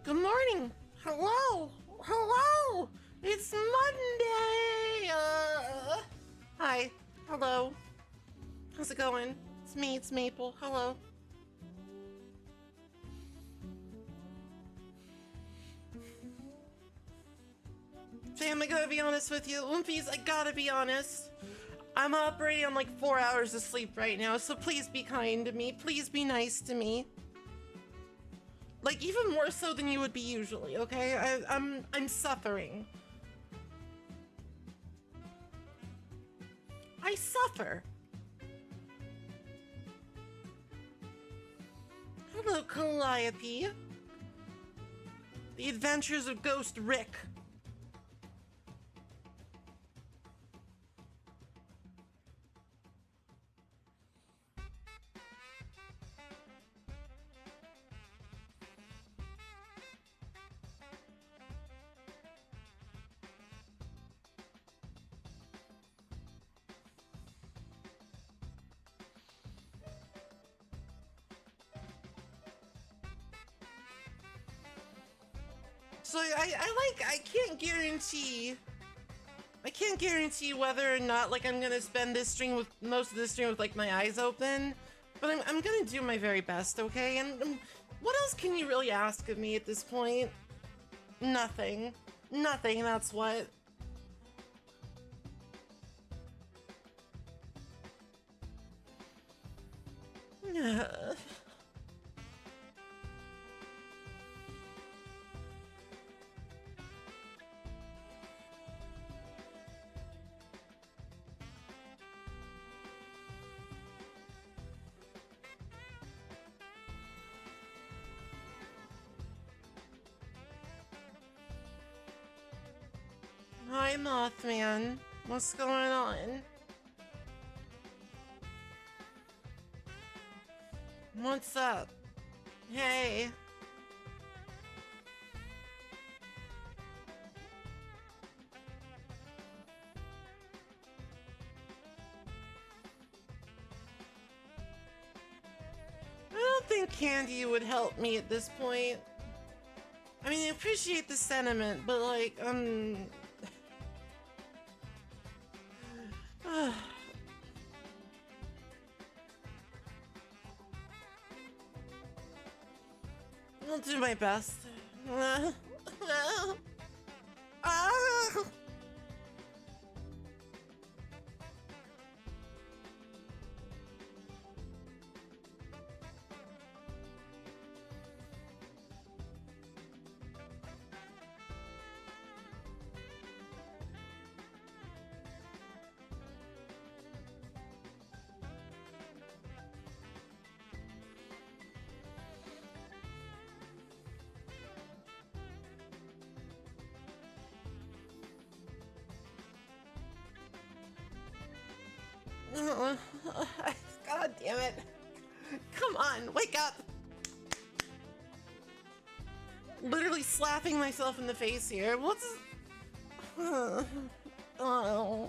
Good morning. Hello. Hello. It's Monday. Hi. Hello. How's it going? It's me. It's Maple. Hello. Sam, I gotta be honest with you. Oompies, I gotta be honest. I'm operating on like 4 hours of sleep right now, so please be kind to me. Please be nice to me. Like, even more so than you would be usually, okay? I'm suffering. I suffer. Hello, Calliope. The Adventures of Ghost Rick. So I can't guarantee whether or not like I'm gonna spend this stream with most of this stream with like my eyes open, but I'm gonna do my very best, okay? And what else can you really ask of me at this point? Nothing. Nothing, that's what. Hi, Mothman. What's going on? What's up? Hey. I don't think candy would help me at this point. I mean, I appreciate the sentiment, but like, I'll do my best. God damn it. Come on, wake up. Literally slapping myself in the face here. What's... Oh.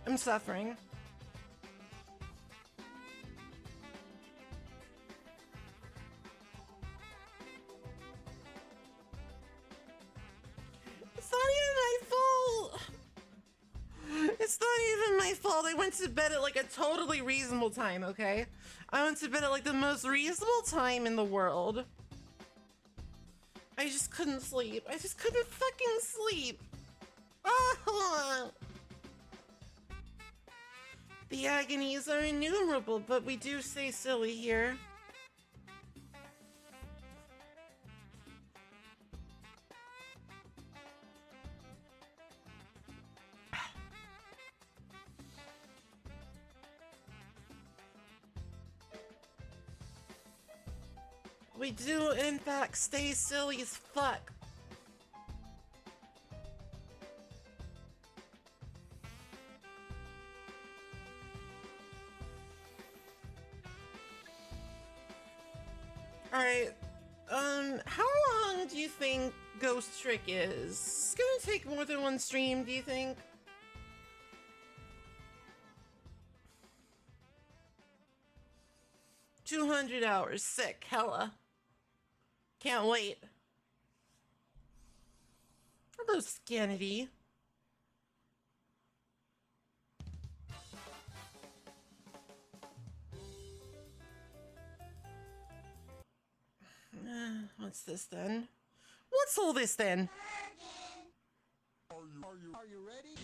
I'm suffering. It's not even my fault. It's not even my fault. I went to bed at like a totally reasonable time, okay? I went to bed at like the most reasonable time in the world. I just couldn't sleep. I just couldn't fucking sleep. Oh. The agonies are innumerable, but we do stay silly here. We do, in fact, stay silly as fuck. Alright, how long do you think Ghost Trick is? It's gonna take more than one stream, do you think? 200 hours, sick, hella. Can't wait. Hello, Scannity. What's this then? What's all this then? Are you ready?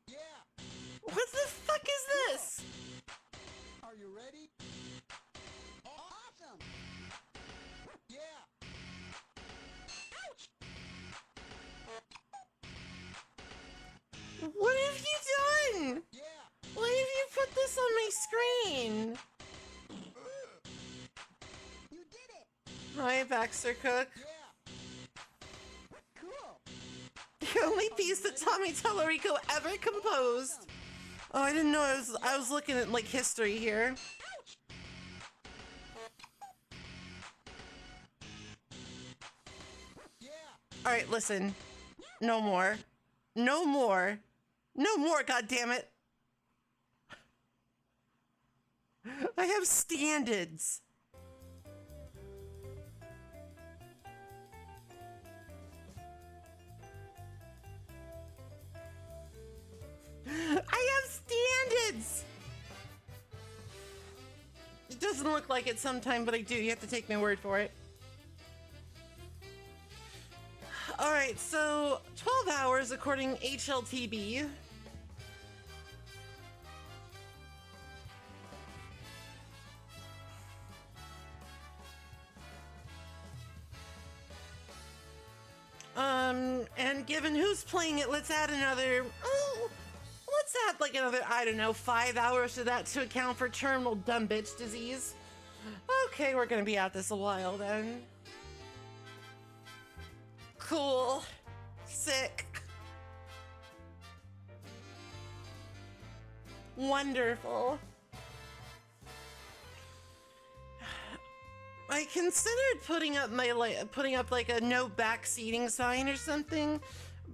Yeah. What the fuck is this? Are you ready? Awesome. Yeah. Ouch. What have you done? Yeah. Why have you put this on my screen? You did it. Hi, Baxter Cook. Yeah. Cool. The only piece that Tommy Tallarico ever composed. Oh, I didn't know I was looking at like history here. Ouch. Yeah. All right, listen. No more. No more. No more, goddammit. I have standards. I have standards. It doesn't look like it sometime, but I do. You have to take my word for it. All right, so 12 hours according HLTB. And given who's playing it, let's add another, let's add like another, I don't know, 5 hours to that to account for terminal dumb bitch disease. Okay, we're gonna be at this a while then. Cool. Sick. Wonderful. I considered putting up like a no back seating sign or something,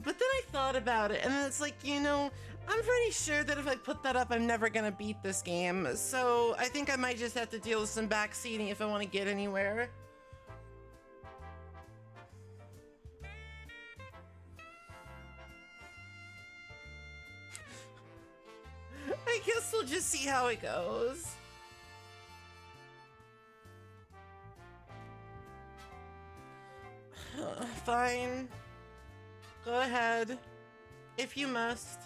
but then I thought about it and it's like, you know, I'm pretty sure that if I put that up, I'm never gonna beat this game. So I think I might just have to deal with some back seating if I want to get anywhere. I guess we'll just see how it goes. Fine. Go ahead. If you must.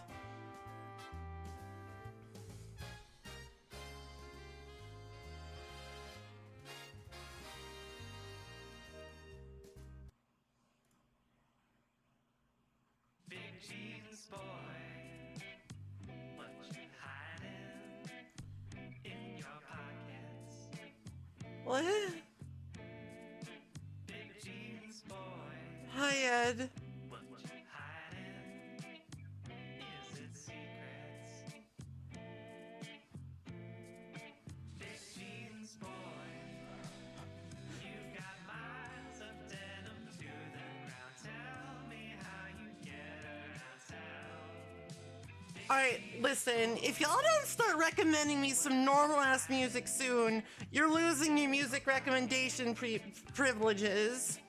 Big jeans boy, what you hiding in your pockets? What? Big jeans boy, Hi, Ed. what you hiding? Is it secrets? Big jeans boy, you got miles of denim to the ground. Tell me how you get around town. Alright, listen, if y'all don't start recommending me some normal ass music soon, you're losing your music recommendation privileges.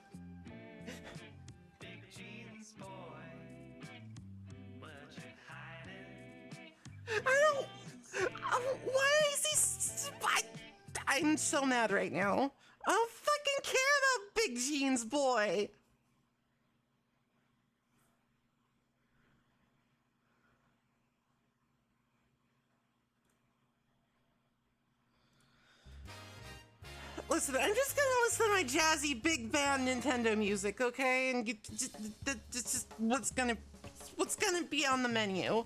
Big jeans boy, what you hiding? I don't. Why is he? I'm so mad right now. I don't fucking care about Big Jeans Boy. Listen, I'm just gonna listen to my jazzy big band Nintendo music, okay? And that's just what's gonna be on the menu.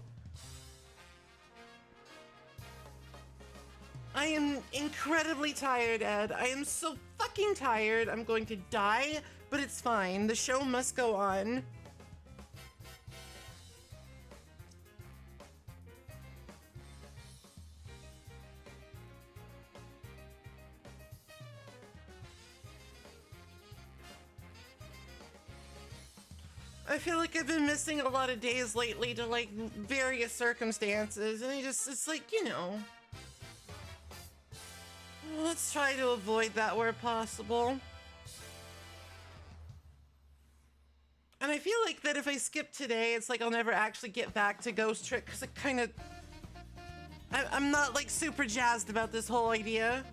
I am incredibly tired, Ed. I am so fucking tired. I'm going to die, but it's fine. The show must go on. I feel like I've been missing a lot of days lately to like various circumstances, and it's like, you know, let's try to avoid that where possible. And I feel like that if I skip today, it's like I'll never actually get back to Ghost Trick because it kind of... I'm not like super jazzed about this whole idea.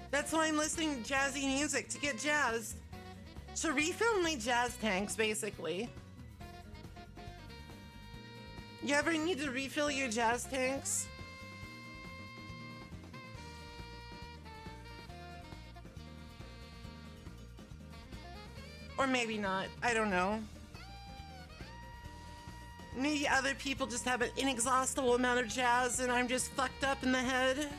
That's why I'm listening to jazzy music, to get jazzed. To refill my jazz tanks, basically. You ever need to refill your jazz tanks? Or maybe not, I don't know. Maybe other people just have an inexhaustible amount of jazz and I'm just fucked up in the head.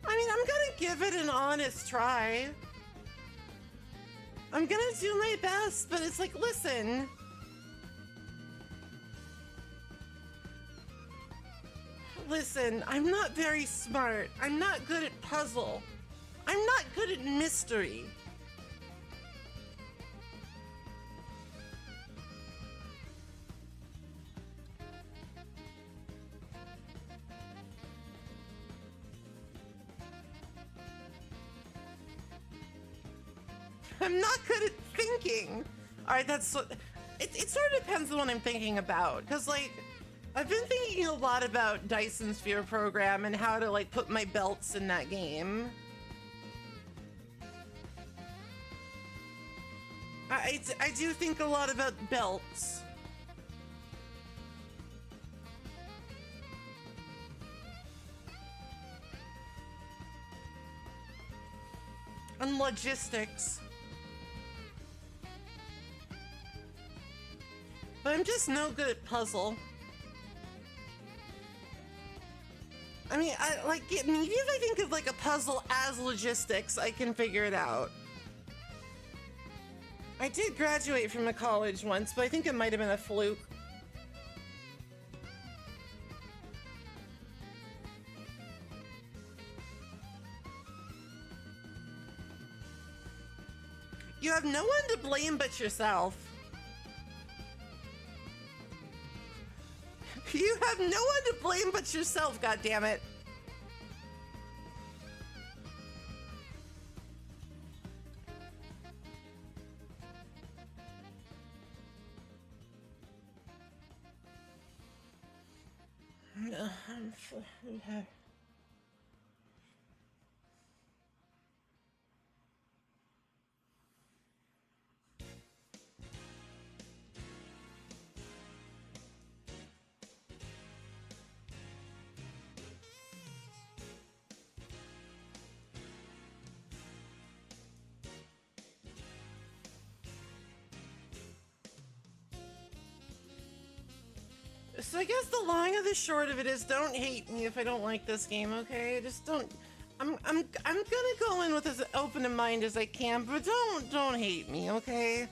I mean, I'm gonna give it an honest try. I'm gonna do my best, but it's like, listen. Listen, I'm not very smart. I'm not good at puzzle. I'm not good at mystery. I'm not good at thinking. All right, that's it sort of depends on what I'm thinking about. Because, like, I've been thinking a lot about Dyson Sphere Program and how to, like, put my belts in that game. I do think a lot about belts. And logistics. But I'm just no good at puzzle. I mean, maybe if I think of like a puzzle as logistics, I can figure it out. I did graduate from a college once, but I think it might have been a fluke. You have no one to blame but yourself. You have no one to blame but yourself, goddammit. So I guess the long of the short of it is, don't hate me if I don't like this game, okay? Just don't. I'm gonna go in with as open a mind as I can, but don't hate me, okay?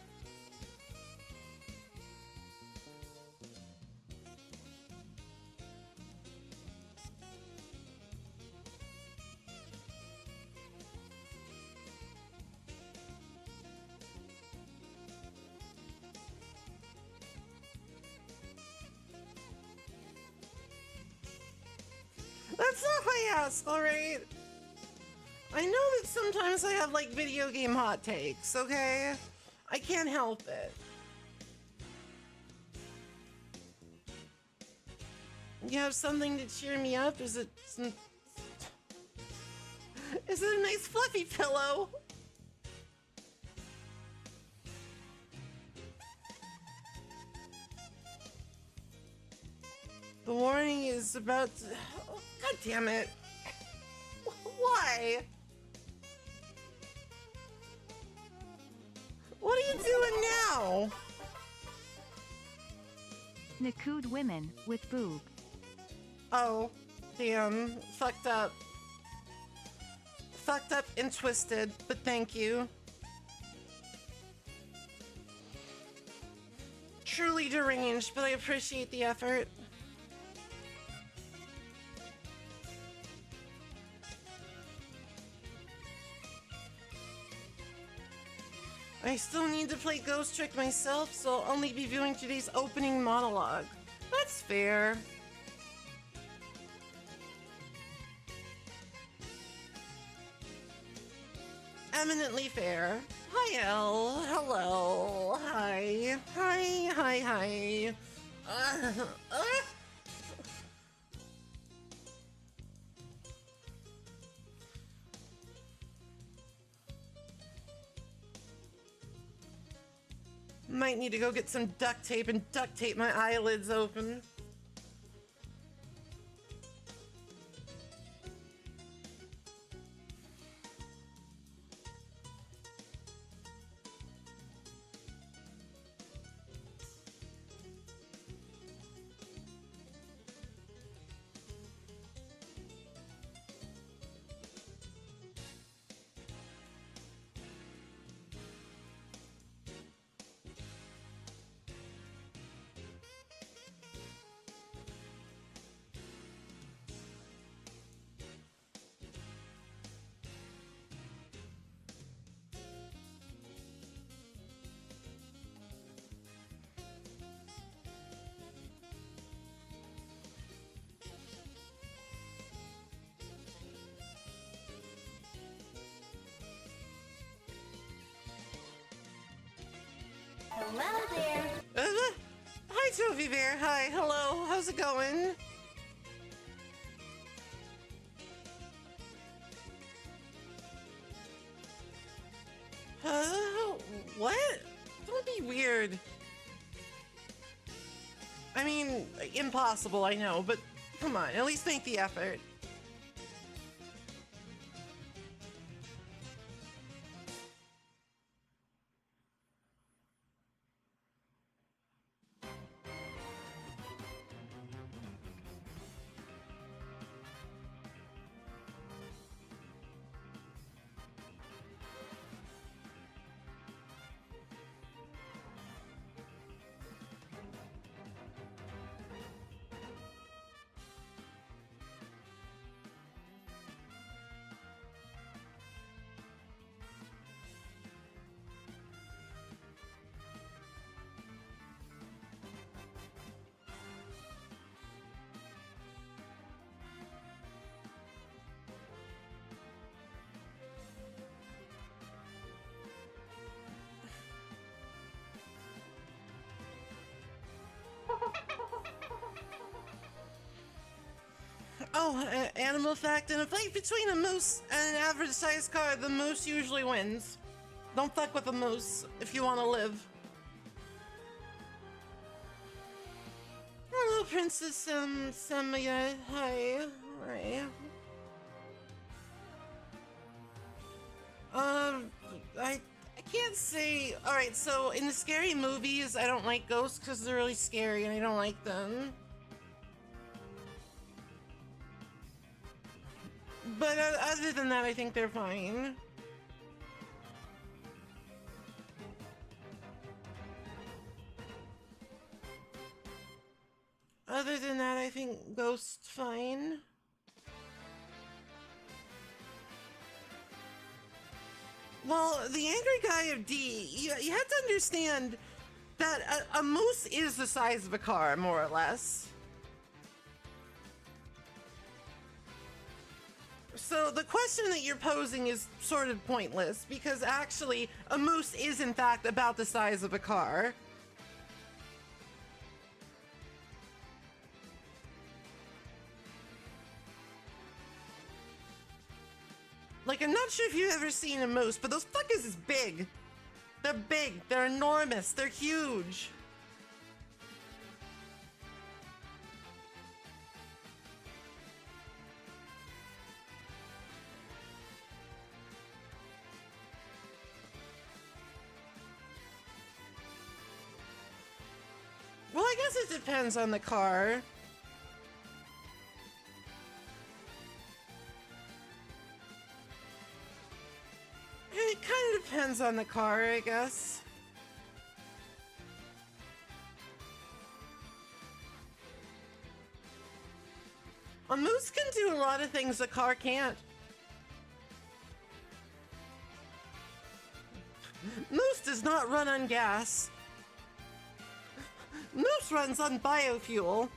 That's not my ask, alright? I know that sometimes I have, like, video game hot takes, okay? I can't help it. You have something to cheer me up? Is it a nice fluffy pillow? The warning is about to... Oh, God damn it. Why? What are you doing now? Nakud women with boob. Oh, damn. Fucked up. Fucked up and twisted, but thank you. truly deranged, but I appreciate the effort. I still need to play Ghost Trick myself, so I'll only be viewing today's opening monologue. That's fair. Eminently fair. Hi, Elle. Hello. Hi. Hi, hi, hi. Might need to go get some duct tape and duct tape my eyelids open. Hello there. Hi, Toby Bear. Hi, hello. How's it going? What? Don't be weird. I mean, impossible, I know, but come on, at least make the effort. Oh, animal fact, in a fight between a moose and an average sized car, the moose usually wins. Don't fuck with a moose if you want to live. Hello, Princess Samaya. Hi. Hi. I can't say. Alright, so in the scary movies, I don't like ghosts because they're really scary and I don't like them. But other than that, I think they're fine. Other than that, I think Ghost's fine. Well, the angry guy of D, you have to understand that a moose is the size of a car, more or less. So the question that you're posing is sort of pointless, because actually a moose is in fact about the size of a car. Like, I'm not sure if you've ever seen a moose, but those fuckers is big. They're big, they're enormous, they're huge. Well, I guess it depends on the car. It kind of depends on the car, I guess. A moose can do a lot of things a car can't. Moose does not run on gas. Moose runs on biofuel.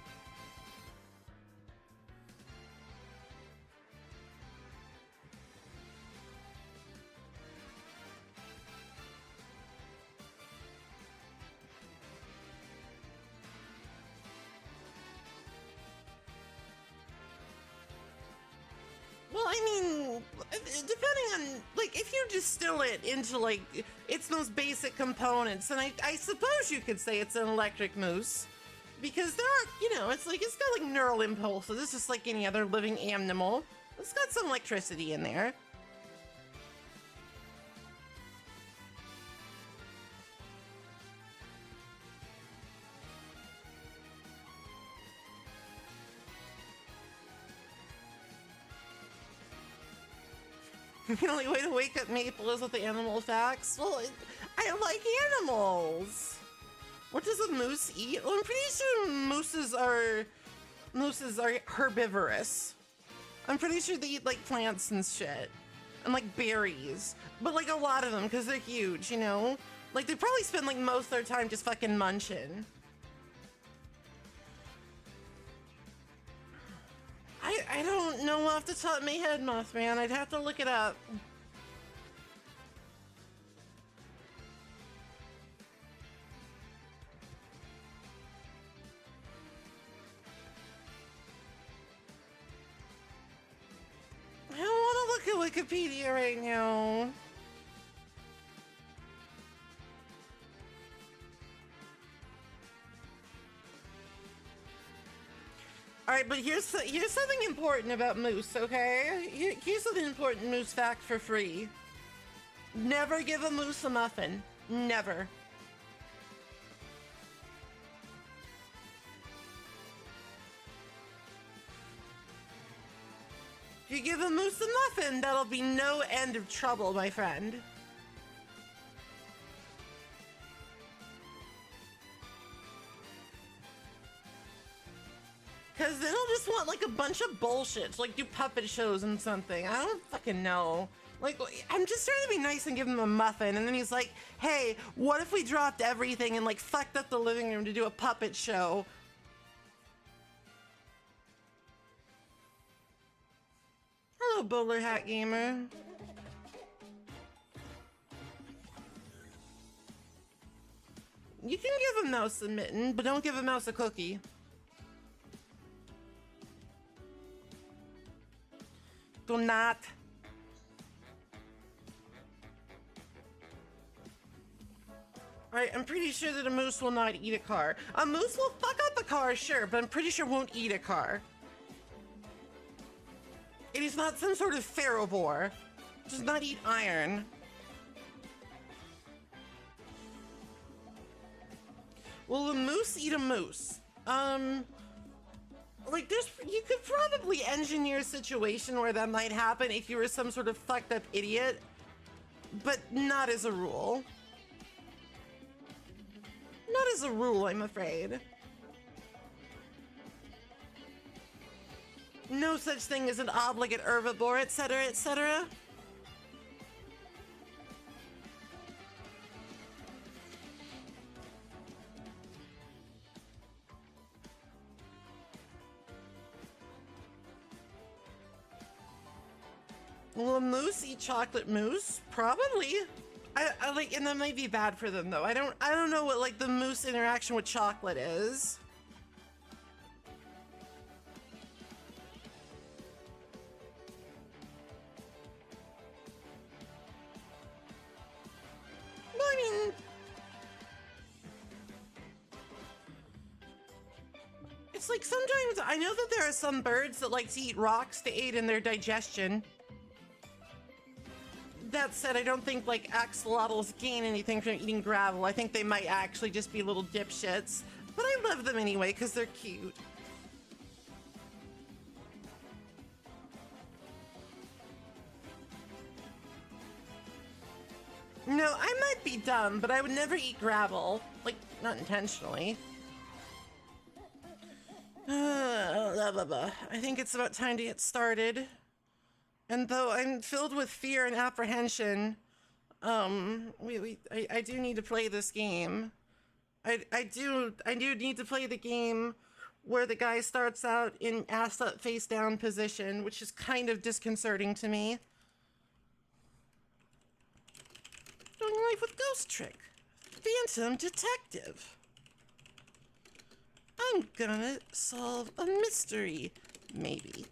Well, I mean, depending on, like, if you distill it into, like, its most basic components, then I suppose you could say it's an electric moose. Because there are, you know, it's like, it's got, like, neural impulses. It's just like any other living animal. It's got some electricity in there. The only way to wake up Maple is with the animal facts. Well, I like animals. What does a moose eat? Well, I'm pretty sure mooses are herbivorous. I'm pretty sure they eat like plants and shit, and like berries, but like a lot of them because they're huge. You know, like they probably spend like most of their time just fucking munching. I don't know off the top of my head, Mothman. I'd have to look it up. I don't want to look at Wikipedia right now. All right, but here's something important about moose, okay? Here's an important moose fact for free. Never give a moose a muffin. Never. If you give a moose a muffin, that'll be no end of trouble, my friend. Because then he'll just want like a bunch of bullshit to like do puppet shows and something. I don't fucking know. Like, I'm just trying to be nice and give him a muffin. And then he's like, hey, what if we dropped everything and like fucked up the living room to do a puppet show? Hello, bowler hat gamer. You can give a mouse a mitten, but don't give a mouse a cookie. Do not. Alright, I'm pretty sure that a moose will not eat a car. A moose will fuck up a car, sure, but I'm pretty sure won't eat a car. It is not some sort of ferrivore. It does not eat iron. Will a moose eat a moose? Like, you could probably engineer a situation where that might happen if you were some sort of fucked up idiot, but not as a rule. Not as a rule, I'm afraid. No such thing as an obligate herbivore, etc., etc. Will a moose eat chocolate mousse? Probably. I like, and that might be bad for them though. I don't know what like the moose interaction with chocolate is. Well, I mean, it's like sometimes I know that there are some birds that like to eat rocks to aid in their digestion. That said, I don't think like axolotls gain anything from eating gravel. I think they might actually just be little dipshits. But I love them anyway because they're cute. No, I might be dumb, but I would never eat gravel. Like, not intentionally. Blah, blah, blah. I think it's about time to get started. And though I'm filled with fear and apprehension, I do need to play this game. I do need to play the game where the guy starts out in ass up, face down position, which is kind of disconcerting to me. Doing life with Ghost Trick. Phantom Detective. I'm gonna solve a mystery, maybe.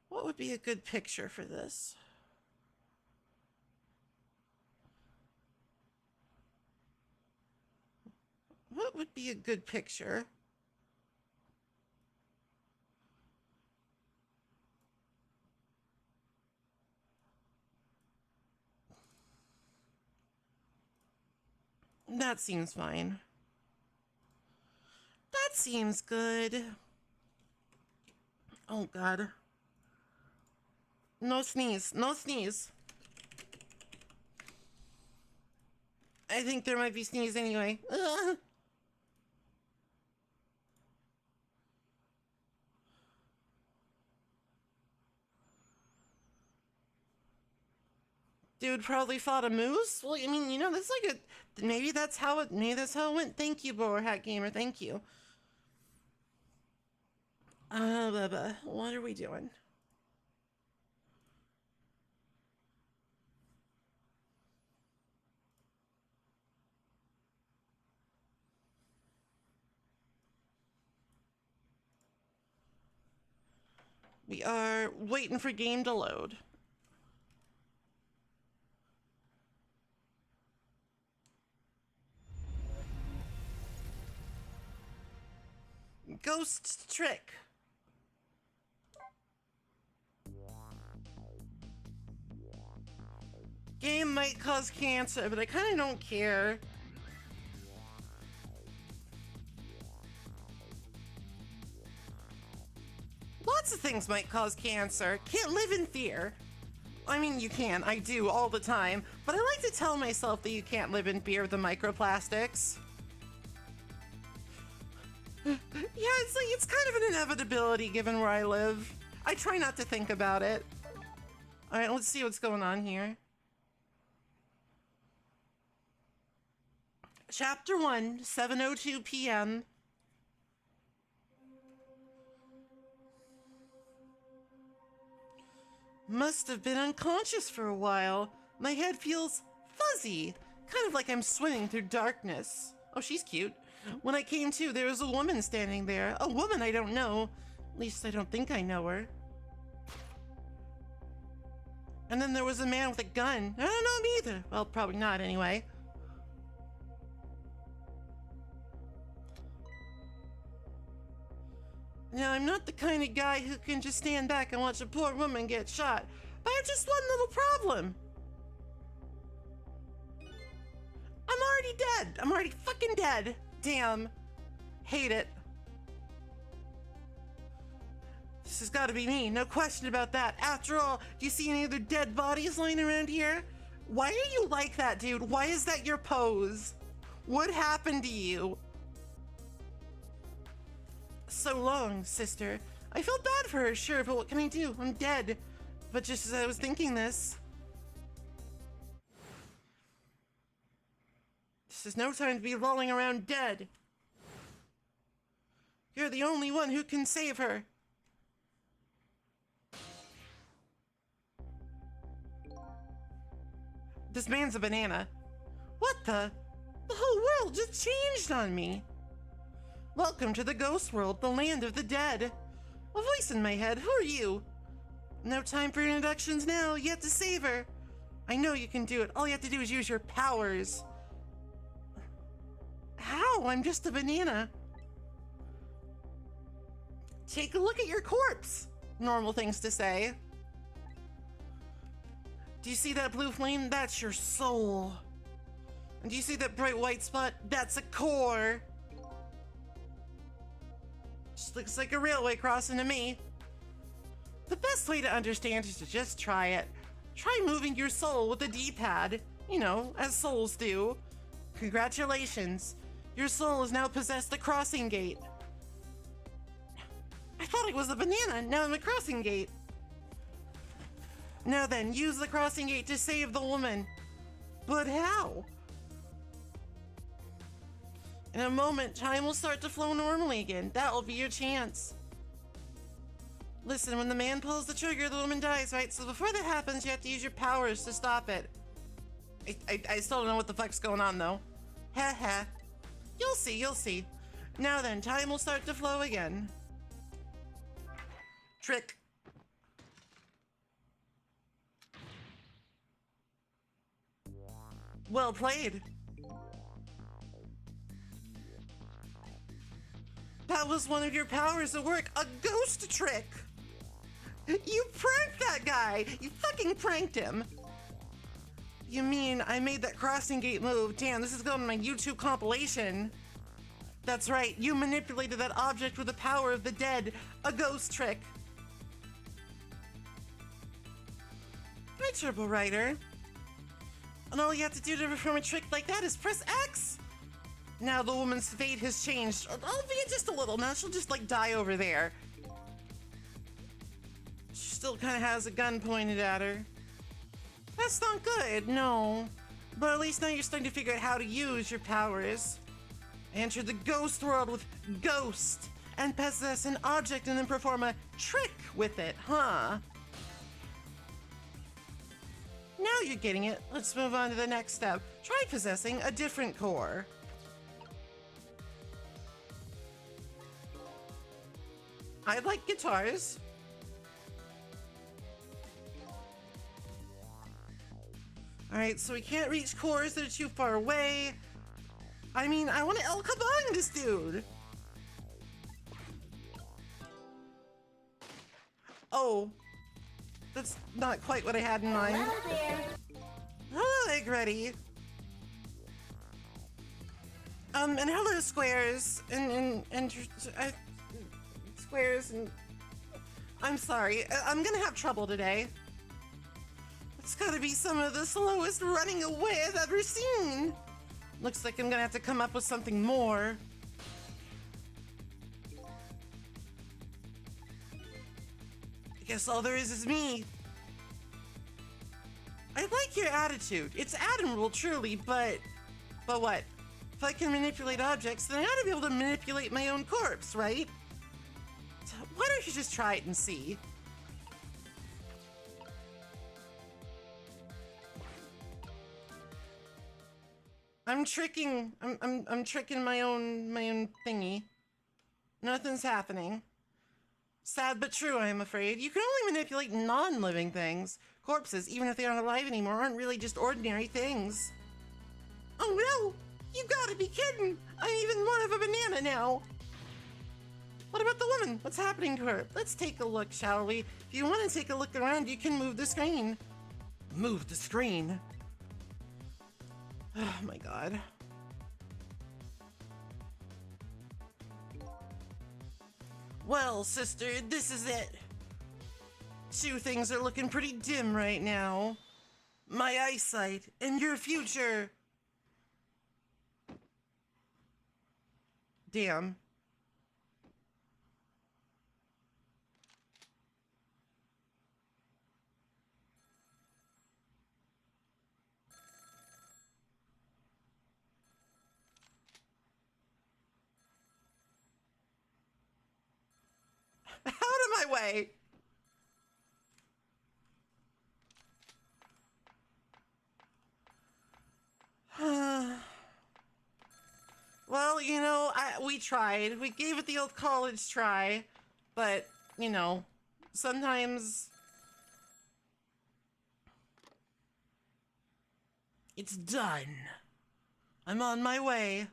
What would be a good picture for this? What would be a good picture? That seems fine. That seems good. Oh, God. No sneeze. No sneeze. I think there might be sneeze anyway. Ugh. Dude probably fought a moose? Well, I mean, you know, that's like a... Maybe that's how it went. Thank you, Bower Hat Gamer. Thank you. What are we doing? We are waiting for game to load. Ghost Trick. Game might cause cancer, but I kind of don't care. Lots of things might cause cancer. Can't live in fear. I mean, you can. I do all the time. But I like to tell myself that you can't live in fear of the microplastics. Yeah, it's kind of an inevitability given where I live. I try not to think about it. All right, let's see what's going on here. Chapter 1, 7:02 p.m. Must have been unconscious for a while. My head feels fuzzy, kind of like I'm swimming through darkness. Oh, she's cute. When I came to, there was a woman standing there. A woman I don't know. At least I don't think I know her. And then there was a man with a gun. I don't know him either. Well, probably not anyway. Now, I'm not the kind of guy who can just stand back and watch a poor woman get shot. But I have just one little problem. I'm already dead. I'm already fucking dead. Damn. Hate it. This has got to be me. No question about that. After all, do you see any other dead bodies lying around here? Why are you like that, dude? Why is that your pose? What happened to you? So long, sister. I felt bad for her, sure, but what can I do? I'm dead. But just as I was thinking this is no time to be lolling around dead. You're the only one who can save her. This man's a banana. What the? The whole world just changed on me. Welcome to the ghost world, the land of the dead. A voice in my head, who are you? No time for introductions now, you have to save her. I know you can do it, all you have to do is use your powers. How? I'm just a banana. Take a look at your corpse. Normal things to say. Do you see that blue flame? That's your soul. And do you see that bright white spot? That's a core. Just looks like a railway crossing to me. The best way to understand is to just try it. Try moving your soul with the D-pad, you know, as souls do. Congratulations. Your soul has now possessed the crossing gate. I thought it was a banana, now I'm a crossing gate. Now then, use the crossing gate to save the woman. But how? In a moment, time will start to flow normally again. That will be your chance. Listen, when the man pulls the trigger, the woman dies, right? So before that happens, you have to use your powers to stop it. I still don't know what the fuck's going on, though. Ha ha. You'll see, you'll see. Now then, time will start to flow again. Trick. Well played. That was one of your powers at work, a ghost trick. You pranked that guy. You fucking pranked him. You mean I made that crossing gate move? Damn, this is going to my YouTube compilation. That's right, you manipulated that object with the power of the dead, a ghost trick. Hi, Turbo Rider. And all you have to do to perform a trick like that is press X. Now the woman's fate has changed, albeit just a little. Now she'll just like die over there. She still kind of has a gun pointed at her. That's not good, no. But at least now you're starting to figure out how to use your powers. Enter the ghost world with Ghost and possess an object and then perform a trick with it, huh? Now you're getting it. Let's move on to the next step. Try possessing a different core. I like guitars. Alright, so we can't reach cores that are too far away. I mean, I want to El Kabong this dude. Oh. That's not quite what I had in mind. Hello there. Hello, Egretti. And hello, Squares, and Squares, and... I'm sorry, I'm gonna have trouble today. It's gotta be some of the slowest running away I've ever seen. Looks like I'm gonna have to come up with something more. I guess all there is me. I like your attitude. It's admirable, truly, but what? If I can manipulate objects, then I ought to be able to manipulate my own corpse, right? So why don't you just try it and see? I'm tricking my own thingy. Nothing's happening. Sad but true, I am afraid. You can only manipulate non-living things. Corpses, even if they aren't alive anymore, aren't really just ordinary things. Oh no! You gotta be kidding! I'm even more of a banana now! What about the woman? What's happening to her? Let's take a look, shall we? If you want to take a look around, you can move the screen. Move the screen? Oh my god. Well, sister, this is it. Two things are looking pretty dim right now. My eyesight and your future. Damn. Out of my way! Well, you know, we tried. We gave it the old college try. But, you know, sometimes... it's done. I'm on my way.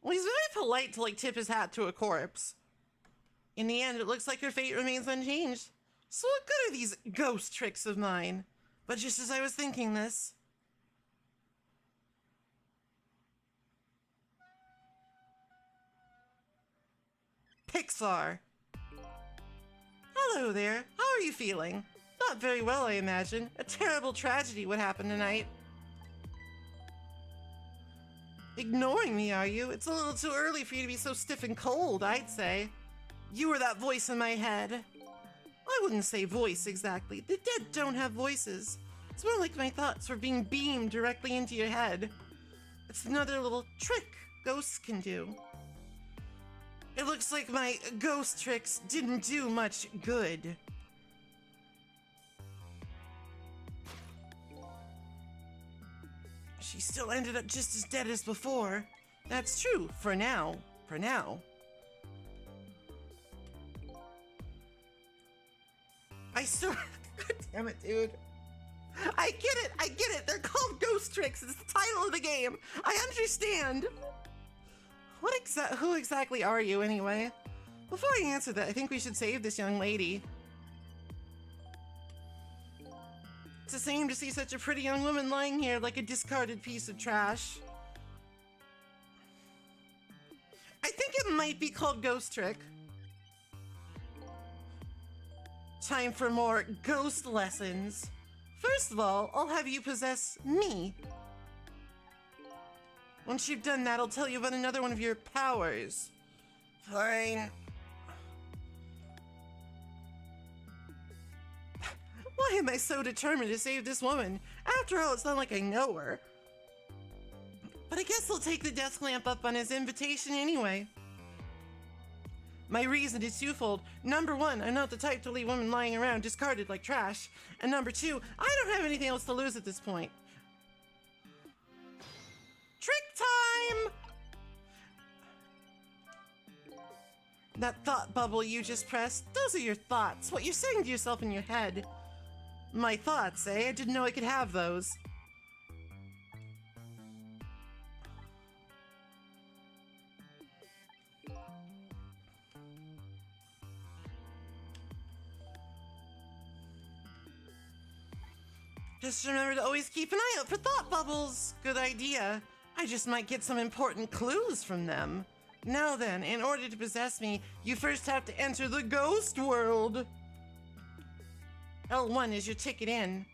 Well, he's very polite to, like, tip his hat to a corpse. In the end, it looks like her fate remains unchanged. So what good are these ghost tricks of mine? But just as I was thinking this... Pixar. Hello there. How are you feeling? Not very well, I imagine. A terrible tragedy would happen tonight. Ignoring me, are you? It's a little too early for you to be so stiff and cold, I'd say. You were that voice in my head. I wouldn't say voice exactly. The dead don't have voices. It's more like my thoughts were being beamed directly into your head. It's another little trick ghosts can do. It looks like my ghost tricks didn't do much good. She still ended up just as dead as before. That's true, for now. For now. I swear. God damn it, dude. I get it. They're called ghost tricks. It's the title of the game. I understand. Who exactly are you, anyway? Before I answer that, I think we should save this young lady. It's a shame to see such a pretty young woman lying here like a discarded piece of trash. I think it might be called Ghost Trick. Time for more ghost lessons. First of all, I'll have you possess me. Once you've done that, I'll tell you about another one of your powers. Fine. Why am I so determined to save this woman? After all, it's not like I know her. But I guess I'll take the death clamp up on his invitation anyway. My reason is twofold. Number one, I'm not the type to leave women lying around discarded like trash. And number two, I don't have anything else to lose at this point. Trick time! That thought bubble you just pressed, those are your thoughts, what you're saying to yourself in your head. My thoughts, eh? I didn't know I could have those. Just remember to always keep an eye out for thought bubbles. Good idea. I just might get some important clues from them. Now then, in order to possess me, you first have to enter the ghost world. L1 is your ticket in.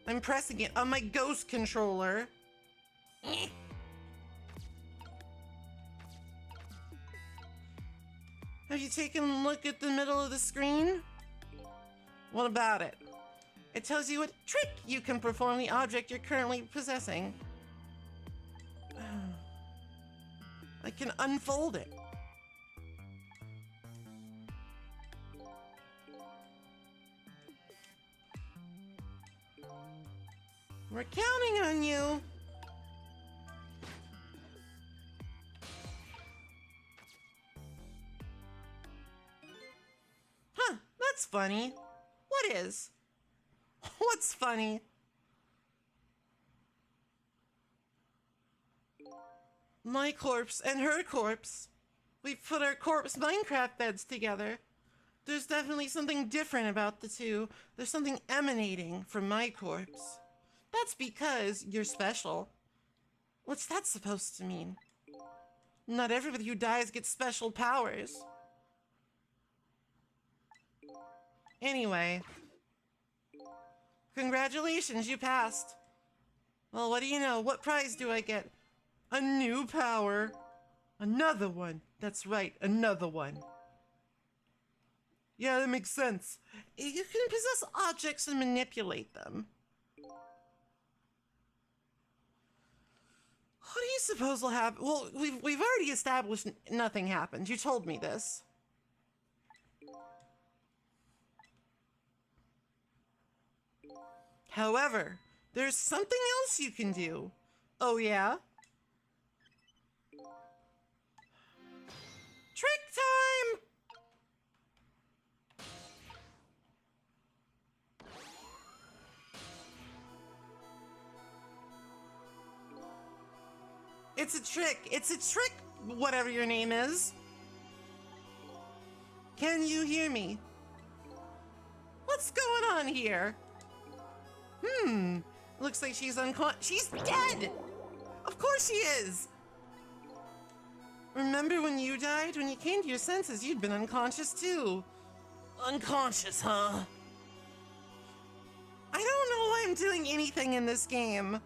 I'm pressing it on my ghost controller. Have you taken a look at the middle of the screen? What about it? It tells you what trick you can perform the object you're currently possessing. I can unfold it. We're counting on you. Huh, that's funny. What is? What's funny? My corpse and her corpse. We put our corpse Minecraft beds together. There's definitely something different about the two. There's something emanating from my corpse. That's because you're special. What's that supposed to mean? Not everybody who dies gets special powers. Anyway. Congratulations, you passed. Well, what do you know? What prize do I get? A new power. Another one. That's right, another one. Yeah, that makes sense. You can possess objects and manipulate them. What do you suppose will happen? Well, we've already established nothing happens. You told me this. However, there's something else you can do. Oh, yeah? Trick time! It's a trick. It's a trick, whatever your name is. Can you hear me? What's going on here? Looks like she's she's dead! Of course she is! Remember when you died? When you came to your senses, you'd been unconscious too. Unconscious, huh? I don't know why I'm doing anything in this game.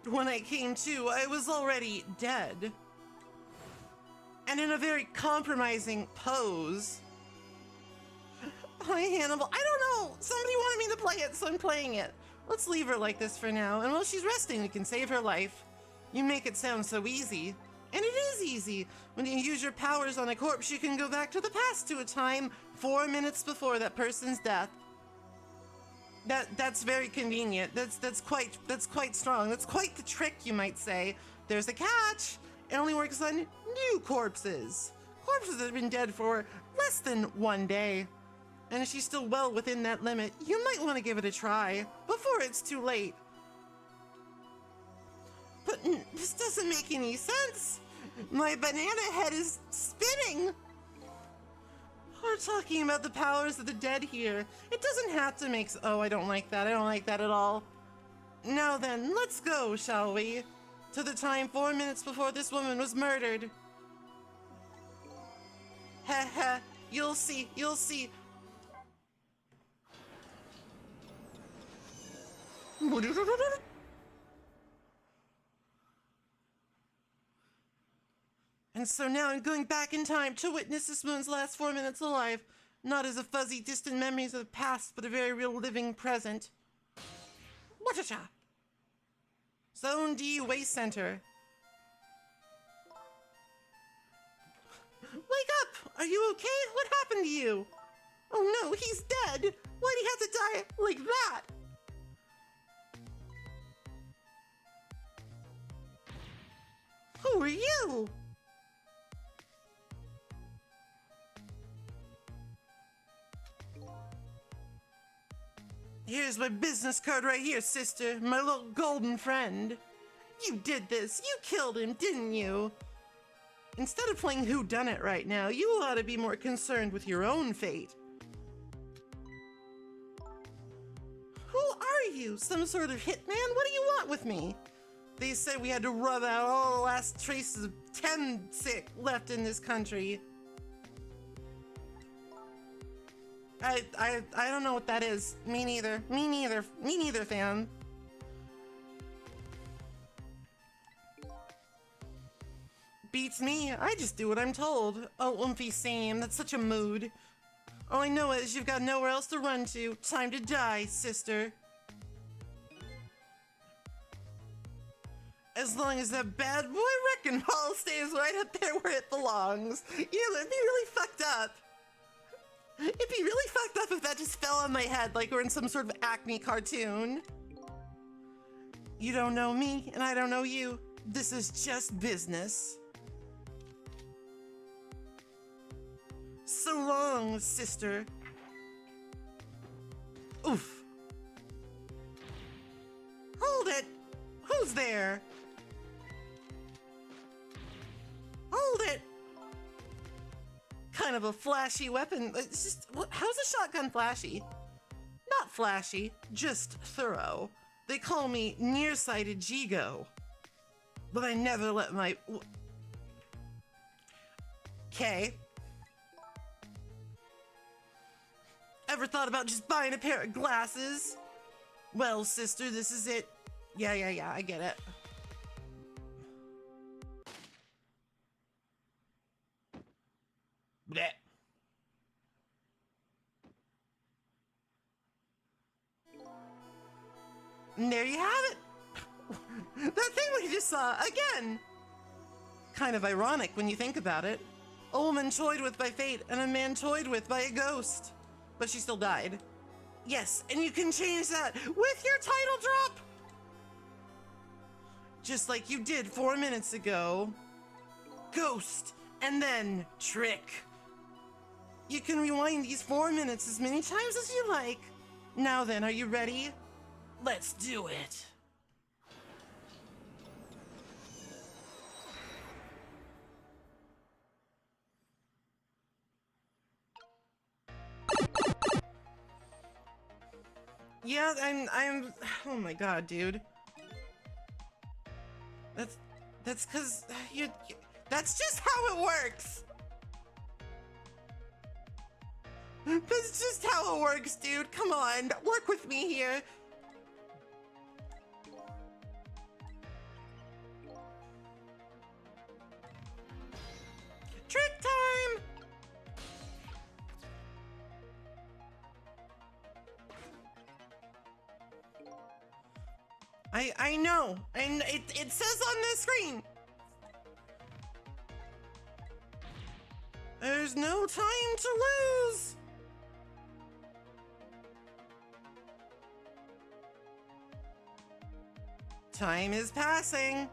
When I came to, I was already dead. And in a very compromising pose. Hi, Hannibal. I don't know. Somebody wanted me to play it, so I'm playing it. Let's leave her like this for now, and while she's resting, we can save her life. You make it sound so easy. And it is easy. When you use your powers on a corpse, you can go back to the past to a time 4 minutes before that person's death. That's very convenient. That's quite strong. That's quite the trick, you might say. There's a catch. It only works on new corpses. Corpses that have been dead for less than 1 day. And if she's still well within that limit, you might want to give it a try before it's too late. But this doesn't make any sense. My banana head is spinning. We're talking about the powers of the dead here. It doesn't have to make... Oh, I don't like that. I don't like that at all. Now then, let's go, shall we? To the time 4 minutes before this woman was murdered. Heh heh. You'll see. You'll see. And so now I'm going back in time to witness this woman's last 4 minutes alive, not as a fuzzy, distant memories of the past, but a very real living present. What-a-cha! Zone D Waste Center. Wake up! Are you okay? What happened to you? Oh no, he's dead! Why'd he have to die like that? Who are you? Here's my business card right here, sister. My little golden friend. You did this. You killed him, didn't you? Instead of playing whodunit right now, you ought to be more concerned with your own fate. Who are you? Some sort of hitman? What do you want with me? They said we had to rub out all the last traces of sick left in this country. I don't know what that is. Me neither. Me neither. Me neither, fam. Beats me. I just do what I'm told. Oh, oomphy Sam. That's such a mood. All I know is you've got nowhere else to run to. Time to die, sister. As long as that bad boy wrecking ball stays right up there where it belongs. You know, it'd be really fucked up. It'd be really fucked up if that just fell on my head like we're in some sort of Acme cartoon. You don't know me, and I don't know you. This is just business. So long, sister. Oof. Hold it! Who's there? Hold it! Kind of a flashy weapon. It's just, how's a shotgun flashy? Not flashy, just thorough. They call me nearsighted Jigo. But I never let my... Okay. Ever thought about just buying a pair of glasses? Well, sister, this is it. Yeah, I get it. Blech. And there you have it. That thing we just saw again. Kind of ironic when you think about it. A woman toyed with by fate and a man toyed with by a ghost. But she still died. Yes, and you can change that with your title drop. Just like you did 4 minutes ago. Ghost, and then trick. You can rewind these 4 minutes as many times as you like. Now then, are you ready? Let's do it. Yeah, I'm, oh my god, dude. That's cause that's just how it works. That's just how it works, dude. Come on, work with me here. Trick time! I know, and it says on the screen. There's no time to lose. Time is passing.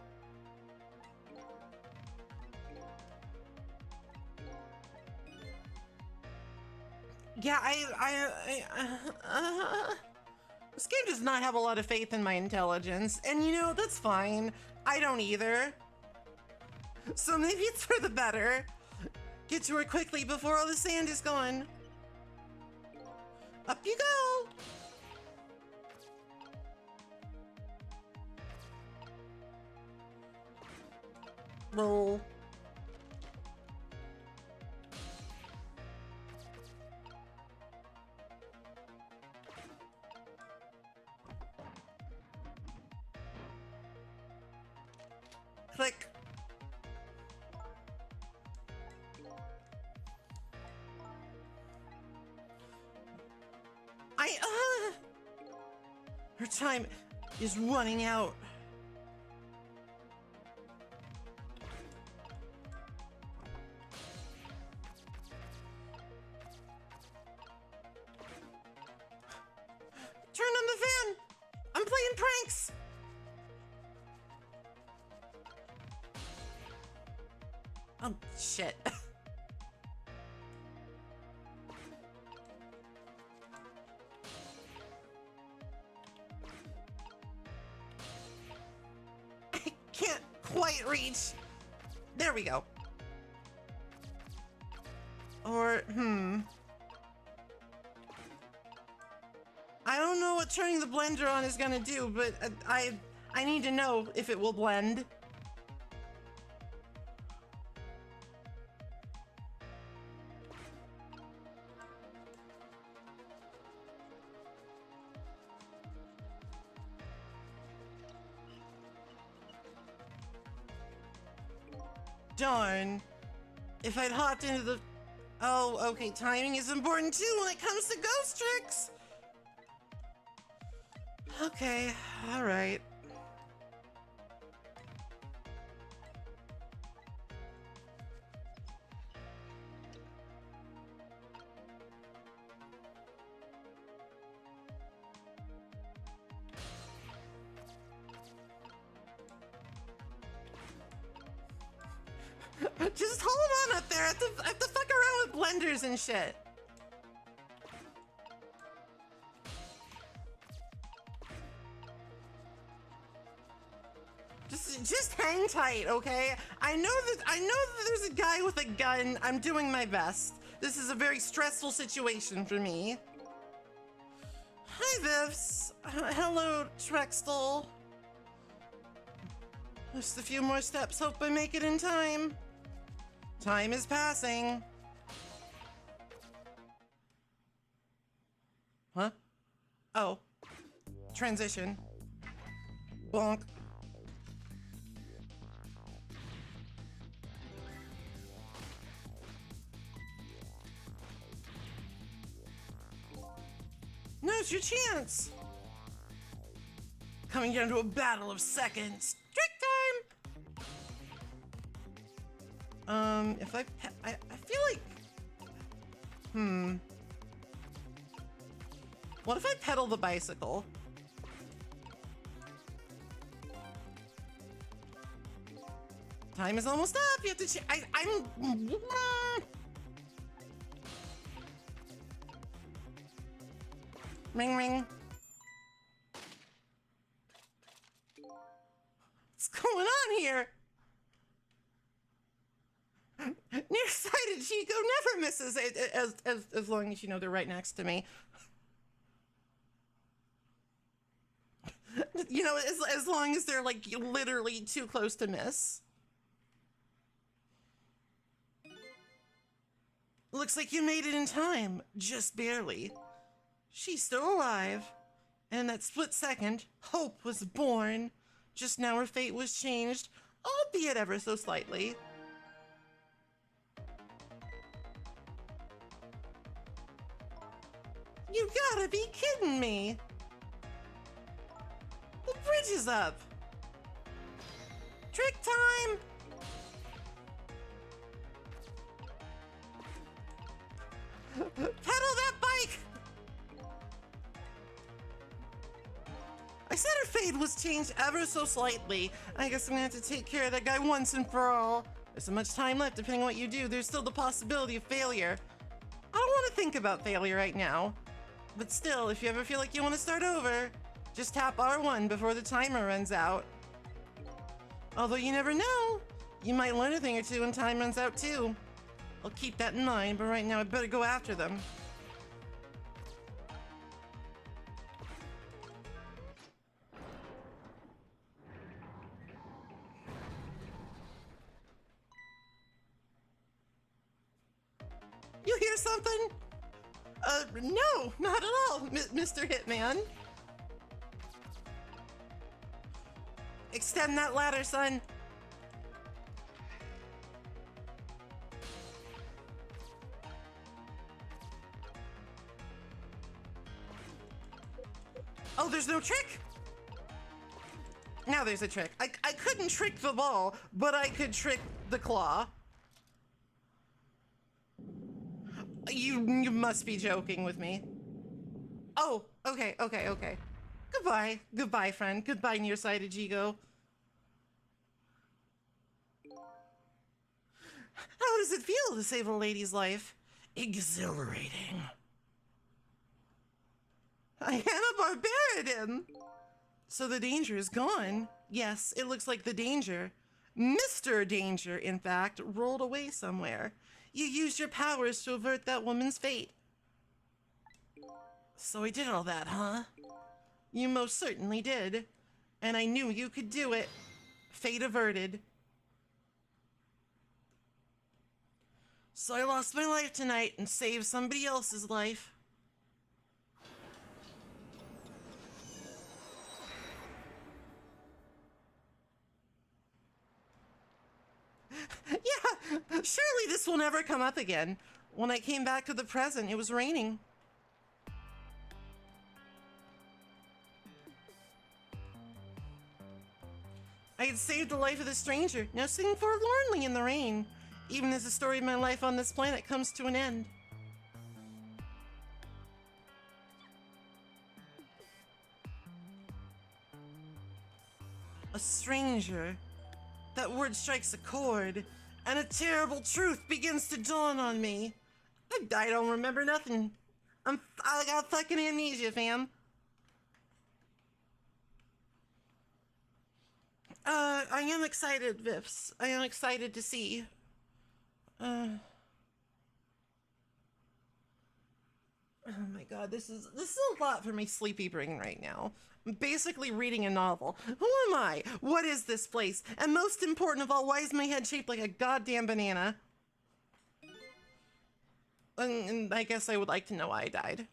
Yeah, this game does not have a lot of faith in my intelligence, and you know, that's fine. I don't either. So maybe it's for the better. Get to her quickly before all the sand is gone. Up you go! Roll. Click. Her time is running out. Turn on the fan! I'm playing pranks! Oh, shit. I can't quite reach. There we go. Or, I don't know what turning the blender on is gonna do, but I need to know if it will blend. Darn. If I'd hopped into the... Oh, okay, timing is important too when it comes to ghost tricks. Okay, alright. Just hold on up there. I have to fuck around with blenders and shit. Just hang tight, okay? I know that there's a guy with a gun. I'm doing my best. This is a very stressful situation for me. Hi, Vivs. Hello, Trextel. Just a few more steps. Hope I make it in time. Time is passing. Huh? Oh. Transition. Bonk. Now's your chance. Coming down to a battle of seconds. Trick time. If I feel like, what if I pedal the bicycle? Time is almost up. You have to. I'm. Ring ring. What's going on here? Nearsighted Chico never misses it, as long as you know they're right next to me. You know, as long as they're like literally too close to miss. Looks like you made it in time, just barely. She's still alive. And in that split second, hope was born. Just now her fate was changed, albeit ever so slightly. You gotta be kidding me! The bridge is up! Trick time! Pedal that bike! I said her fate was changed ever so slightly. I guess I'm gonna have to take care of that guy once and for all. There's so much time left, depending on what you do. There's still the possibility of failure. I don't want to think about failure right now. But still, if you ever feel like you want to start over, just tap R1 before the timer runs out. Although you never know. You might learn a thing or two when time runs out too. I'll keep that in mind, but right now I better go after them. You hear something? No, not at all, Mr. Hitman. Extend that ladder, son. Oh, there's no trick? Now there's a trick. I couldn't trick the ball, but I could trick the claw. You must be joking with me. Oh, okay. Goodbye, friend. Goodbye, nearsighted Jigo. How does it feel to save a lady's life? Exhilarating. I Hanna Barberaed him. So the danger is gone. Yes, it looks like the danger, Mr. Danger, in fact, rolled away somewhere. You used your powers to avert that woman's fate. So I did all that, huh? You most certainly did. And I knew you could do it. Fate averted. So I lost my life tonight and saved somebody else's life. Yeah, surely this will never come up again. When I came back to the present, it was raining. I had saved the life of the stranger, now sitting forlornly in the rain, even as the story of my life on this planet comes to an end. A stranger. That word strikes a chord, and a terrible truth begins to dawn on me. I don't remember nothing. I got fucking amnesia, fam. I am excited, Vips. I am excited to see. Oh my god, this is a lot for my sleepy brain right now. I'm basically reading a novel. Who am I? What is this place? And most important of all, why is my head shaped like a goddamn banana? And I guess I would like to know why I died.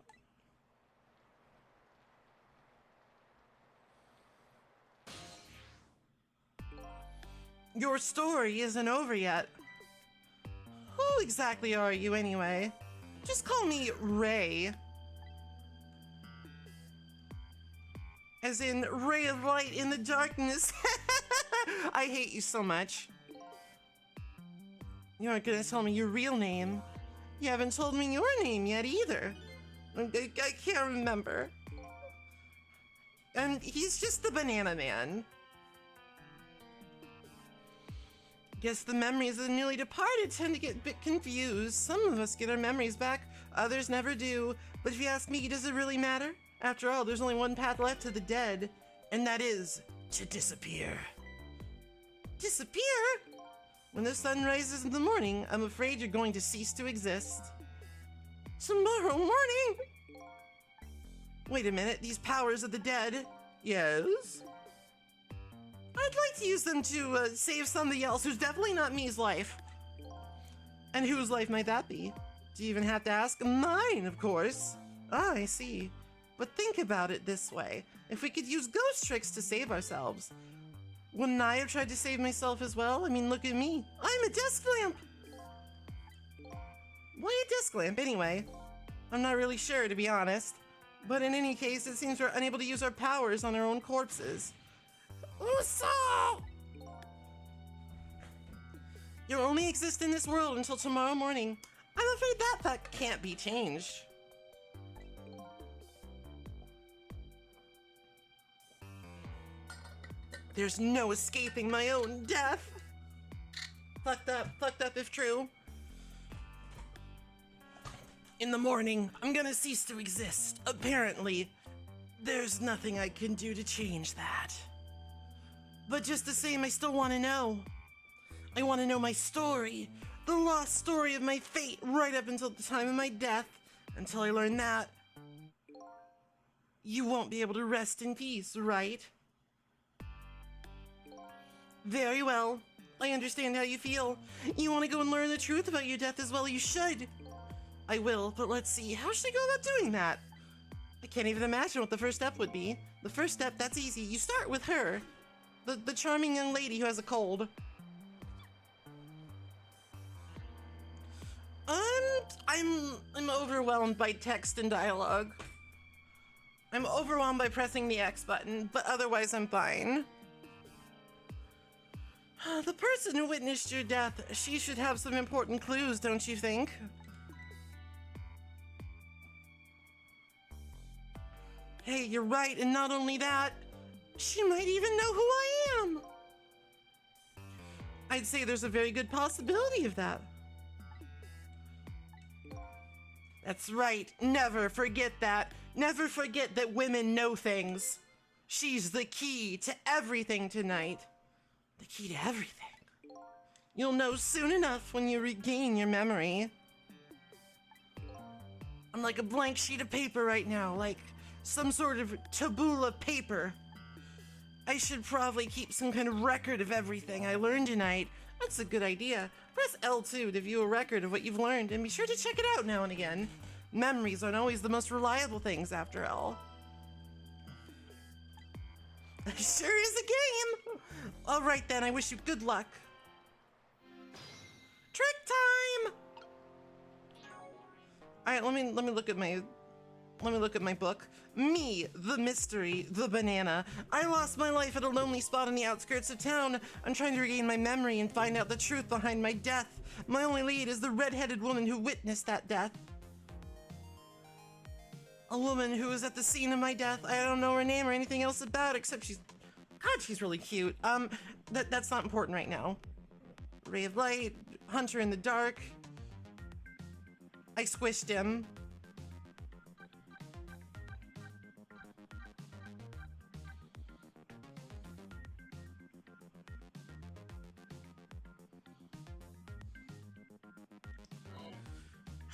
Your story isn't over yet. Who exactly are you anyway? Just call me Ray. As in, ray of light in the darkness. I hate you so much. You aren't gonna tell me your real name. You haven't told me your name yet either. I can't remember. And he's just the banana man. Guess the memories of the newly departed tend to get a bit confused. Some of us get our memories back, others never do. But if you ask me, does it really matter? After all, there's only one path left to the dead, and that is to disappear. Disappear? When the sun rises in the morning, I'm afraid you're going to cease to exist. Tomorrow morning? Wait a minute, these powers of the dead. Yes? I'd like to use them to save somebody else who's definitely not me's life. And whose life might that be? Do you even have to ask? Mine, of course. Ah, I see. But think about it this way. If we could use ghost tricks to save ourselves, wouldn't I have tried to save myself as well? I mean, look at me. I'm a desk lamp! Why a desk lamp, anyway? I'm not really sure, to be honest. But in any case, it seems we're unable to use our powers on our own corpses. Uso! You'll only exist in this world until tomorrow morning. I'm afraid that fact can't be changed. There's no escaping my own death. Fucked up if true. In the morning, I'm gonna cease to exist. Apparently, there's nothing I can do to change that. But just the same, I still want to know. I want to know my story. The lost story of my fate right up until the time of my death. Until I learn that, you won't be able to rest in peace, right? Very well. I understand how you feel. You want to go and learn the truth about your death as well. You should. I will, but let's see. How should I go about doing that? I can't even imagine what the first step would be. The first step, that's easy. You start with her. The charming young lady who has a cold. I'm overwhelmed by text and dialogue. I'm overwhelmed by pressing the X button, but otherwise I'm fine. The person who witnessed your death, she should have some important clues, don't you think? Hey, you're right, and not only that, she might even know who I am. I'd say there's a very good possibility of that. That's right, never forget that. Never forget that women know things. She's the key to everything tonight. The key to everything. You'll know soon enough when you regain your memory. I'm like a blank sheet of paper right now, like some sort of tabula paper. I should probably keep some kind of record of everything I learned tonight. That's a good idea. Press L2 to view a record of what you've learned, and be sure to check it out now and again. Memories aren't always the most reliable things, after all. Sure is a game! All right then, I wish you good luck. Trick time! All right, let me look at my book. Me, the mystery, the banana. I lost my life at a lonely spot on the outskirts of town. I'm trying to regain my memory and find out the truth behind my death. My only lead is the red-headed woman who witnessed that death. A woman who was at the scene of my death. I don't know her name or anything else about it, except she's really cute. That's not important right now. Ray of light, hunter in the dark. I squished him.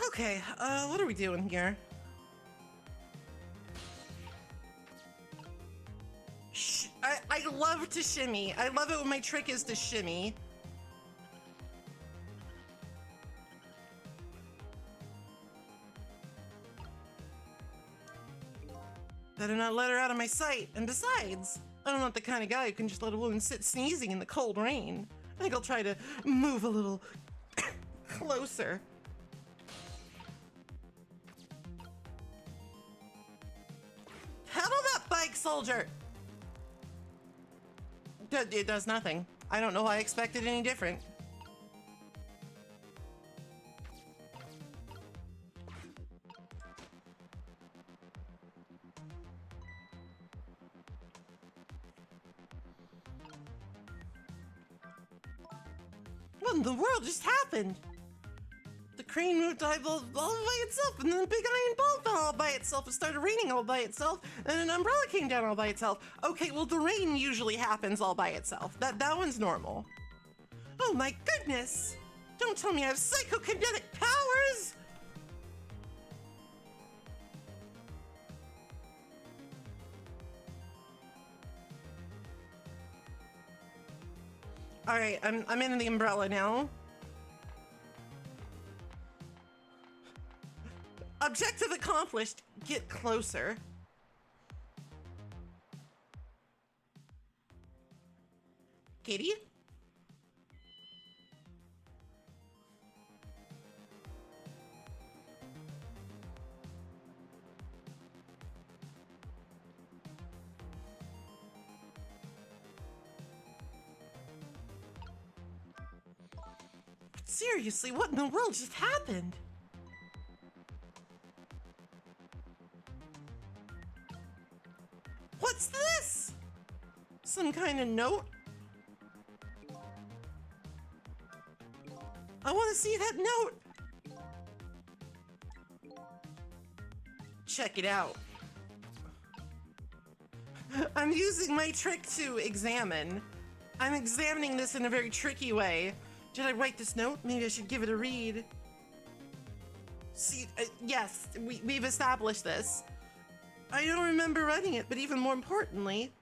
Okay, what are we doing here? I love to shimmy. I love it when my trick is to shimmy. Better not let her out of my sight. And besides, I'm not the kind of guy who can just let a woman sit sneezing in the cold rain. I think I'll try to move a little closer. Pedal that bike, soldier! It does nothing. I don't know why I expected any different. What in the world just happened? The crane moved all by itself, and then the big iron ball fell all by itself. It started raining all by itself, and an umbrella came down all by itself. Okay, well, the rain usually happens all by itself. That one's normal. Oh my goodness! Don't tell me I have psychokinetic powers! All right, I'm in the umbrella now. Objective accomplished. Get closer. Katie? Seriously, what in the world just happened? What's this? Some kind of note? I want to see that note. Check it out. I'm using my trick to examine. I'm examining this in a very tricky way. Did I write this note? Maybe I should give it a read. See, yes, we've established this. I don't remember writing it, but even more importantly,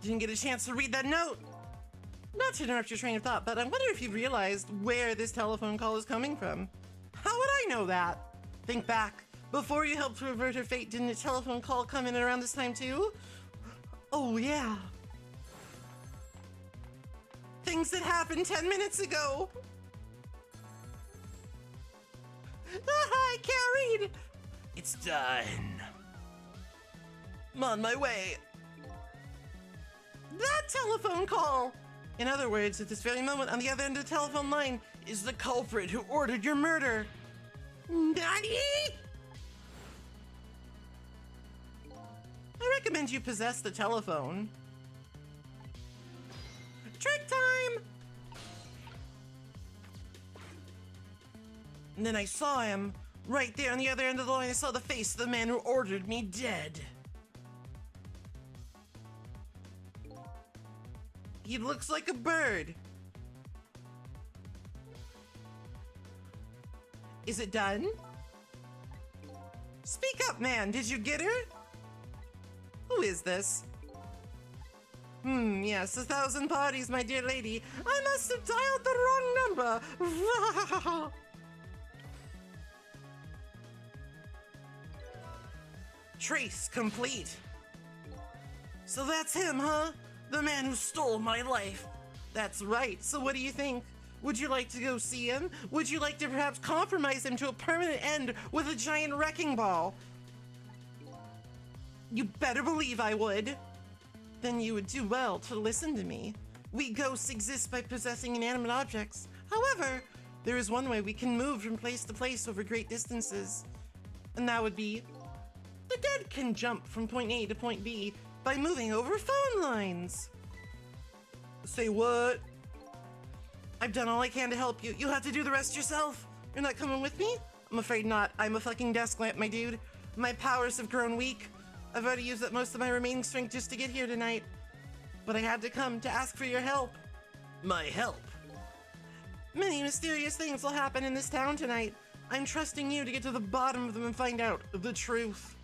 didn't get a chance to read that note. Not to interrupt your train of thought, but I wonder if you realized where this telephone call is coming from. How would I know that? Think back. Before you helped to avert her fate, didn't a telephone call come in around this time too? Oh yeah. Things that happened 10 minutes ago. I can't read. It's done. I'm on my way. That telephone call! In other words, at this very moment on the other end of the telephone line is the culprit who ordered your murder. Daddy! I recommend you possess the telephone. Trick time! And then I saw him right there on the other end of the line. I saw the face of the man who ordered me dead. He looks like a bird. Is it done? Speak up, man. Did you get her? Who is this? Yes, 1,000 parties, my dear lady. I must have dialed the wrong number. Trace complete. So that's him, huh? The man who stole my life. That's right. So what do you think? Would you like to go see him? Would you like to perhaps compromise him to a permanent end with a giant wrecking ball? You better believe I would. Then you would do well to listen to me. We ghosts exist by possessing inanimate objects. However, there is one way we can move from place to place over great distances. And that would be, the dead can jump from point A to point B by moving over phone lines. Say what? I've done all I can to help you. You'll have to do the rest yourself. You're not coming with me? I'm afraid not. I'm a fucking desk lamp, my dude. My powers have grown weak. I've already used up most of my remaining strength just to get here tonight. But I had to come to ask for your help. My help? Many mysterious things will happen in this town tonight. I'm trusting you to get to the bottom of them and find out the truth.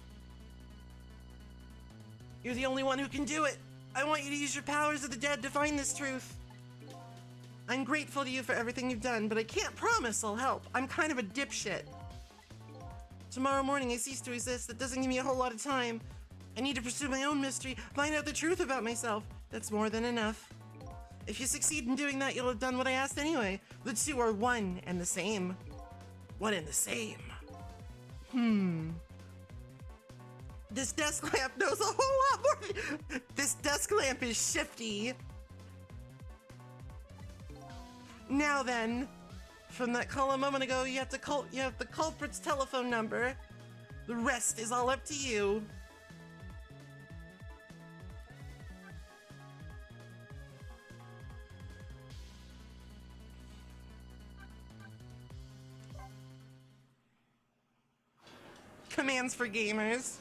You're the only one who can do it. I want you to use your powers of the dead to find this truth. I'm grateful to you for everything you've done, but I can't promise I'll help. I'm kind of a dipshit. Tomorrow morning I cease to exist. That doesn't give me a whole lot of time. I need to pursue my own mystery, find out the truth about myself. That's more than enough. If you succeed in doing that, you'll have done what I asked anyway. The two are one and the same. One and the same. This desk lamp knows a whole lot more. This desk lamp is shifty. Now then, from that call a moment ago, you have the culprit's telephone number. The rest is all up to you. Commands for gamers.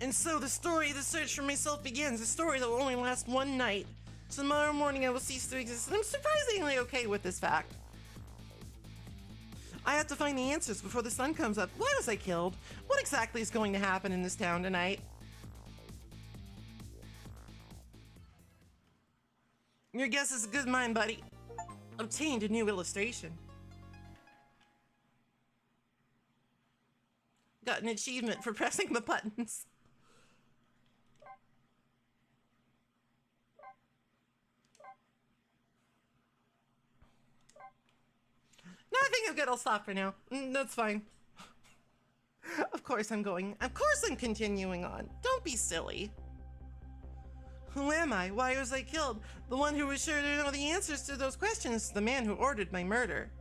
And so the story of the search for myself begins, a story that will only last one night. Tomorrow morning I will cease to exist, and I'm surprisingly okay with this fact. I have to find the answers before the sun comes up. Why was I killed? What exactly is going to happen in this town tonight? Your guess is a good mine, buddy. Obtained a new illustration. Got an achievement for pressing the buttons. No, I think I'm good. I'll stop for now. That's fine. Of course I'm continuing on. Don't be silly. Who am I? Why was I killed? The one who was sure to know the answers to those questions is the man who ordered my murder.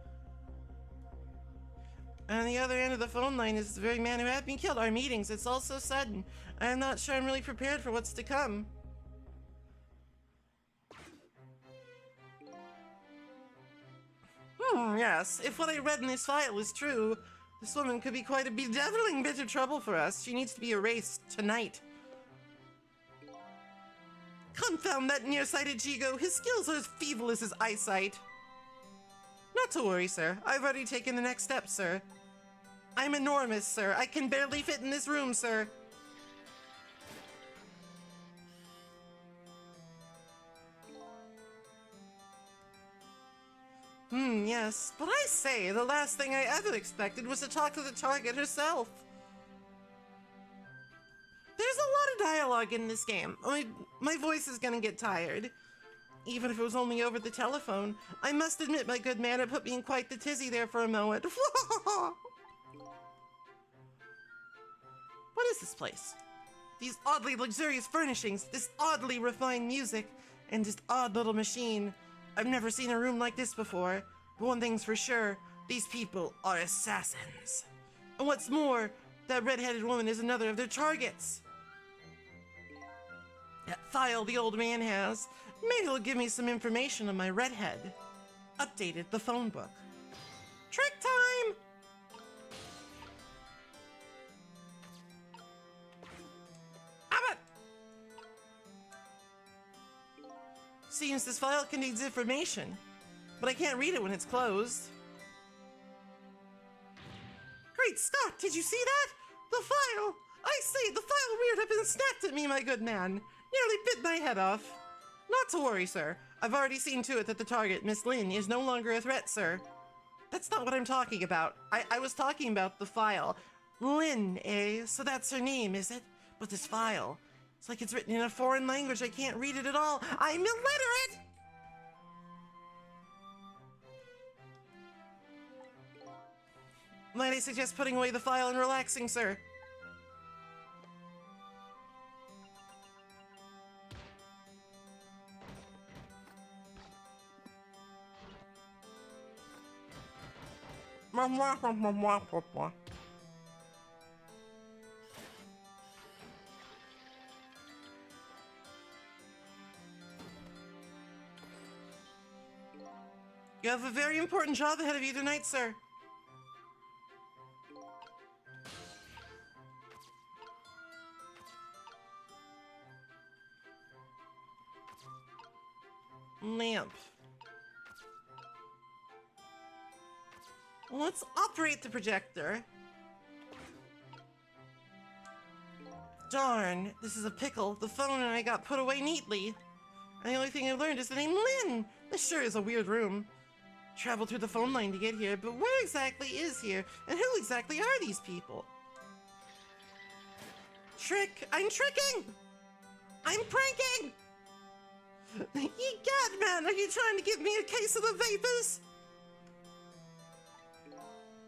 On the other end of the phone line is the very man who had me killed. Our meetings, it's all so sudden. I'm not sure I'm really prepared for what's to come. Yes, if what I read in this file is true, this woman could be quite a bedeviling bit of trouble for us. She needs to be erased tonight. Confound that nearsighted Jigo. His skills are as feeble as his eyesight. Not to worry, sir. I've already taken the next step, sir. I'm enormous, sir. I can barely fit in this room, sir. Yes. But I say, the last thing I ever expected was to talk to the target herself. There's a lot of dialogue in this game. My voice is gonna get tired. Even if it was only over the telephone. I must admit, my good man, it put me in quite the tizzy there for a moment. What is this place? These oddly luxurious furnishings, this oddly refined music, and this odd little machine. I've never seen a room like this before. But one thing's for sure, these people are assassins. And what's more, that red-headed woman is another of their targets. That file the old man has, maybe it'll give me some information on my redhead. Updated the phone book. Trick time! Abbott! Seems this file contains information, but I can't read it when it's closed. Great Scott, did you see that? The file! I say, the file reared up and snapped at me, my good man. Nearly bit my head off. Not to worry, sir. I've already seen to it that the target, Miss Lynn, is no longer a threat, sir. That's not what I'm talking about. I was talking about the file. Lynn, eh? So that's her name, is it? But this file, it's like it's written in a foreign language. I can't read it at all. I'm illiterate! Might I suggest putting away the file and relaxing, sir? You have a very important job ahead of you tonight, sir. Lamp. Let's operate the projector. Darn, this is a pickle. The phone and I got put away neatly. And the only thing I've learned is the name Lynn. This sure is a weird room. Traveled through the phone line to get here, but where exactly is here? And who exactly are these people? Trick! I'm tricking! I'm pranking! Egad, man, are you trying to give me a case of the vapors?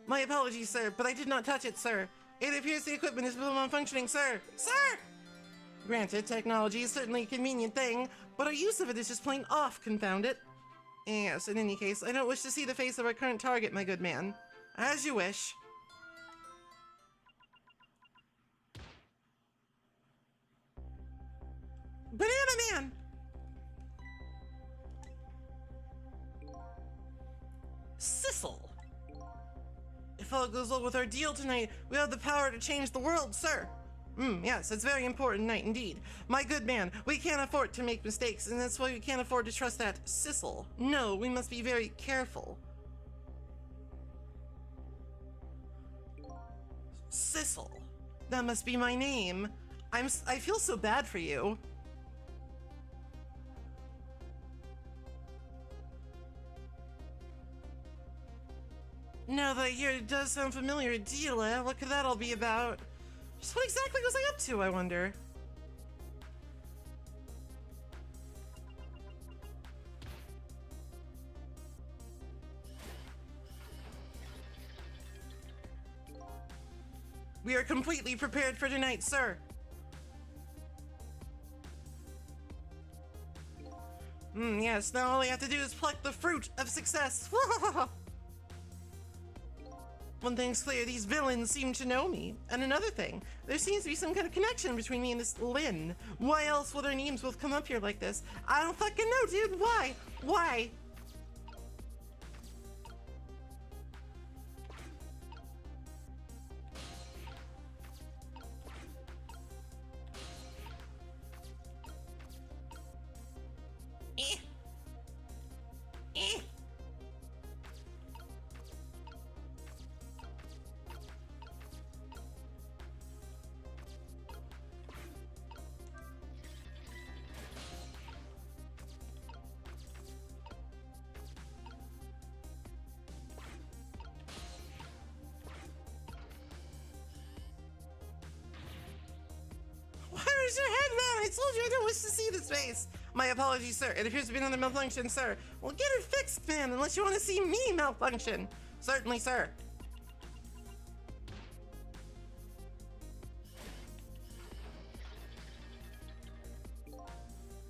My apologies, sir, but I did not touch it, sir. It appears the equipment is still non-functioning, sir. Sir! Granted, technology is certainly a convenient thing, but our use of it is just plain off, confound it. Yes, in any case, I don't wish to see the face of our current target, my good man. As you wish. Banana Man! Sissel! If all goes well with our deal tonight, we have the power to change the world, sir. Yes, it's a very important night indeed. My good man, we can't afford to make mistakes, and that's why we can't afford to trust that Sissel. No, we must be very careful. Sissel. That must be my name. I feel so bad for you. Now that I hear it does sound familiar, Deala, what could that all be about? Just what exactly was I up to, I wonder? We are completely prepared for tonight, sir. Yes, now all I have to do is pluck the fruit of success. One thing's clear, these villains seem to know me. And another thing, there seems to be some kind of connection between me and this Lynn. Why else would our names both come up here like this? I don't fucking know, dude. Why? Why? Eh. Eh. Where's your head, man? I told you I don't wish to see this face. My apologies, sir. It appears to be another malfunction, sir. Well, get it fixed, man, unless you want to see me malfunction. Certainly, sir.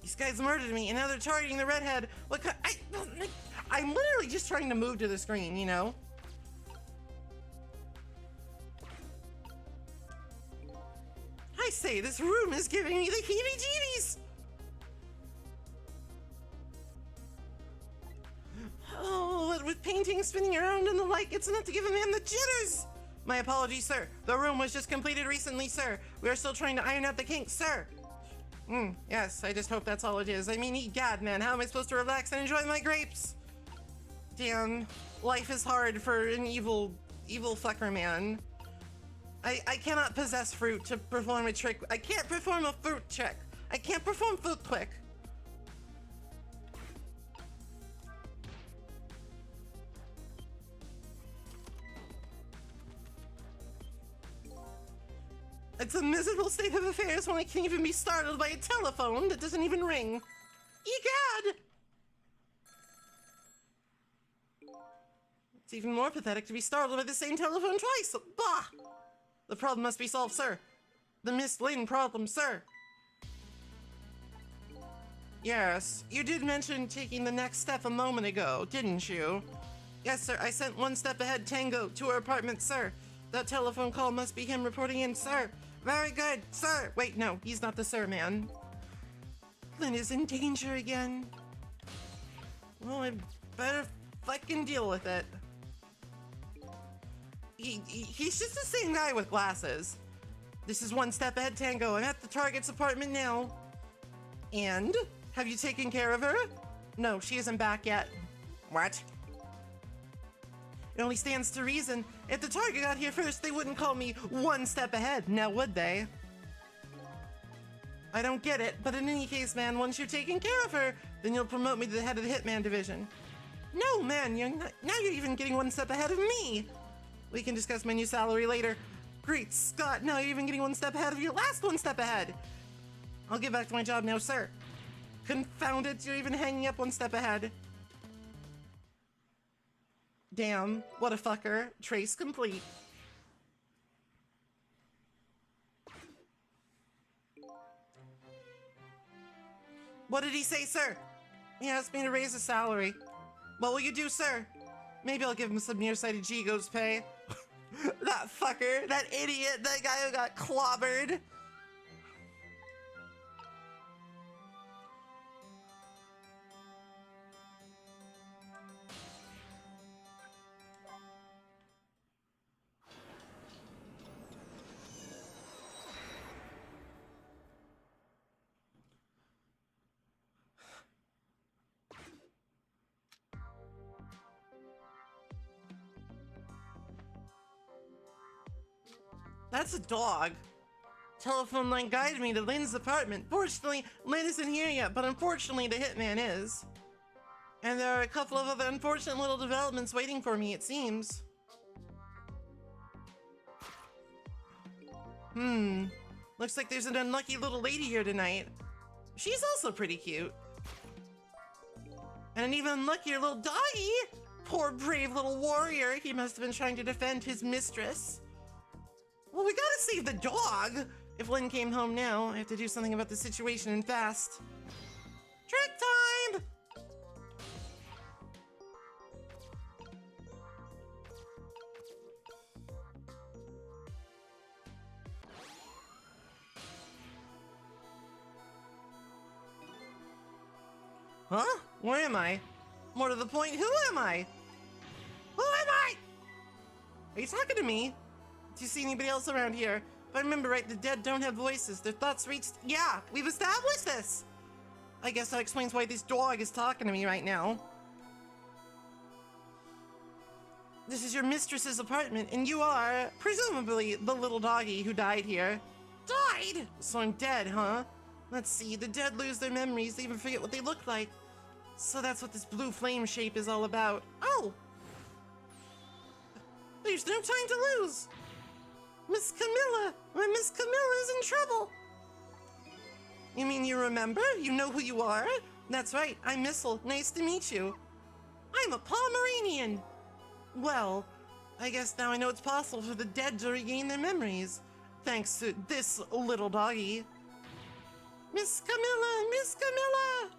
These guys murdered me, and now they're targeting the redhead. What kind? I'm literally just trying to move to the screen, you know? I say, this room is giving me the heebie-jeebies! Oh, what with paintings spinning around and the like, it's enough to give a man the jitters! My apologies, sir. The room was just completed recently, sir. We are still trying to iron out the kinks, sir. Yes, I just hope that's all it is. I mean, egad, man, how am I supposed to relax and enjoy my grapes? Damn, life is hard for an evil fucker, man. I cannot possess fruit to perform a trick. I can't perform a fruit check. I can't perform fruit quick. It's a miserable state of affairs when I can't even be startled by a telephone that doesn't even ring. Egad! It's even more pathetic to be startled by the same telephone twice. Bah! The problem must be solved, sir. The Miss Lynn problem, sir. Yes, you did mention taking the next step a moment ago, didn't you? Yes, sir, I sent one step ahead Tango to her apartment, sir. That telephone call must be him reporting in, sir. Very good, sir. Wait, no, he's not the sir, man. Lynn is in danger again. Well, I better fucking deal with it. He's just the same guy with glasses. This is one step ahead Tango. I'm at the target's apartment now. And? Have you taken care of her? No, she isn't back yet. What? It only stands to reason. If the target got here first, they wouldn't call me one step ahead, now would they? I don't get it, but in any case, man, once you're taking care of her, then you'll promote me to the head of the Hitman division. No, man, now you're even getting one step ahead of me. We can discuss my new salary later. Great Scott, now you're even getting one step ahead of your last one step ahead. I'll get back to my job now, sir. Confound it, you're even hanging up one step ahead. Damn, what a fucker. Trace complete. What did he say, sir? He asked me to raise his salary. What will you do, sir? Maybe I'll give him some nearsighted Gigo's pay. That fucker, that idiot, that guy who got clobbered. That's a dog. Telephone line guided me to Lynn's apartment. Fortunately, Lynn isn't here yet, but unfortunately the hitman is. And there are a couple of other unfortunate little developments waiting for me, it seems. Looks like there's an unlucky little lady here tonight. She's also pretty cute. And an even unluckier little doggy! Poor brave little warrior, he must have been trying to defend his mistress. Well, we gotta save the dog! If Lynn came home now, I have to do something about the situation and fast. Trick time! Huh? Where am I? More to the point, who am I? Who am I? Are you talking to me? Do you see anybody else around here? If I remember right, the dead don't have voices. Their thoughts reach... Yeah, we've established this! I guess that explains why this dog is talking to me right now. This is your mistress's apartment, and you are, presumably, the little doggy who died here. Died? So I'm dead, huh? Let's see, the dead lose their memories, they even forget what they look like. So that's what this blue flame shape is all about. Oh! There's no time to lose! Miss Camilla! My Miss Camilla is in trouble! You mean you remember? You know who you are? That's right, I'm Missile. Nice to meet you. I'm a Pomeranian! Well, I guess now I know it's possible for the dead to regain their memories. Thanks to this little doggy. Miss Camilla! Miss Camilla!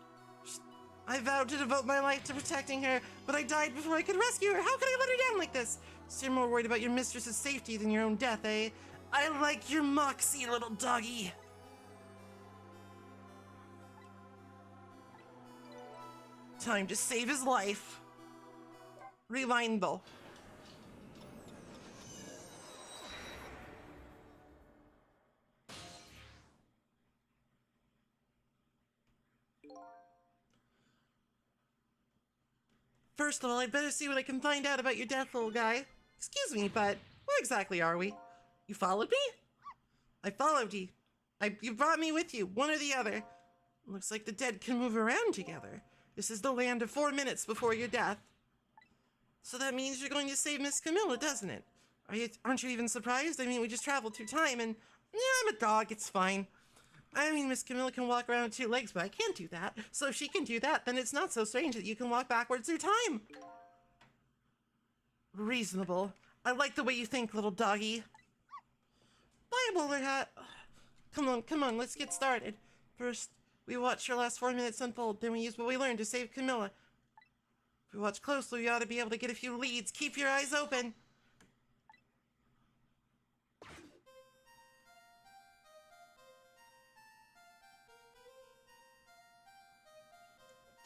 I vowed to devote my life to protecting her, but I died before I could rescue her. How could I let her down like this? So you're more worried about your mistress's safety than your own death, eh? I like your moxie, little doggy. Time to save his life. Rewind though. First of all, I'd better see what I can find out about your death, little guy. Excuse me, but where exactly are we? You followed me? I followed you. You brought me with you, one or the other. Looks like the dead can move around together. This is the land of 4 minutes before your death. So that means you're going to save Miss Camilla, doesn't it? Aren't you even surprised? I mean, we just traveled through time and... Yeah, I'm a dog, it's fine. I mean, Miss Camilla can walk around with 2 legs, but I can't do that. So if she can do that, then it's not so strange that you can walk backwards through time. Reasonable. I like the way you think, little doggy. Bye, bowler hat. Come on, let's get started. First, we watch your last 4 minutes unfold, then we use what we learned to save Camilla. If we watch closely, we ought to be able to get a few leads. Keep your eyes open.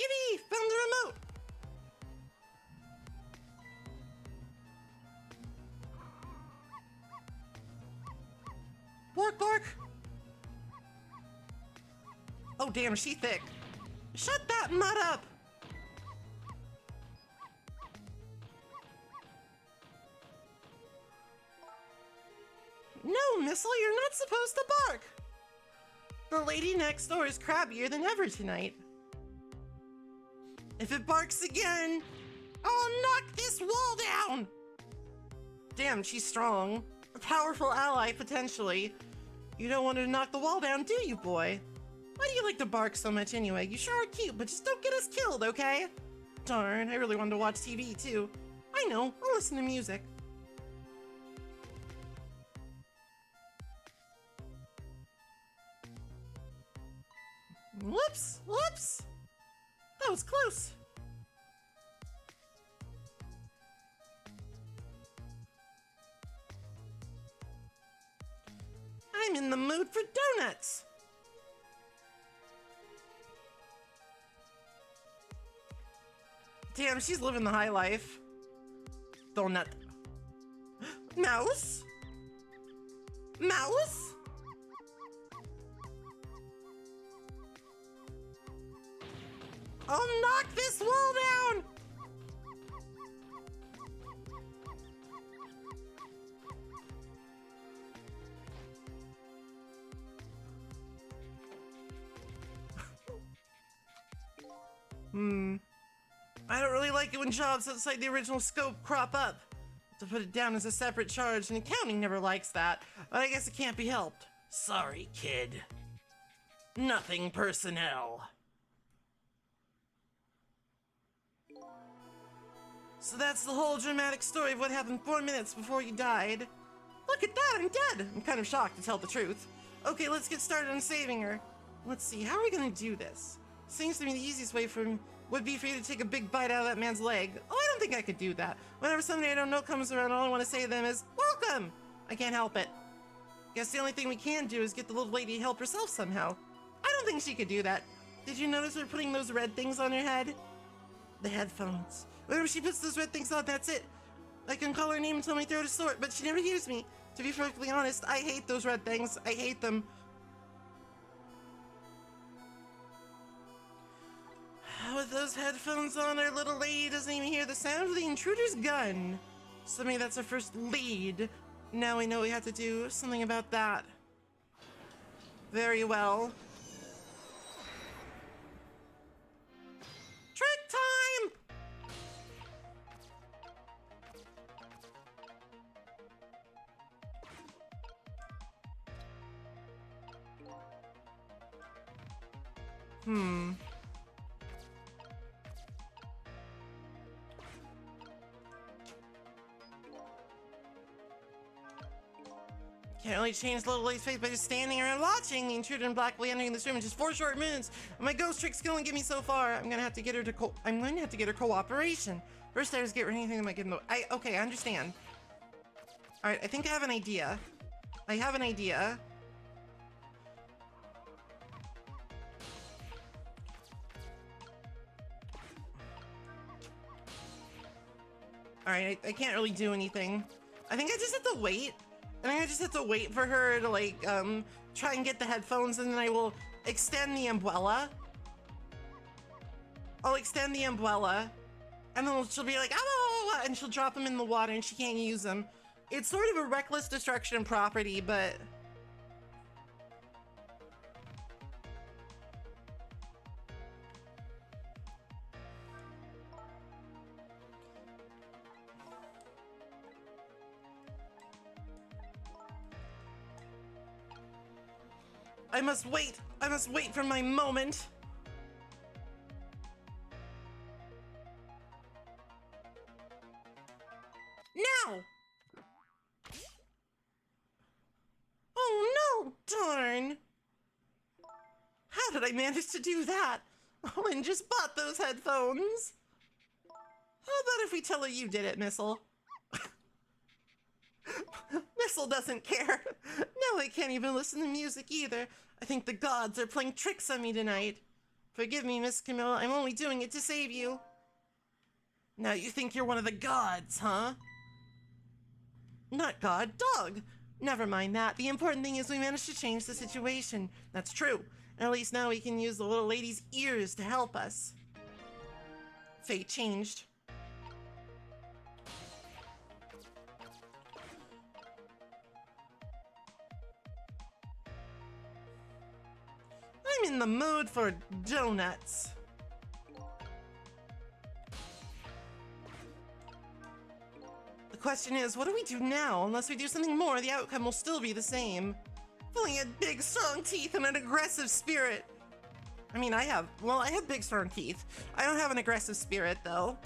Yippee! Found the remote! Bork, bork! Oh damn, she thick. Shut that mutt up! No, Missile, you're not supposed to bark! The lady next door is crabbier than ever tonight. If it barks again, I'll knock this wall down! Damn, she's strong. A powerful ally, potentially. You don't want her to knock the wall down, do you, boy? Why do you like to bark so much anyway? You sure are cute, but just don't get us killed, okay? Darn, I really wanted to watch TV, too. I know, I'll listen to music. Whoops! Whoops! That was close. I'm in the mood for donuts. Damn, she's living the high life. Donut. Mouse? Mouse? I'll knock this wall down! I don't really like it when jobs outside the original scope crop up. To put it down as a separate charge, and accounting never likes that, but I guess it can't be helped. Sorry, kid. Nothing personnel. So that's the whole dramatic story of what happened 4 minutes before you died. Look at that, I'm dead! I'm kind of shocked, to tell the truth. Okay, let's get started on saving her. Let's see, how are we gonna do this? Seems to me the easiest way would be for you to take a big bite out of that man's leg. Oh, I don't think I could do that. Whenever somebody I don't know comes around, all I want to say to them is, welcome! I can't help it. Guess the only thing we can do is get the little lady to help herself somehow. I don't think she could do that. Did you notice her putting those red things on her head? The headphones. Whenever she puts those red things on, that's it. I can call her name and tell my throat is sore, but she never hears me. To be perfectly honest, I hate those red things. I hate them. With those headphones on, our little lady doesn't even hear the sound of the intruder's gun. So maybe that's our first lead. Now we know we have to do something about that. Very well. Trick time! Can't really change the little lady's face by just standing around watching the intruder in black will entering this room in just 4 short minutes. My ghost trick's gonna get me so far. I'm gonna have to get her cooperation. First, I just get rid of anything that might get in the. Okay, I understand. All right, I think I have an idea. All right, I can't really do anything. I think I just have to wait. For her to like try and get the headphones, and then I will extend the umbrella. I'll extend the umbrella, and then she'll be like, ah, and she'll drop them in the water, and she can't use them. It's sort of a reckless destruction of property, but I must wait for my moment. Now! Oh no, darn! How did I manage to do that? Owen just bought those headphones. How about if we tell her you did it, Missile? Missile doesn't care. Now I can't even listen to music either. I think the gods are playing tricks on me tonight. Forgive me, Miss Camilla. I'm only doing it to save you. Now you think you're one of the gods, huh? Not god, dog. Never mind that. The important thing is we managed to change the situation. That's true. At least now we can use the little lady's ears to help us. Fate changed. I'm in the mood for donuts. The question is, what do we do now? Unless we do something more, the outcome will still be the same. Feeling had big, strong teeth and an aggressive spirit. I mean, I have big, strong teeth. I don't have an aggressive spirit, though.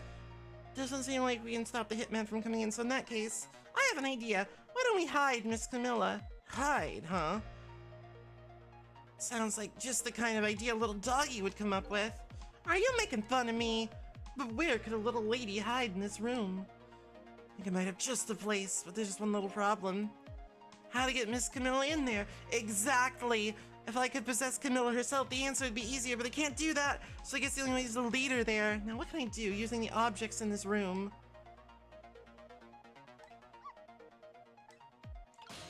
Doesn't seem like we can stop the hitman from coming in, so in that case, I have an idea. Why don't we hide, Miss Camilla? Hide, huh? Sounds like just the kind of idea a little doggy would come up with. Are you making fun of me? But where could a little lady hide in this room? I think I might have just the place, but there's just one little problem. How to get Miss Camilla in there? Exactly! If I could possess Camilla herself, the answer would be easier, but I can't do that, so I guess the only way is to lead her there. Now what can I do using the objects in this room?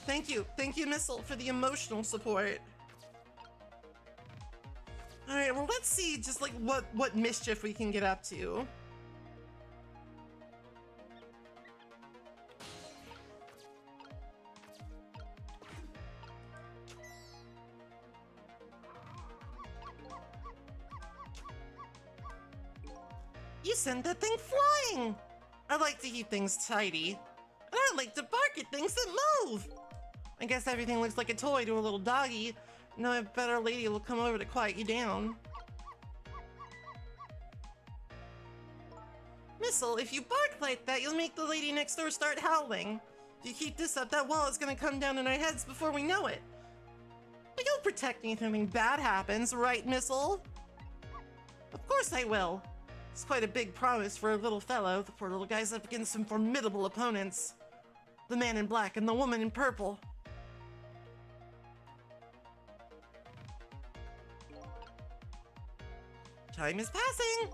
Thank you, Missile, for the emotional support. Alright, well let's see just like what mischief we can get up to. You sent that thing flying! I like to keep things tidy. And I like to bark at things that move! I guess everything looks like a toy to a little doggy. No better lady will come over to quiet you down. Missile, if you bark like that, you'll make the lady next door start howling. If you keep this up, that wall is gonna come down on our heads before we know it. But you'll protect me if anything bad happens, right, Missile? Of course I will. It's quite a big promise for a little fellow. The poor little guy's up against some formidable opponents. The man in black and the woman in purple. Time is passing.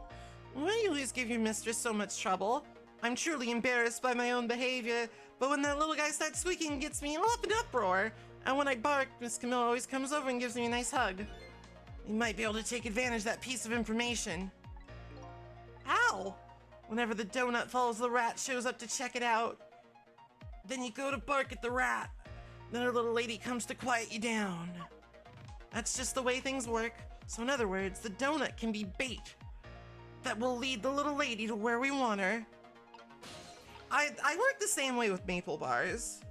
Why you always give your mistress so much trouble? I'm truly embarrassed by my own behavior, but when that little guy starts squeaking, it gets me all up in uproar. And when I bark, Miss Camilla always comes over and gives me a nice hug. You might be able to take advantage of that piece of information. How? Whenever the donut falls, the rat shows up to check it out. Then you go to bark at the rat. Then her little lady comes to quiet you down. That's just the way things work. So in other words, the donut can be bait that will lead the little lady to where we want her. I work the same way with maple bars.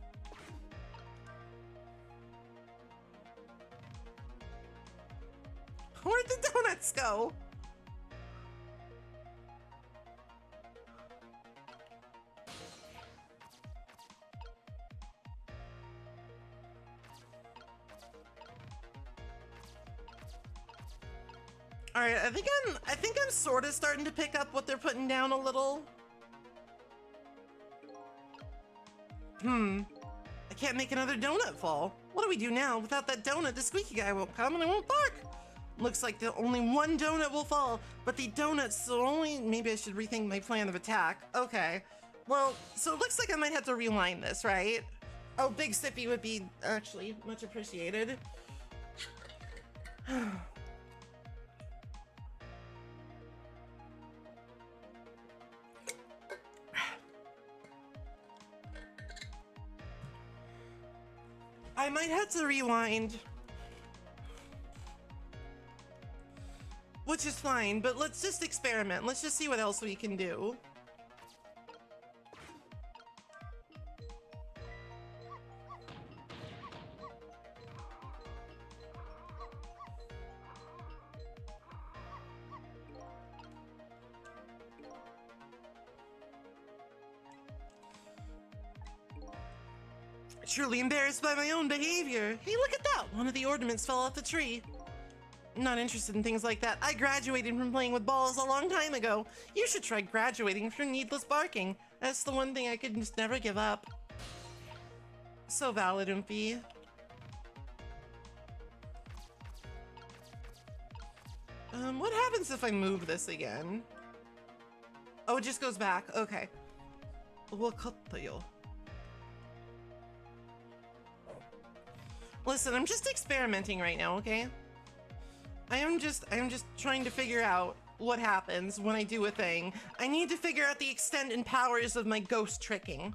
Where'd the donuts go? All right, I think I'm sort of starting to pick up what they're putting down a little. I can't make another donut fall. What do we do now? Without that donut, the squeaky guy won't come and I won't bark. Looks like the only one donut will fall, but the donuts will only... Maybe I should rethink my plan of attack. Okay. Well, so it looks like I might have to rewind this, right? Oh, big sippy would be actually much appreciated. I might have to rewind. Which is fine, but let's just experiment. Let's just see what else we can do. Truly embarrassed by my own behavior. Hey, look at that! One of the ornaments fell off the tree. I'm not interested in things like that. I graduated from playing with balls a long time ago. You should try graduating from needless barking. That's the one thing I could just never give up. So valid, Oompy. What happens if I move this again? Oh, it just goes back. Okay. Listen, I'm just experimenting right now, okay? I am just trying to figure out what happens when I do a thing. I need to figure out the extent and powers of my ghost tricking.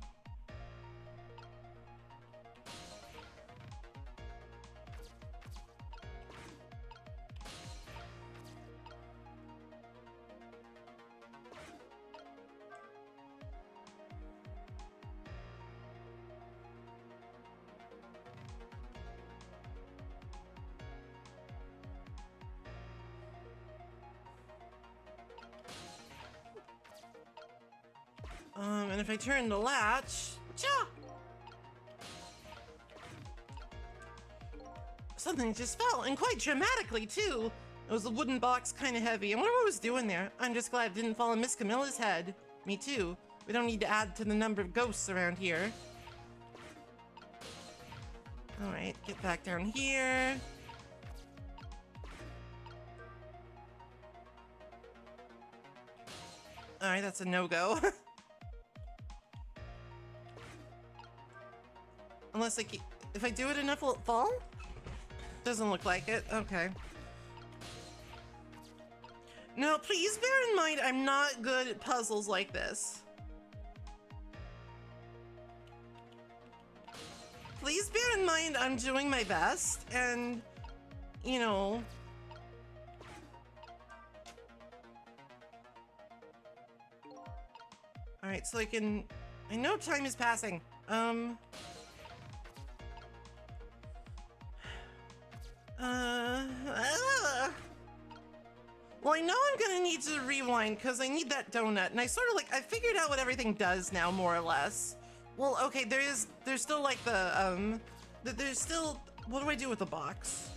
And if I turn the latch, cha! Something just fell, and quite dramatically too. It was a wooden box, kind of heavy. I wonder what it was doing there. I'm just glad it didn't fall on Miss Camilla's head. Me too. We don't need to add to the number of ghosts around here. All right, get back down here. All right, that's a no-go. Unless I keep... If I do it enough, will it fall? Doesn't look like it. Okay. Now, please bear in mind, I'm not good at puzzles like this. Please bear in mind, I'm doing my best, and, you know... All right, so I know time is passing. Well, I know I'm gonna need to rewind because I need that donut, and I figured out what everything does now, more or less. Well, okay, there's still like there's still, what do I do with the box?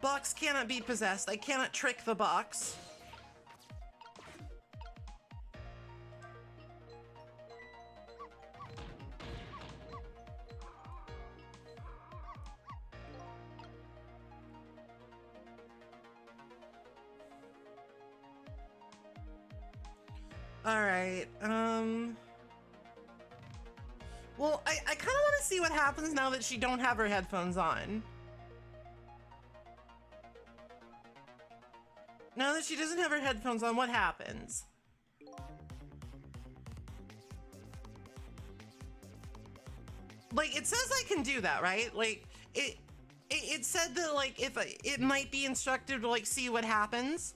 Box cannot be possessed. I cannot trick the box. All right. Well, I kind of want to see what happens now that she don't have her headphones on. Now that she doesn't have her headphones on, what happens? Like, it says I can do that, right? Like, it said that, like, it might be instructive to, like, see what happens.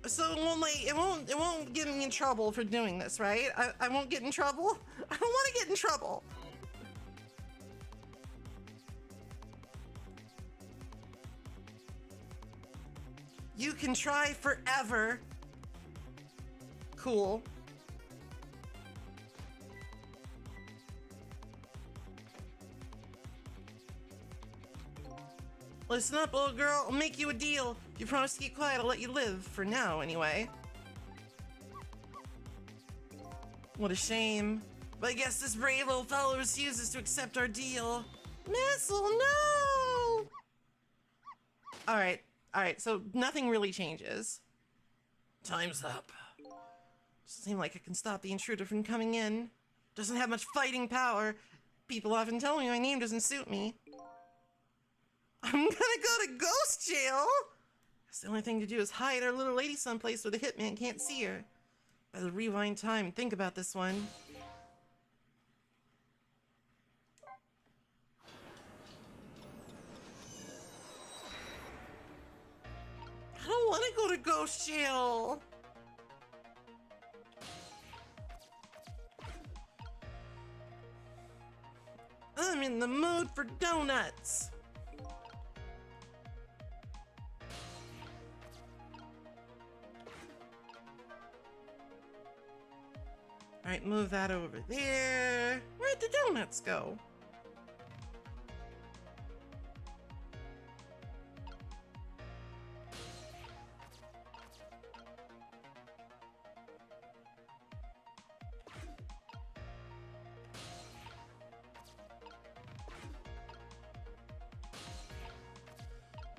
So it won't get me in trouble for doing this, right? I won't get in trouble? I don't want to get in trouble. You can try forever. Cool. Listen up, little girl. I'll make you a deal. If you promise to keep quiet, I'll let you live. For now, anyway. What a shame. But I guess this brave little fellow refuses to accept our deal. Missile, no! Alright, so nothing really changes. Time's up. Doesn't seem like I can stop the intruder from coming in. Doesn't have much fighting power. People often tell me my name doesn't suit me. I'm gonna go to ghost jail! Guess the only thing to do is hide our little lady someplace where the hitman can't see her. Better rewind time and think about this one. I don't want to go to ghost jail! I'm in the mood for donuts! Alright, move that over there. Where'd the donuts go?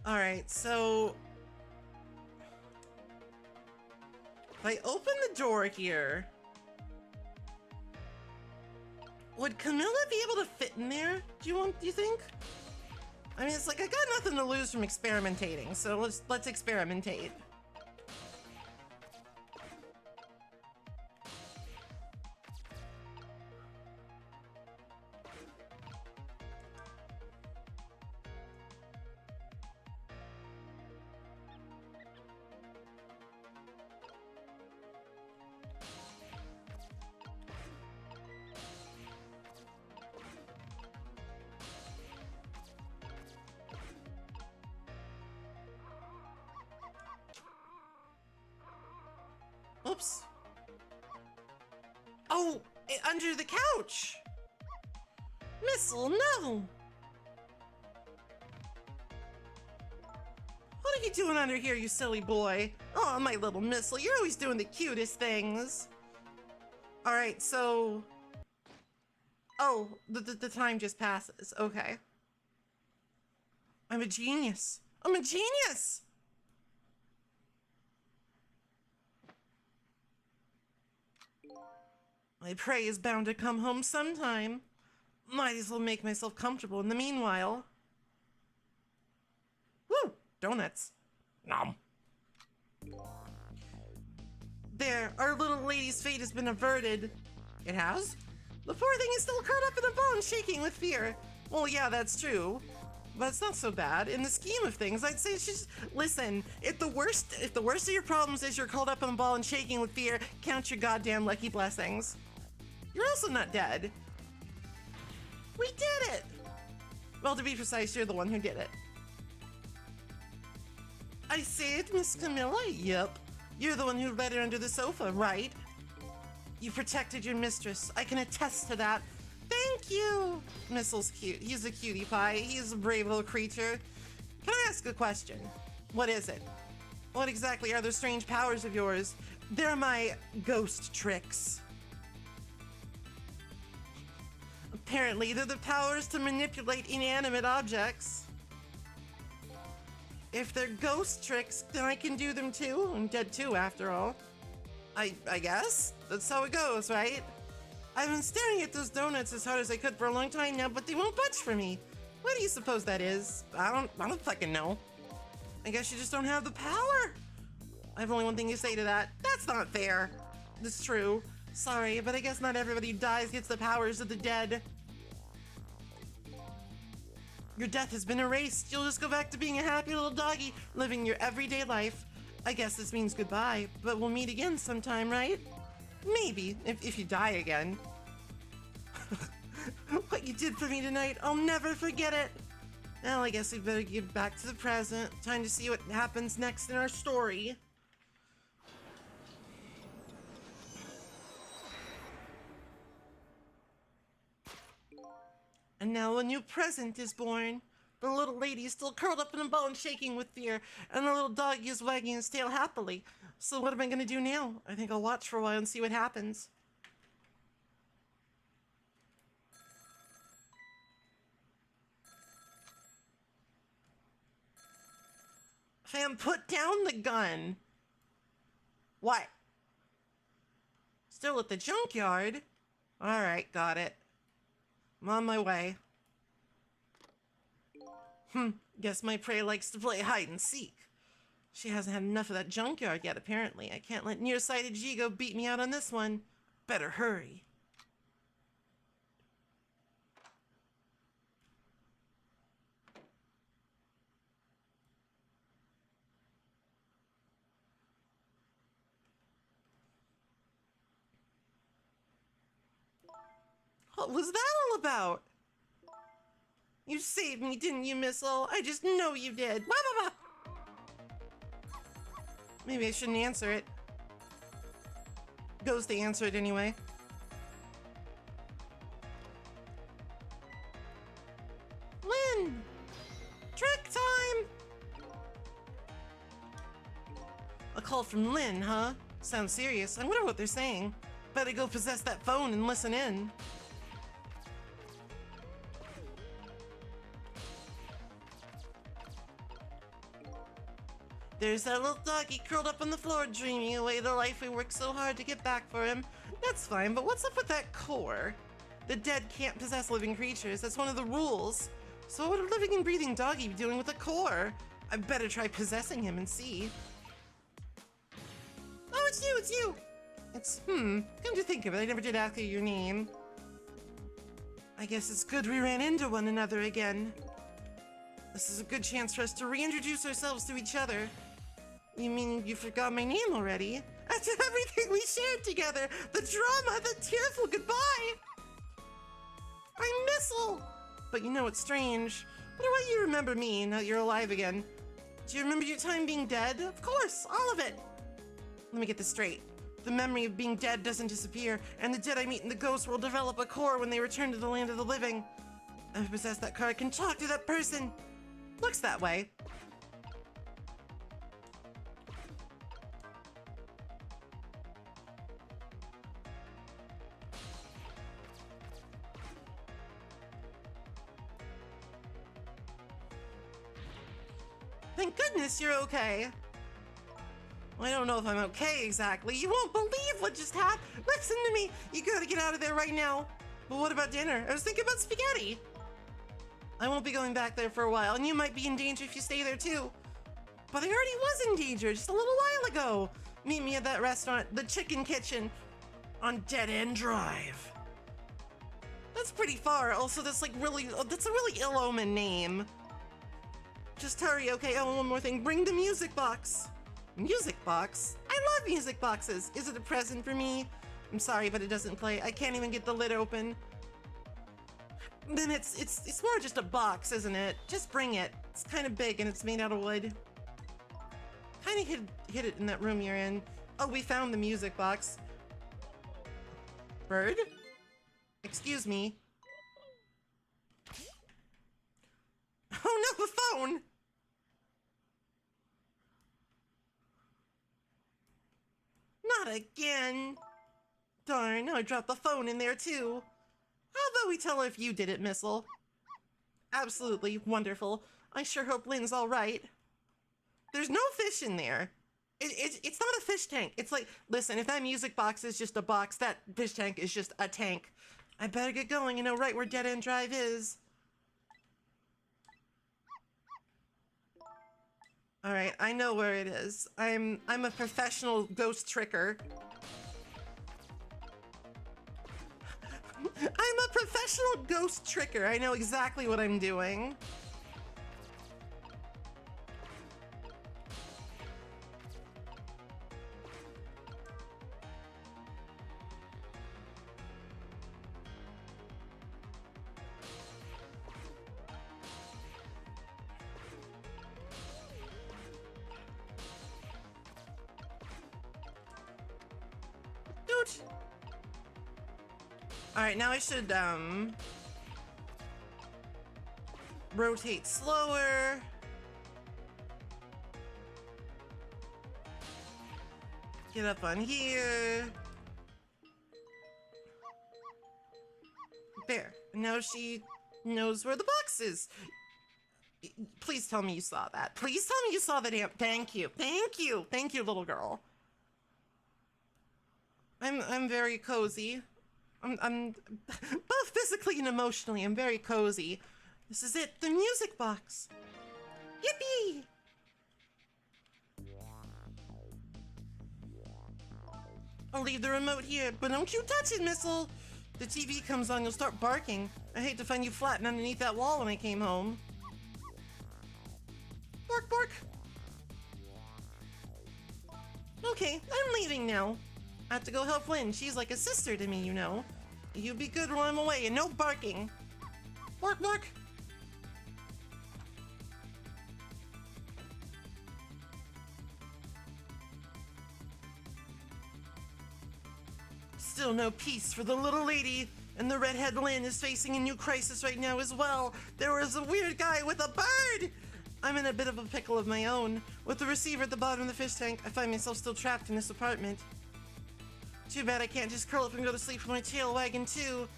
Alright, so if I open the door here, would Camilla be able to fit in there? Do you think? I mean, it's like I got nothing to lose from experimentating, so let's experimentate. Oops. Oh, under the couch. Missile, no. What are you doing under here, you silly boy? Oh, my little Missile, you're always doing the cutest things. All right, so... Oh, the time just passes. Okay. I'm a genius. I'm a genius! My prey is bound to come home sometime. Might as well make myself comfortable in the meanwhile. Woo! Donuts. Nom. There, our little lady's fate has been averted. It has? The poor thing is still curled up in a ball and shaking with fear. Well, yeah, that's true. but it's not so bad. In the scheme of things, I'd say she's... Listen, if the worst of your problems is you're curled up in a ball and shaking with fear, count your goddamn lucky blessings. You're also not dead. We did it! Well, to be precise, you're the one who did it. I say it, Miss Camilla? Yep. You're the one who led her under the sofa, right? You protected your mistress. I can attest to that. Thank you! Missel's cute. He's a cutie pie. He's a brave little creature. Can I ask a question? What is it? What exactly are those strange powers of yours? They're my ghost tricks. Apparently, they're the powers to manipulate inanimate objects. If they're ghost tricks, then I can do them too. I'm dead too, after all. I guess? That's how it goes, right? I've been staring at those donuts as hard as I could for a long time now, but they won't budge for me. What do you suppose that is? I don't fucking know. I guess you just don't have the power. I have only one thing to say to that. That's not fair. It's true. Sorry, but I guess not everybody who dies gets the powers of the dead. Your death has been erased. You'll just go back to being a happy little doggy, living your everyday life. I guess this means goodbye, but we'll meet again sometime, right? Maybe, if you die again. What you did for me tonight, I'll never forget it. Well, I guess we'd better get back to the present. Time to see what happens next in our story. And now a new present is born. The little lady is still curled up in a ball and shaking with fear, and the little doggy is wagging his tail happily. So what am I gonna do now? I think I'll watch for a while and see what happens. Fam, put down the gun. What? Still at the junkyard? Alright, got it. I'm on my way. Guess my prey likes to play hide and seek. She hasn't had enough of that junkyard yet, apparently. I can't let nearsighted Gigo beat me out on this one. Better hurry. What was that all about? You saved me, didn't you, Missile? I just know you did. Blah, blah, blah. Maybe I shouldn't answer it. Goes to answer it anyway. Lynn! Trick time! A call from Lynn, huh? Sounds serious. I wonder what they're saying. Better go possess that phone and listen in. There's that little doggy curled up on the floor dreaming away the life we worked so hard to get back for him. That's fine, but what's up with that core? The dead can't possess living creatures. That's one of the rules. So what would a living and breathing doggy be doing with a core? I better try possessing him and see. Oh, it's you, it's you! It's, come to think of it, I never did ask you your name. I guess it's good we ran into one another again. This is a good chance for us to reintroduce ourselves to each other. You mean you forgot my name already? After everything we shared together, the drama, the tearful goodbye! I'm Missile! But you know what's strange? Wonder why you remember me now that you're alive again. Do you remember your time being dead? Of course, all of it! Let me get this straight. The memory of being dead doesn't disappear, and the dead I meet in the ghost will develop a core when they return to the land of the living. If I possess that car, I can talk to that person. Looks that way. Thank goodness you're okay. I don't know if I'm okay exactly. You won't believe what just happened. Listen to me. You gotta get out of there right now. But what about dinner? I was thinking about spaghetti. I won't be going back there for a while, and you might be in danger if you stay there too. But I already was in danger just a little while ago. Meet me at that restaurant, the Chicken Kitchen, on Dead End Drive. That's pretty far. Also, that's a really ill-omened name. Just hurry, okay? Oh, one more thing. Bring the music box. Music box? I love music boxes. Is it a present for me? I'm sorry, but it doesn't play. I can't even get the lid open. Then it's more just a box, isn't it? Just bring it. It's kind of big and it's made out of wood. Kind of hid it in that room you're in. Oh, we found the music box. Bird? Excuse me. Oh no, the phone! Not again. Darn, I dropped the phone in there too. How about we tell her if you did it, Missile? Absolutely wonderful. I sure hope Lynn's all right. There's no fish in there. It's not a fish tank. It's like, listen, if that music box is just a box, that fish tank is just a tank. I better get going and know right where Dead End Drive is. All right, I know where it is. I'm a professional ghost tricker. I'm a professional ghost tricker. I know exactly what I'm doing. Dude. All right, now I should rotate slower. Get up on here. There. Now she knows where the box is. Please tell me you saw that. Please tell me you saw that amp. Thank you. Thank you. Thank you, little girl. I'm very cozy. I'm both physically and emotionally. I'm very cozy. This is it. The music box. Yippee! I'll leave the remote here, but don't you touch it, Missile. The TV comes on, you'll start barking. I hate to find you flattened underneath that wall when I came home. Bark, bark. Okay, I'm leaving now. I have to go help Lynn. She's like a sister to me, you know. You be good while I'm away and no barking. Bark, bark. Still no peace for the little lady, and the redhead Lynn is facing a new crisis right now as well. There was a weird guy with a bird! I'm in a bit of a pickle of my own. With the receiver at the bottom of the fish tank, I find myself still trapped in this apartment. Too bad I can't just curl up and go to sleep with my tail wagging too.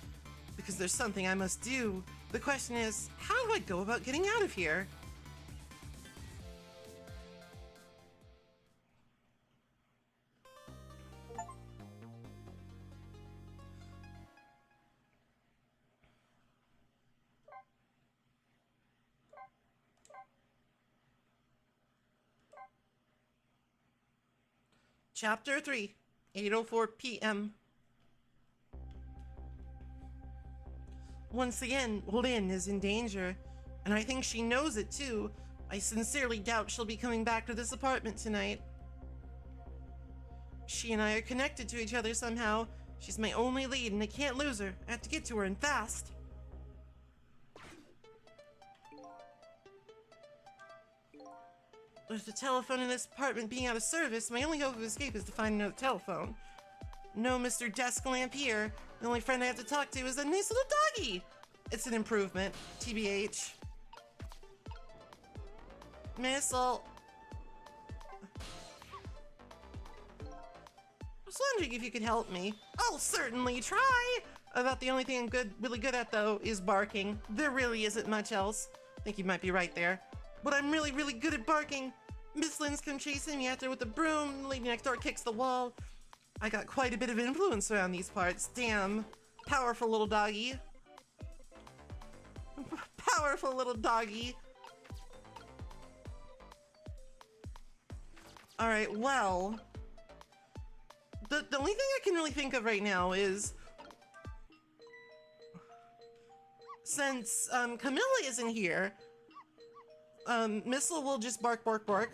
Because there's something I must do. The question is, how do I go about getting out of here? Chapter 3, 8:04 p.m. Once again, Lynn is in danger, and I think she knows it too. I sincerely doubt she'll be coming back to this apartment tonight. She and I are connected to each other somehow. She's my only lead, and I can't lose her. I have to get to her and fast. With the telephone in this apartment being out of service, my only hope of escape is to find another telephone. No Mr. Desk Lamp here. The only friend I have to talk to is that nice little doggy. It's an improvement, TBH. Missile. I was wondering if you could help me. I'll certainly try. About the only thing I'm really good at though is barking. There really isn't much else. I think you might be right there. But I'm really good at barking. Miss Lynn's come chasing me after with a broom. The lady next door kicks the wall. I got quite a bit of influence around these parts. Damn. Powerful little doggy. Powerful little doggy. Alright, well. The only thing I can really think of right now is... Since Camilla isn't here, Missile will just bark, bark, bark.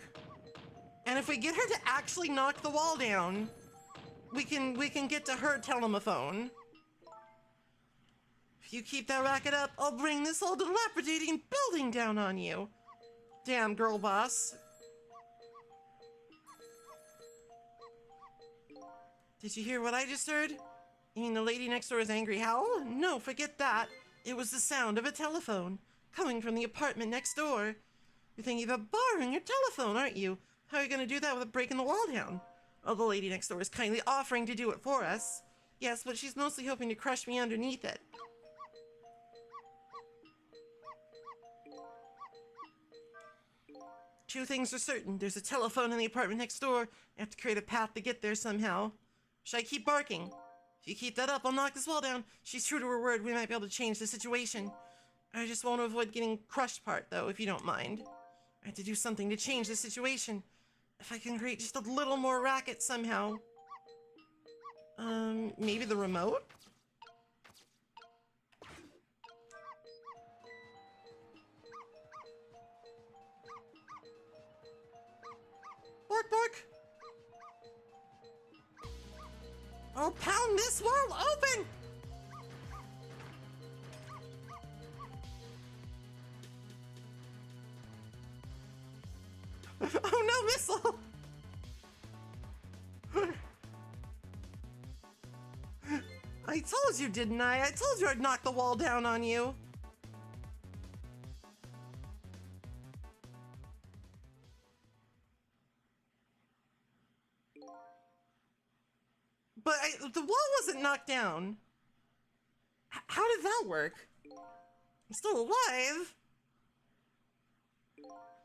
And if we get her to actually knock the wall down, we can get to her telephone. If you keep that racket up, I'll bring this old dilapidating building down on you. Damn, girl boss. Did you hear what I just heard? You mean the lady next door's angry howl? No, forget that. It was the sound of a telephone coming from the apartment next door. You're thinking about borrowing your telephone, aren't you? How are you going to do that without breaking the wall down? Oh, the lady next door is kindly offering to do it for us. Yes, but she's mostly hoping to crush me underneath it. Two things are certain. There's a telephone in the apartment next door. I have to create a path to get there somehow. Should I keep barking? If you keep that up, I'll knock this wall down. She's true to her word. We might be able to change the situation. I just want to avoid getting crushed part, though, if you don't mind. I have to do something to change the situation. If I can create just a little more racket somehow. Maybe the remote? Bark, bark! I'll pound this wall open! Oh no, Missile! I told you, didn't I? I told you I'd knock the wall down on you. But the wall wasn't knocked down. How did that work? I'm still alive.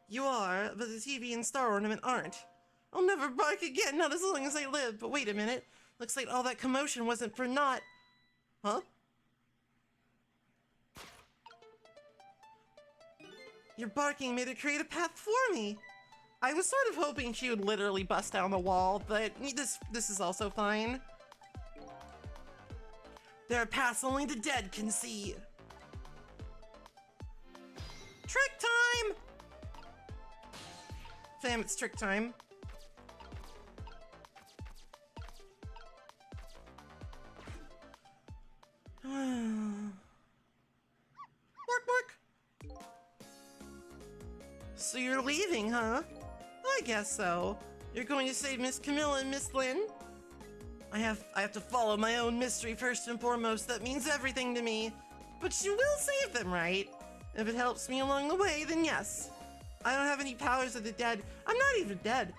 You are, but the TV and star ornament aren't. I'll never bark again, not as long as I live. But wait a minute. Looks like all that commotion wasn't for naught. Huh? Your barking made it create a path for me. I was sort of hoping she would literally bust down the wall, but this is also fine. There are paths only the dead can see. Trick time! Fam, it's trick time. Work, work. So you're leaving, huh? I guess so. You're going to save Miss Camilla and Miss Lynn? I have to follow my own mystery first and foremost. That means everything to me. But you will save them, right? If it helps me along the way, then yes. I don't have any powers of the dead. I'm not even dead.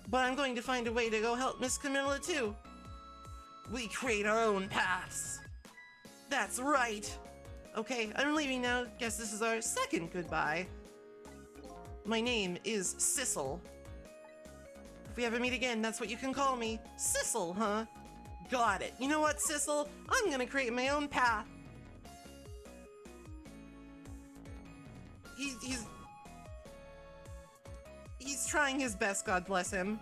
But I'm going to find a way to go help Miss Camilla too. We create our own paths. That's right. Okay, I'm leaving now. Guess this is our second goodbye. My name is Sissel. If we ever meet again, that's what you can call me. Sissel, huh? Got it. You know what, Sissel? I'm gonna create my own path. He's trying his best, God bless him.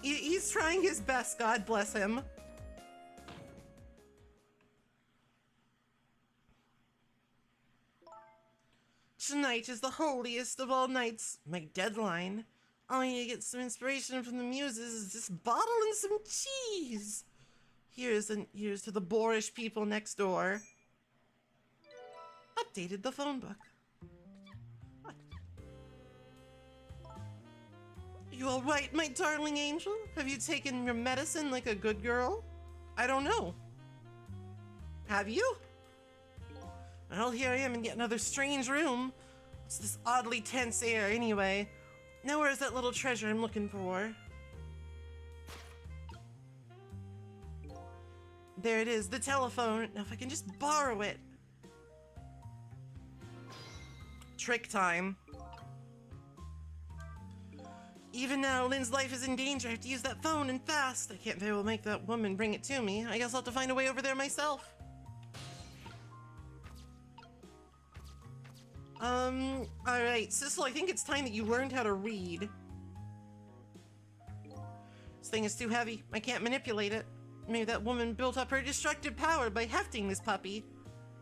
He's trying his best, God bless him. Tonight is the holiest of all nights, my deadline. All I need to get some inspiration from the muses is this bottle and some cheese. Here's to the boorish people next door. Updated the phone book. What? You all right, my darling angel? Have you taken your medicine like a good girl? I don't know. Have you? Well, here I am in yet another strange room. What's this oddly tense air, anyway? Now where's that little treasure I'm looking for? There it is, the telephone. Now if I can just borrow it. Trick time. Even now, Lynn's life is in danger. I have to use that phone and fast. I can't very well make that woman bring it to me. I guess I'll have to find a way over there myself. Alright, Sissel, I think it's time that you learned how to read. This thing is too heavy. I can't manipulate it. Maybe that woman built up her destructive power by hefting this puppy.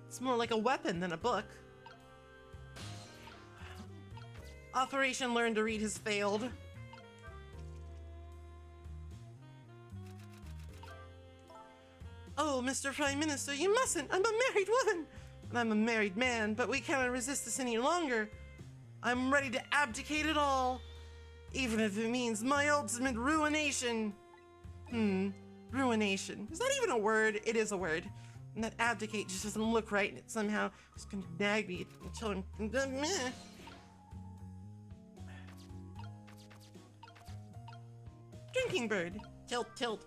It's more like a weapon than a book. Operation Learn to Read has failed. Oh, Mr. Prime Minister, you mustn't. I'm a married woman. And I'm a married man, but we cannot resist this any longer. I'm ready to abdicate it all. Even if it means my ultimate ruination. Ruination. Is that even a word? It is a word. And that abdicate just doesn't look right, and it somehow is going to nag me until I'm... meh. Drinking bird. Tilt, tilt.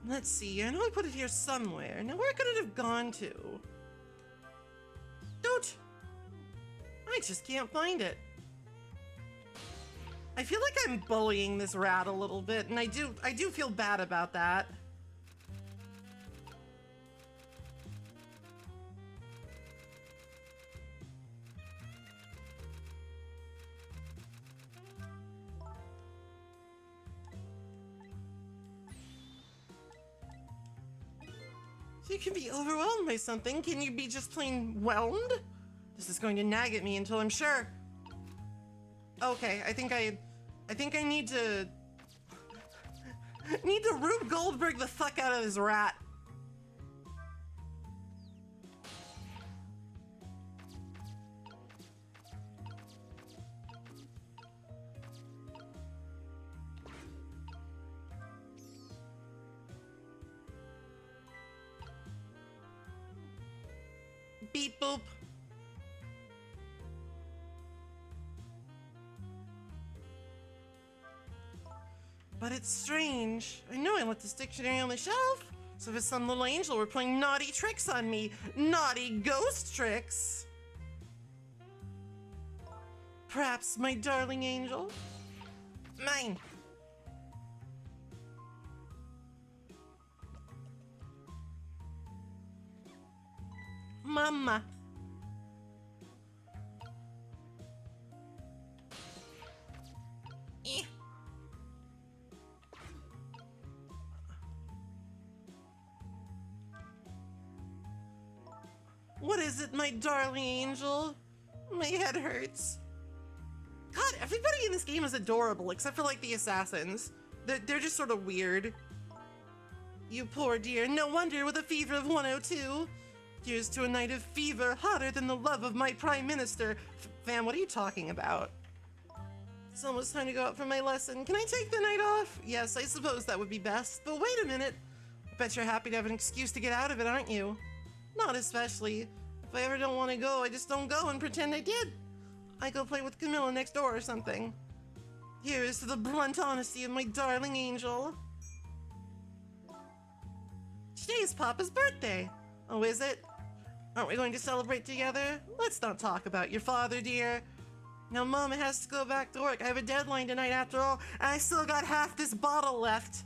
Let's see, I know I put it here somewhere. Now where could it have gone to? Don't! I just can't find it. I feel like I'm bullying this rat a little bit, and I do feel bad about that. So you can be overwhelmed by something. Can you be just plain whelmed? This is going to nag at me until I'm sure. Okay, I think I need to Rube Goldberg the fuck out of this rat. Beep boop. But it's strange. I know I left this dictionary on the shelf. So if it's some little angel, we're playing naughty tricks on me. Naughty ghost tricks. Perhaps my darling angel? Mine. Mama. Eh. What is it, my darling angel? My head hurts. God, everybody in this game is adorable, except for, like, the assassins. They're just sort of weird. You poor dear, no wonder with a fever of 102. Here's to a night of fever hotter than the love of my prime minister. Fam, what are you talking about? It's almost time to go out for my lesson. Can I take the night off? Yes, I suppose that would be best. But wait a minute. I bet you're happy to have an excuse to get out of it, aren't you? Not especially. If I ever don't want to go, I just don't go and pretend I did. I go play with Camilla next door or something. Here is to the blunt honesty of my darling angel. Today is Papa's birthday. Oh, is it? Aren't we going to celebrate together? Let's not talk about your father, dear. Now, Mama has to go back to work. I have a deadline tonight after all, and I still got half this bottle left.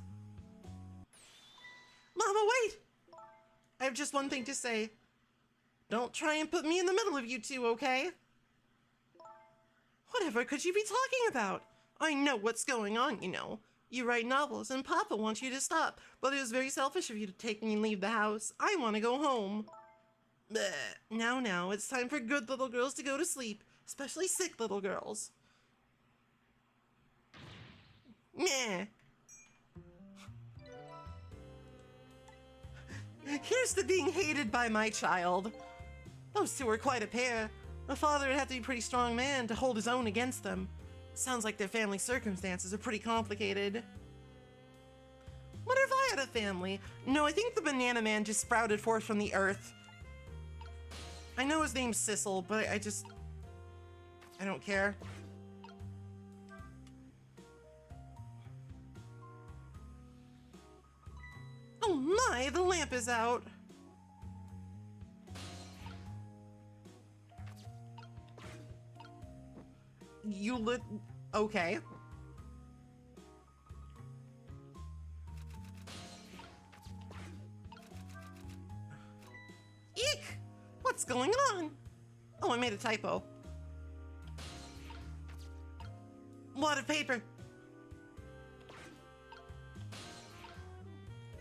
Mama, wait! I have just one thing to say. Don't try and put me in the middle of you two, okay? Whatever could you be talking about? I know what's going on, you know. You write novels, and Papa wants you to stop, but it was very selfish of you to take me and leave the house. I want to go home. Blech. Now, it's time for good little girls to go to sleep, especially sick little girls. Meh. Here's to being hated by my child. Those two are quite a pair. The father would have to be a pretty strong man to hold his own against them. Sounds like their family circumstances are pretty complicated. What if I had a family? No, I think the banana man just sprouted forth from the earth. I know his name's Sissel, but I don't care. Oh my, the lamp is out. You lit... Okay. Eek! What's going on? Oh, I made a typo. wad of paper.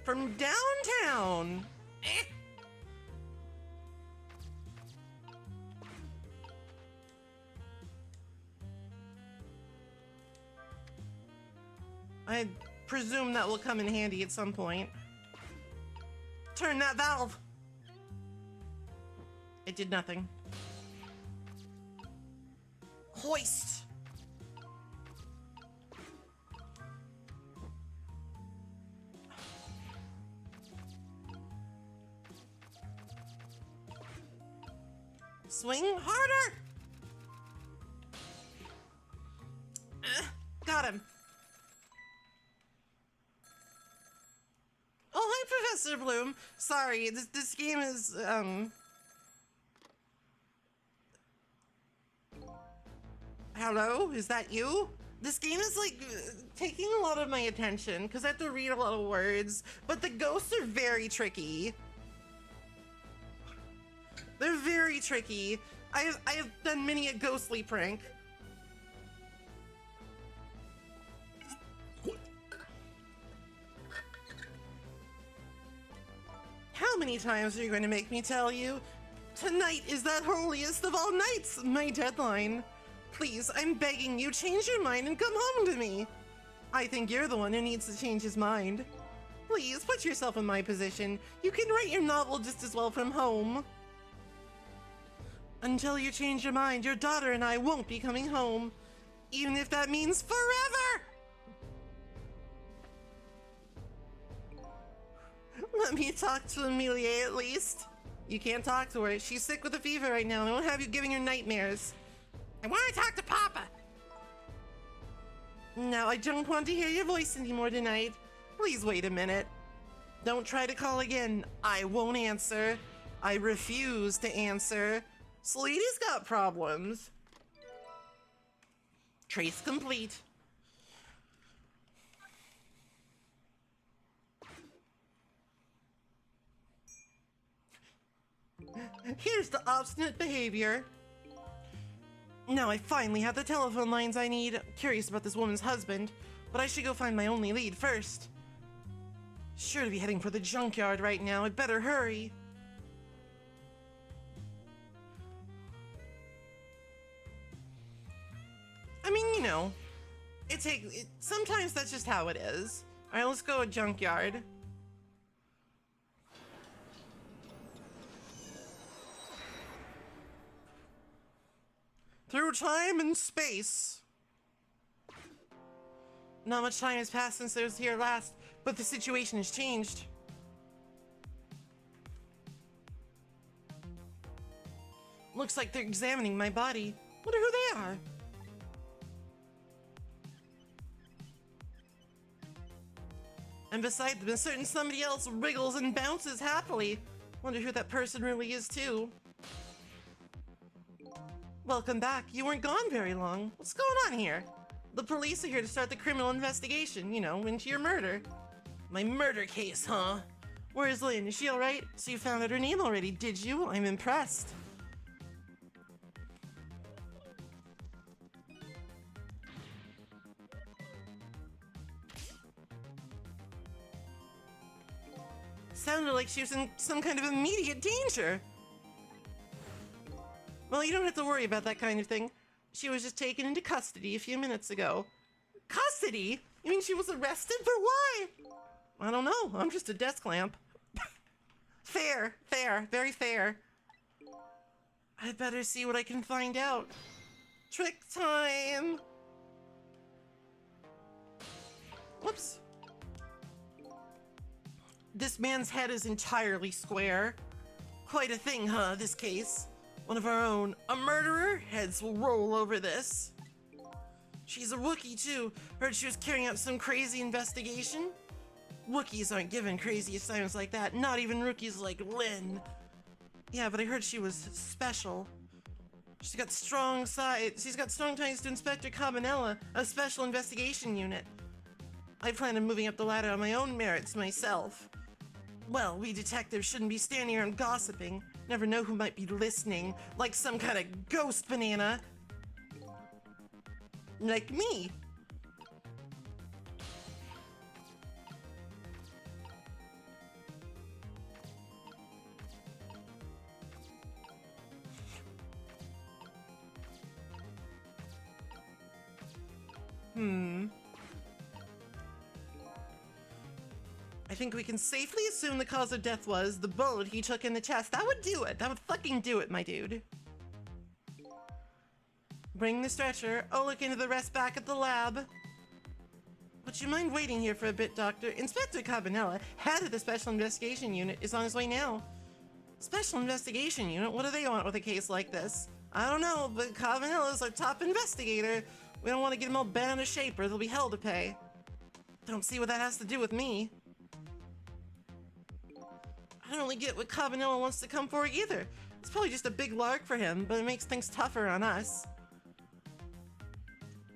From downtown. Eh. I presume that will come in handy at some point. Turn that valve. It did nothing. Hoist. Swing harder. Got him. Oh, hi, Professor Bloom. Sorry, this game is, Hello? Is that you? This game is, like, taking a lot of my attention, because I have to read a lot of words, but the ghosts are very tricky. They're very tricky. I have done many a ghostly prank. How many times are you going to make me tell you? Tonight is that holiest of all nights, my deadline. Please, I'm begging you, change your mind and come home to me. I think you're the one who needs to change his mind. Please, put yourself in my position. You can write your novel just as well from home. Until you change your mind, your daughter and I won't be coming home. Even if that means forever! Let me talk to Amelia at least. You can't talk to her. She's sick with a fever right now and I won't have you giving her nightmares. I want to talk to Papa! No, I don't want to hear your voice anymore tonight. Please wait a minute. Don't try to call again. I won't answer. I refuse to answer. Slady's got problems. Trace complete. Here's the obstinate behavior. Now I finally have the telephone lines I need. I'm curious about this woman's husband, but I should go find my only lead first. Sure to be heading for the junkyard right now. I'd better hurry. I mean, you know, sometimes that's just how it is. All right, let's go to junkyard. Through time and space. Not much time has passed since I was here last, but the situation has changed. Looks like they're examining my body. Wonder who they are. And beside them, a certain somebody else wriggles and bounces happily. Wonder who that person really is too. Welcome back. You weren't gone very long. What's going on here? The police are here to start the criminal investigation, you know, into your murder. My murder case, huh? Where is Lynn? Is she alright? So you found out her name already, did you? I'm impressed. Sounded like she was in some kind of immediate danger. Well, you don't have to worry about that kind of thing. She was just taken into custody a few minutes ago. Custody? You mean she was arrested? For why? I don't know. I'm just a desk lamp. Fair. Very fair. I'd better see what I can find out. Trick time! Whoops. This man's head is entirely square. Quite a thing, huh, this case? One of our own. A murderer? Heads will roll over this. She's a Wookiee, too. Heard she was carrying out some crazy investigation. Wookiees aren't given crazy assignments like that, not even rookies like Lynn. Yeah, but I heard she was special. She's got strong ties to Inspector Cabanella, a special investigation unit. I plan on moving up the ladder on my own merits myself. Well, we detectives shouldn't be standing around gossiping. Never know who might be listening, like some kind of ghost banana. Like me. I think we can safely assume the cause of death was the bullet he took in the chest. That would do it. That would fucking do it, my dude. Bring the stretcher. I'll look into the rest back at the lab. Would you mind waiting here for a bit, Doctor? Inspector Cabanella, head of the Special Investigation Unit, is on his way now. Special Investigation Unit? What do they want with a case like this? I don't know, but Cabanella's our top investigator. We don't want to get him all bent out of shape or there'll be hell to pay. Don't see what that has to do with me. I don't really get what Cabanella wants to come for either. It's probably just a big lark for him, but it makes things tougher on us.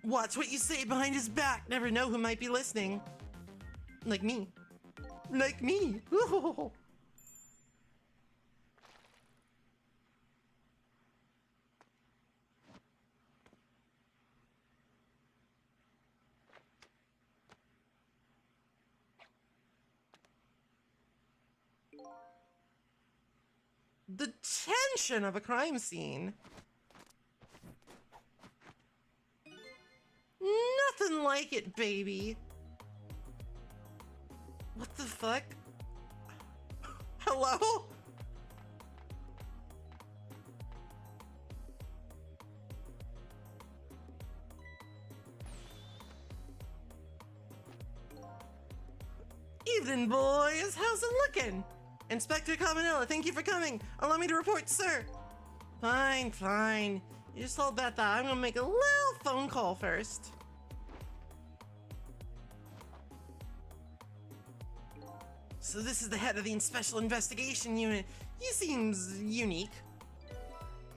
Watch what you say behind his back. Never know who might be listening. Like me. Like me. Ooh. The tension of a crime scene. Nothing like it, baby. What the fuck? Hello? Evening, boys. How's it looking? Inspector Cabanella, thank you for coming. Allow me to report, sir. Fine, fine. You just hold that thought. I'm gonna make a little phone call first. So this is the head of the Special Investigation Unit. He seems unique.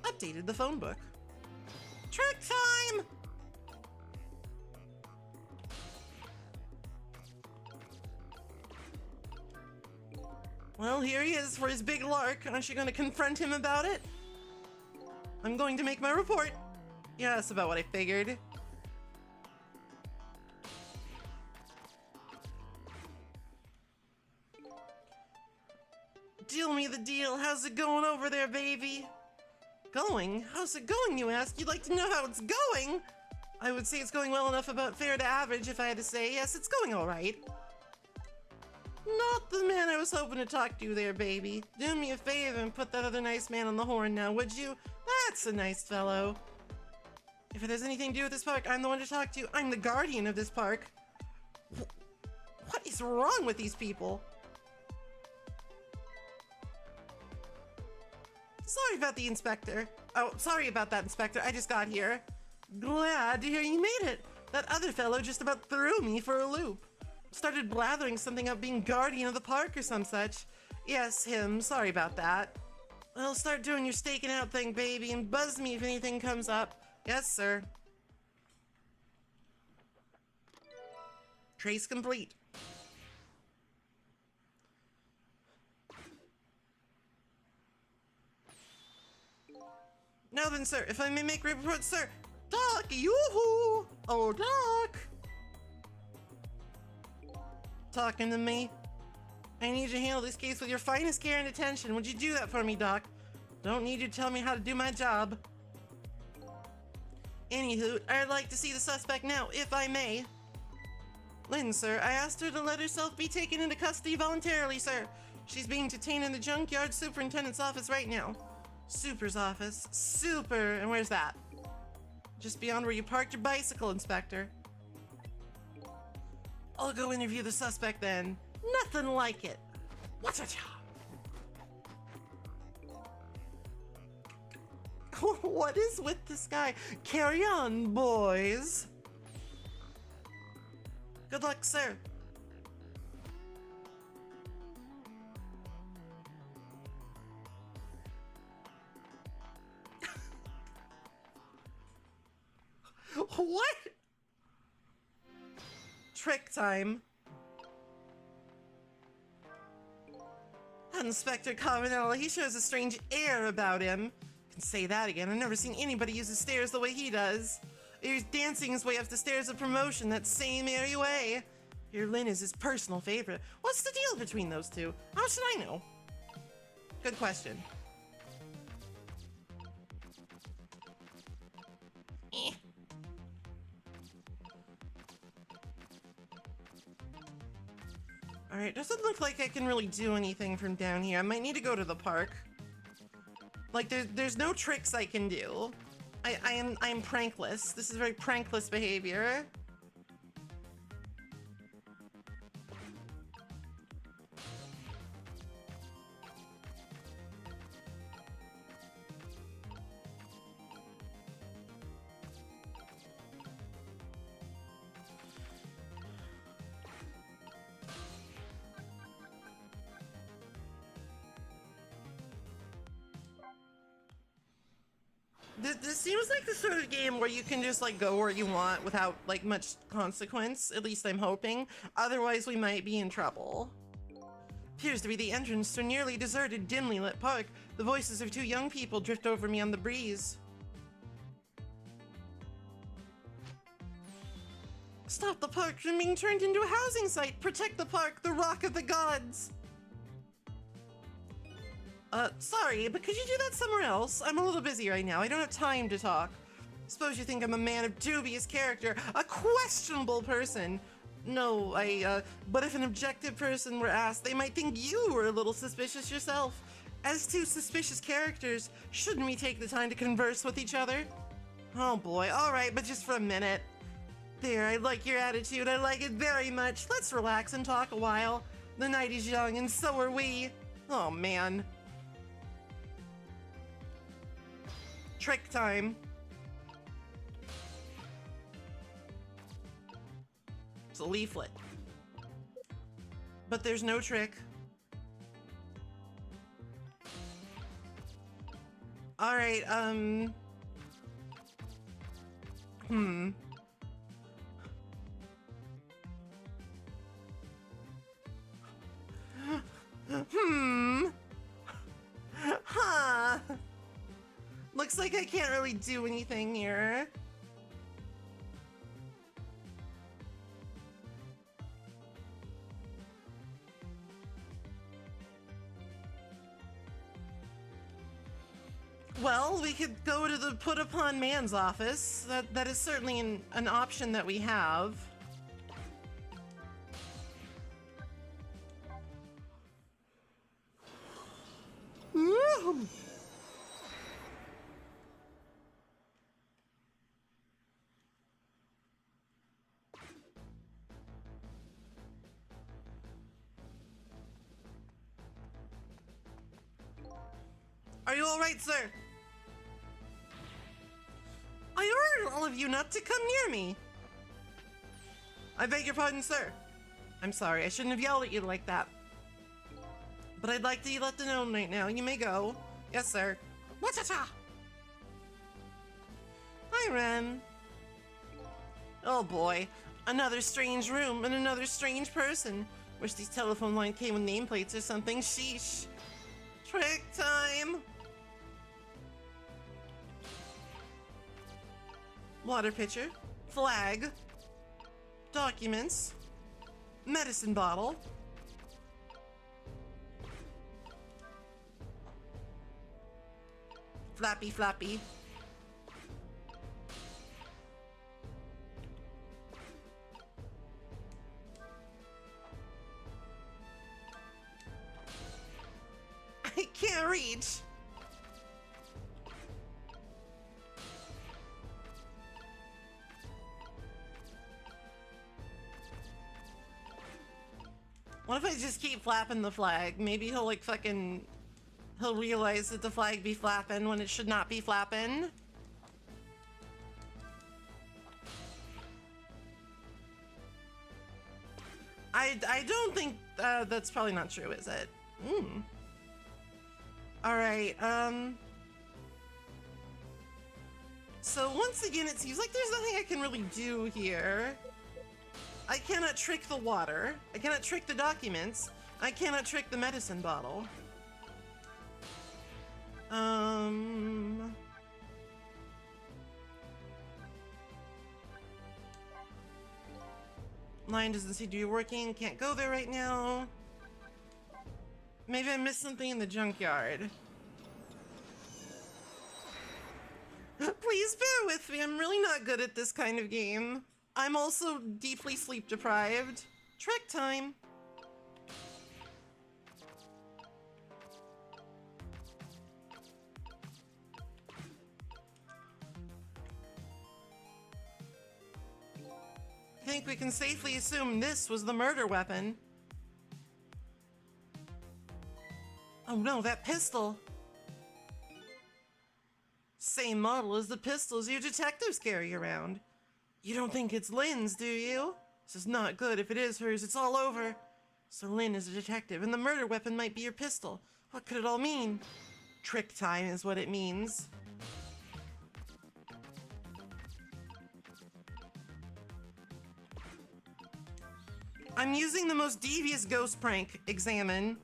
Updated the phone book. Trick time! Well, here he is for his big lark. Aren't you going to confront him about it? I'm going to make my report. Yeah, that's about what I figured. Deal me the deal. How's it going over there, baby? Going? How's it going, you ask? You'd like to know how it's going? I would say it's going well enough, about fair to average, if I had to say. Yes, it's going all right. Not the man I was hoping to talk to there, baby. Do me a favor and put that other nice man on the horn now, would you? That's a nice fellow. If it has anything to do with this park, I'm the one to talk to. I'm the guardian of this park. What is wrong with these people? Sorry about the inspector. Oh, sorry about that, Inspector. I just got here. Glad to hear you made it. That other fellow just about threw me for a loop. Started blathering something about being guardian of the park or some such. Yes, him. Sorry about that. Well, start doing your staking out thing, baby, and buzz me if anything comes up. Yes, sir. Trace complete. Now then, sir, if I may make report, sir. Doc, yoo-hoo! Oh, Doc! Talking to me? I need you to handle this case with your finest care and attention. Would you do that for me, Doc? Don't need you to tell me how to do my job. Anywho, I'd like to see the suspect now, if I may. Lynn, sir, I asked her to let herself be taken into custody voluntarily, sir. She's being detained in the junkyard superintendent's office right now. Super's office. Super! And where's that? Just beyond where you parked your bicycle, Inspector. I'll go interview the suspect then. Nothing like it. What's a job? What is with this guy? Carry on, boys. Good luck, sir. What? Trick time. Inspector Cabanella, he shows a strange air about him. Can say that again. I've never seen anybody use the stairs the way he does. He's dancing his way up the stairs of promotion that same airy way. Your Lynn is his personal favorite. What's the deal between those two? How should I know? Good question. Alright, doesn't look like I can really do anything from down here. I might need to go to the park. Like, there's no tricks I can do. I am prankless. This is very prankless behavior. This seems like the sort of game where you can just like go where you want without like much consequence. At least I'm hoping. Otherwise we might be in trouble. Appears to be the entrance to a nearly deserted, dimly lit park. The voices of two young people drift over me on the breeze. Stop the park from being turned into a housing site. Protect the park, the rock of the gods. Sorry, but could you do that somewhere else? I'm a little busy right now. I don't have time to talk. Suppose you think I'm a man of dubious character, a questionable person. No, but if an objective person were asked, they might think you were a little suspicious yourself. As two suspicious characters, shouldn't we take the time to converse with each other? Oh boy, alright, but just for a minute. There, I like your attitude, I like it very much. Let's relax and talk a while. The night is young and so are we. Oh man. Trick time. It's a leaflet. But there's no trick. Alright, Huh. Looks like I can't really do anything here. Well, we could go to the Put Upon Man's office. That is certainly an option that we have. Are you all right, sir? I ordered all of you not to come near me. I beg your pardon, sir. I'm sorry, I shouldn't have yelled at you like that. But I'd like to be let know right now. You may go. Yes, sir. Whatcha-cha? Hi, Ren. Oh boy. Another strange room and another strange person. Wish these telephone lines came with nameplates or something. Sheesh. Trick time. Water pitcher. Flag. Documents. Medicine bottle. Flappy, flappy. I can't reach. What if I just keep flapping the flag? Maybe he'll like fucking... He'll realize that the flag be flapping when it should not be flapping. I don't think that's probably not true, is it? Alright, so once again, it seems like there's nothing I can really do here. I cannot trick the water. I cannot trick the documents. I cannot trick the medicine bottle. Line doesn't seem to be working. Can't go there right now. Maybe I missed something in the junkyard. Please bear with me. I'm really not good at this kind of game. I'm also deeply sleep deprived. Trick time. think we can safely assume this was the murder weapon. Oh no, that pistol. Same model as the pistols you detectives carry around. You don't think it's Lynn's, do you? This is not good. If it is hers, it's all over. So Lynn is a detective, and the murder weapon might be your pistol. What could it all mean? Trick time is what it means. I'm using the most devious ghost prank, examine.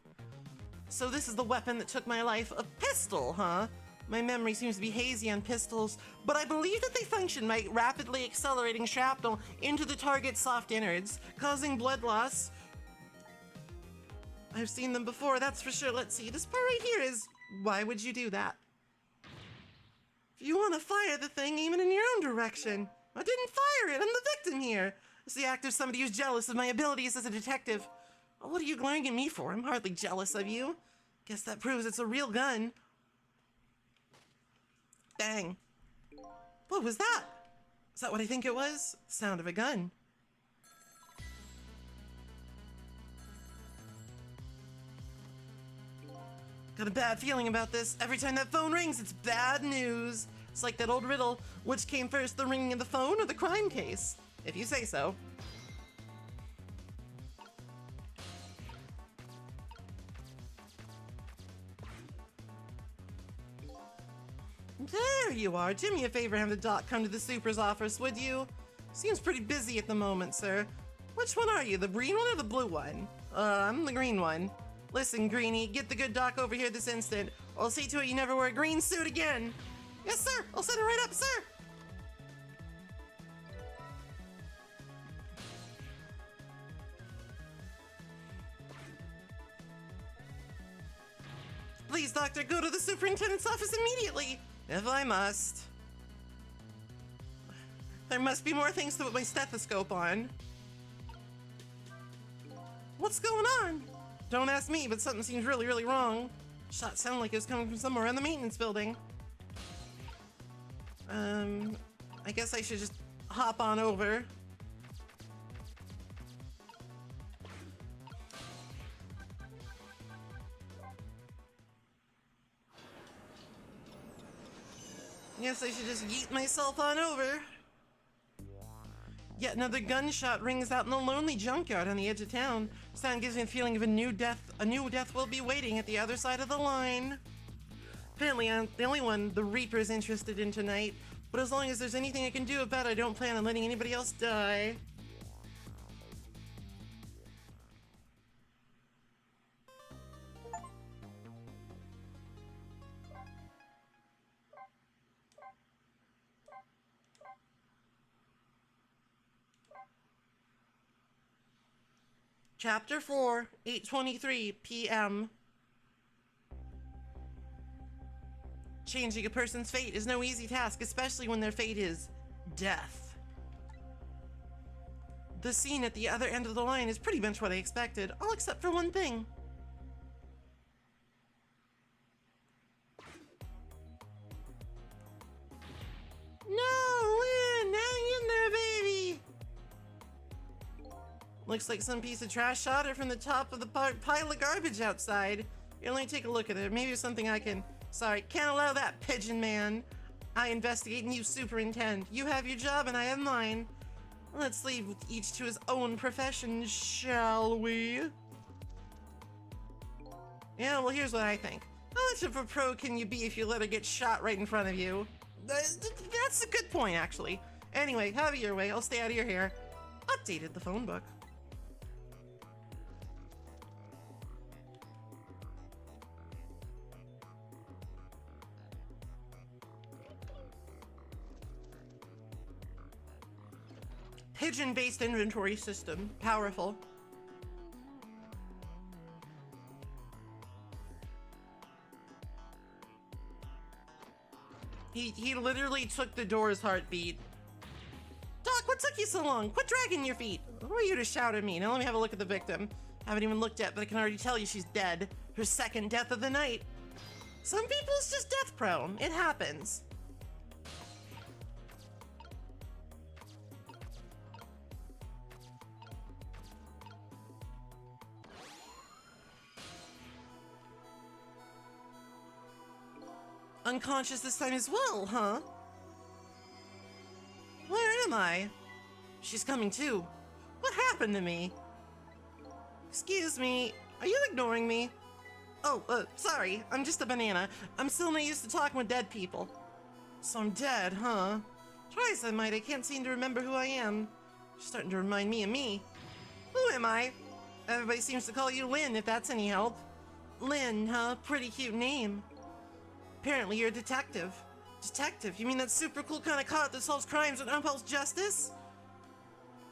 So this is the weapon that took my life. A pistol, huh? My memory seems to be hazy on pistols, but I believe that they function by rapidly accelerating shrapnel into the target's soft innards, causing blood loss. I've seen them before, that's for sure. Let's see, this part right here is, why would you do that? If you want to fire the thing, aim it in your own direction. I didn't fire it, I'm the victim here. It's the act of somebody who's jealous of my abilities as a detective. Oh, what are you glaring at me for? I'm hardly jealous of you. Guess that proves it's a real gun. Bang. What was that? Is that what I think it was? Sound of a gun. Got a bad feeling about this. Every time that phone rings, it's bad news. It's like that old riddle. Which came first, the ringing of the phone or the crime case? If you say so. There you are. Do me a favor and have the doc come to the super's office, would you? Seems pretty busy at the moment, sir. Which one are you, the green one or the blue one? I'm the green one. Listen, Greenie, get the good doc over here this instant, or I'll see to it you never wear a green suit again. Yes, sir. I'll send it right up, sir. Please, doctor, go to the superintendent's office immediately. If I must. There must be more things to put my stethoscope on. What's going on? Don't ask me, but something seems really, really wrong. Shot sounded like it was coming from somewhere in the maintenance building. I guess I should just hop on over. Guess I should just yeet myself on over. Yet another gunshot rings out in the lonely junkyard on the edge of town. Sound gives me the feeling of a new death will be waiting at the other side of the line. Apparently I'm the only one the Reaper's interested in tonight, but as long as there's anything I can do about it, I don't plan on letting anybody else die. Chapter 4, 8:23 p.m. Changing a person's fate is no easy task, especially when their fate is death. The scene at the other end of the line is pretty much what I expected, all except for one thing. No, Lynn, hang in there, baby! Looks like some piece of trash shot her from the top of the pile of garbage outside. Here, let me take a look at it. Maybe it's something I can... Sorry, can't allow that, pigeon man. I investigate and you superintend. You have your job and I have mine. Let's leave each to his own profession, shall we? Yeah, well, here's what I think. How much of a pro can you be if you let her get shot right in front of you? That's a good point, actually. Anyway, have it your way. I'll stay out of your hair. Updated the phone book. Pigeon-based inventory system. Powerful. He literally took the door's heartbeat. Doc, what took you so long? Quit dragging your feet. Who are you to shout at me? Now let me have a look at the victim. Haven't even looked yet, but I can already tell you she's dead. Her second death of the night. Some people it's just death prone. It happens. unconscious this time as well, huh? Where am I? She's coming too. What happened to me? Excuse me, are you ignoring me? Oh, sorry, I'm just a banana. I'm still not used to talking with dead people. So I'm dead, huh? Try as I might, I can't seem to remember who I am. You're starting to remind me of me. Who am I? Everybody seems to call you Lynn, if that's any help. Lynn, huh? Pretty cute name. Apparently you're a detective. Detective? You mean that super cool kind of cop that solves crimes and upholds justice?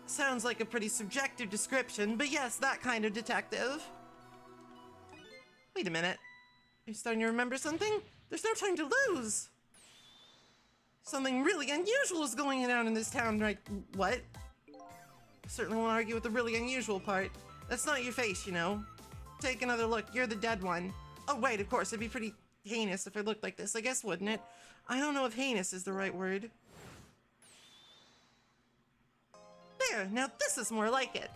Sounds like a pretty subjective description, but yes, that kind of detective. Wait a minute. Are you starting to remember something? There's no time to lose. Something really unusual is going on in this town, right? What? I certainly won't argue with the really unusual part. That's not your face, you know. Take another look. You're the dead one. Oh, wait, of course. It'd be pretty heinous if I looked like this, I guess, wouldn't it? I don't know if heinous is the right word. There, now this is more like it.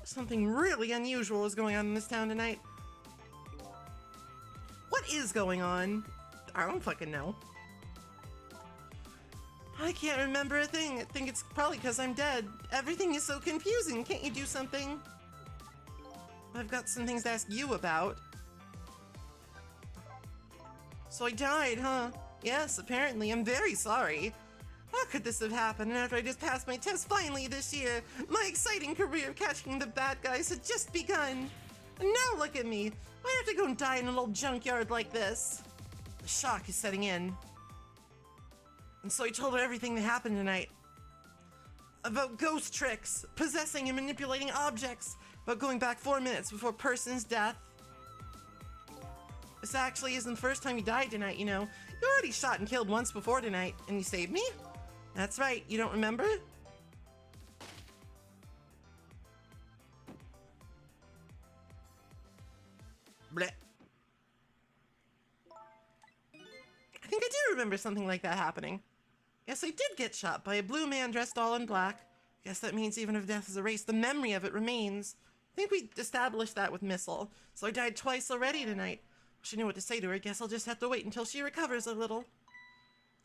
Something really unusual is going on in this town tonight. What is going on? I don't fucking know. I can't remember a thing. I think it's probably because I'm dead. Everything is so confusing. Can't you do something? I've got some things to ask you about. So I died, huh? Yes, apparently. I'm very sorry. How could this have happened after I just passed my test finally this year? My exciting career of catching the bad guys had just begun. And now look at me. Why have to go and die in an old junkyard like this? The shock is setting in. And so I told her everything that happened tonight. About ghost tricks, possessing and manipulating objects, about going back 4 minutes before a person's death. This actually isn't the first time you died tonight, you know. You already shot and killed once before tonight, and you saved me? That's right, you don't remember? Blech. I think I do remember something like that happening. Yes, I did get shot by a blue man dressed all in black. Guess that means even if death is erased, the memory of it remains. I think we established that with Missile, so I died twice already tonight. She knew what to say to her. Guess I'll just have to wait until she recovers a little.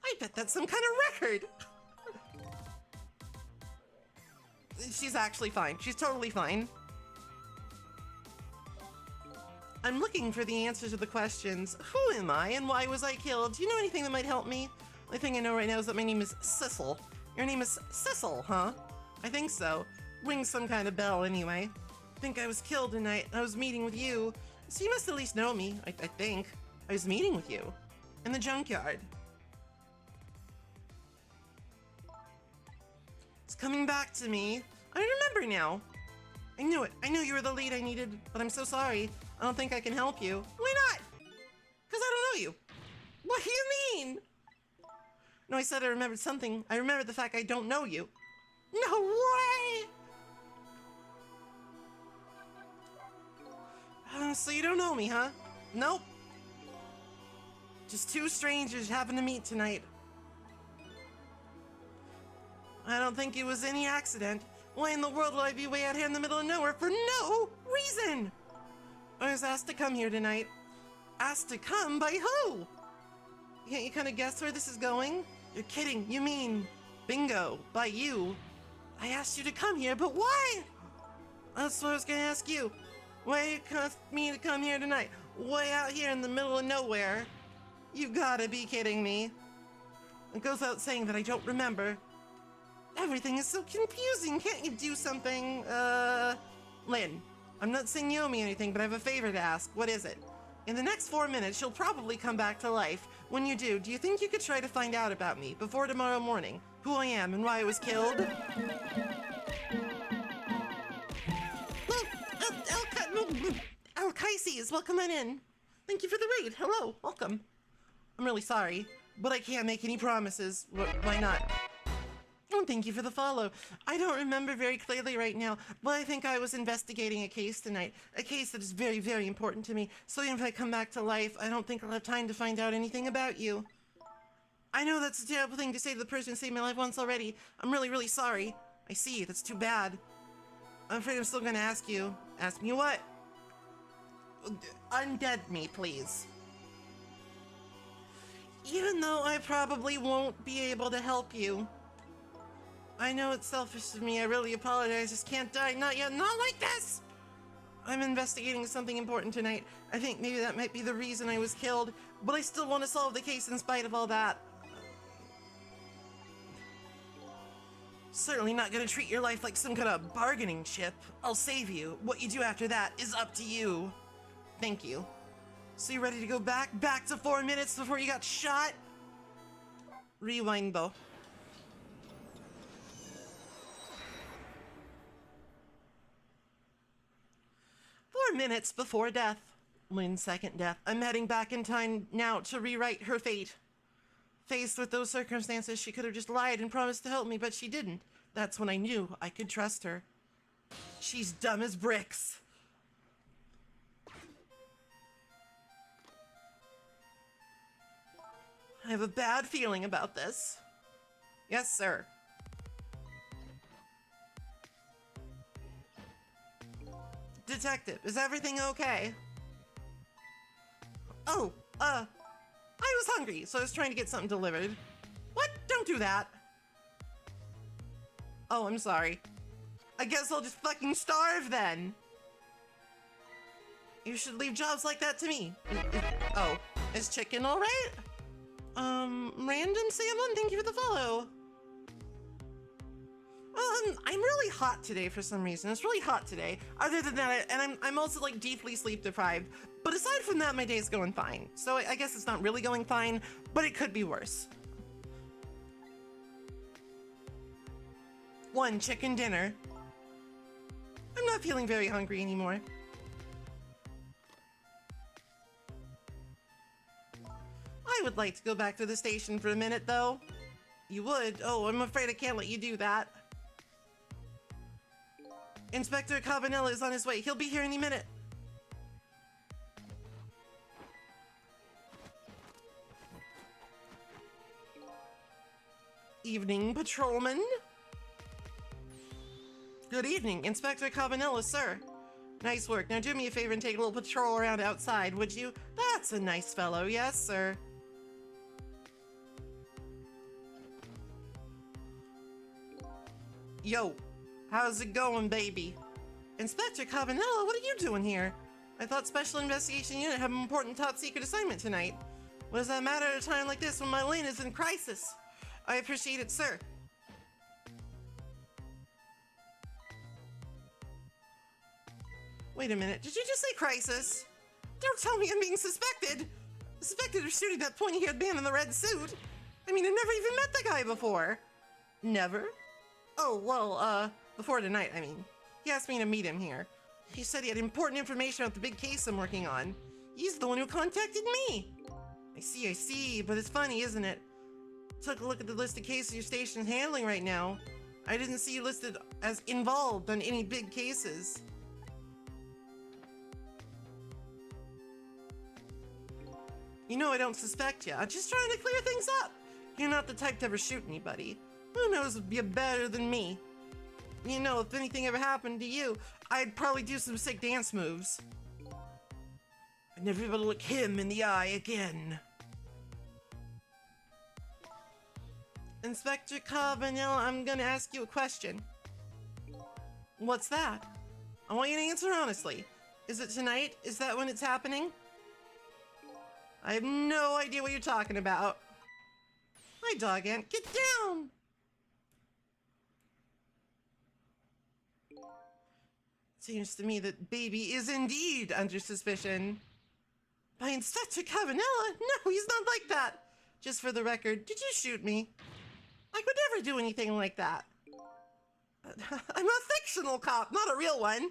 I bet that's some kind of record. She's actually fine. She's totally fine. I'm looking for the answers to the questions. Who am I and why was I killed? Do you know anything that might help me? The only thing I know right now is that my name is Sissel. Your name is Sissel, huh? I think so. Rings some kind of bell anyway. I think I was killed tonight. I was meeting with you. So you must at least know me, I think. I was meeting with you. In the junkyard. It's coming back to me. I remember now. I knew it. I knew you were the lead I needed, but I'm so sorry. I don't think I can help you. Why not? Because I don't know you. What do you mean? No, I said I remembered something. I remembered the fact I don't know you. No way! So you don't know me, huh? Nope. Just two strangers happened to meet tonight. I don't think it was any accident. Why in the world would I be way out here in the middle of nowhere for no reason? I was asked to come here tonight. Asked to come by who? Can't you kind of guess where this is going? You're kidding. You mean bingo, by you. I asked you to come here, but why? That's what I was gonna ask you. Why you asked me to come here tonight? Way out here in the middle of nowhere? You gotta be kidding me. It goes without saying that I don't remember. Everything is so confusing. Can't you do something? Lynn, I'm not saying you owe me anything, but I have a favor to ask. What is it? In the next 4 minutes, she'll probably come back to life. When you do you think you could try to find out about me before tomorrow morning? Who I am and why I was killed? Alkaises, welcome on in. Thank you for the raid. Hello, welcome. I'm really sorry, but I can't make any promises. Why not? Oh, thank you for the follow. I don't remember very clearly right now, but I think I was investigating a case tonight. A case that is very, very important to me. So even if I come back to life, I don't think I'll have time to find out anything about you. I know that's a terrible thing to say to the person who saved my life once already. I'm really, really sorry. I see, that's too bad. I'm afraid I'm still gonna ask you. Ask me what? Undead me, please. Even though I probably won't be able to help you. I know it's selfish of me, I really apologize, just can't die, not yet, not like this! I'm investigating something important tonight. I think maybe that might be the reason I was killed, but I still want to solve the case in spite of all that. Certainly not gonna treat your life like some kind of bargaining chip. I'll save you. What you do after that is up to you. Thank you. So you ready to go back to 4 minutes before you got shot? Rewind though. 4 minutes before death. Lynn's second death. I'm heading back in time now to rewrite her fate. Faced with those circumstances, she could have just lied and promised to help me, but she didn't. That's when I knew I could trust her. She's dumb as bricks. I have a bad feeling about this. Yes, sir. Detective, is everything okay? Oh, I was hungry, so I was trying to get something delivered. What? Don't do that. Oh, I'm sorry. I guess I'll just fucking starve then. You should leave jobs like that to me. Oh, is chicken all right? Random salmon, thank you for the follow. I'm really hot today for some reason. It's really hot today. Other than that, and I'm also like deeply sleep deprived. But aside from that, my day's going fine. So I guess it's not really going fine, but it could be worse. 1 chicken dinner. I'm not feeling very hungry anymore. I would like to go back to the station for a minute, though. You would? Oh, I'm afraid I can't let you do that. Inspector Cabanella is on his way. He'll be here any minute. Evening, patrolman. Good evening, Inspector Cabanella, sir. Nice work. Now do me a favor and take a little patrol around outside, would you? That's a nice fellow. Yes, sir. Yo, how's it going, baby? Inspector Cabanella, what are you doing here? I thought Special Investigation Unit had an important top-secret assignment tonight. What does that matter at a time like this when my lane is in crisis? I appreciate it, sir. Wait a minute, did you just say crisis? Don't tell me I'm being suspected! Suspected of shooting that pointy-haired man in the red suit? I mean, I never even met the guy before. Never? Oh, well, before tonight, I mean. He asked me to meet him here. He said he had important information about the big case I'm working on. He's the one who contacted me! I see, but it's funny, isn't it? Took a look at the list of cases your station's handling right now. I didn't see you listed as involved on any big cases. You know I don't suspect you. I'm just trying to clear things up. You're not the type to ever shoot anybody. Who knows would be better than me? You know, if anything ever happened to you, I'd probably do some sick dance moves. I'd never be able to look him in the eye again. Inspector Cabanella, I'm gonna ask you a question. What's that? I want you to answer honestly. Is it tonight? Is that when it's happening? I have no idea what you're talking about. Hi, Dog Ant. Get down! Seems to me that baby is indeed under suspicion. By Inspector Cabanella? No, he's not like that. Just for the record, did you shoot me? I would never do anything like that. I'm a fictional cop, not a real one.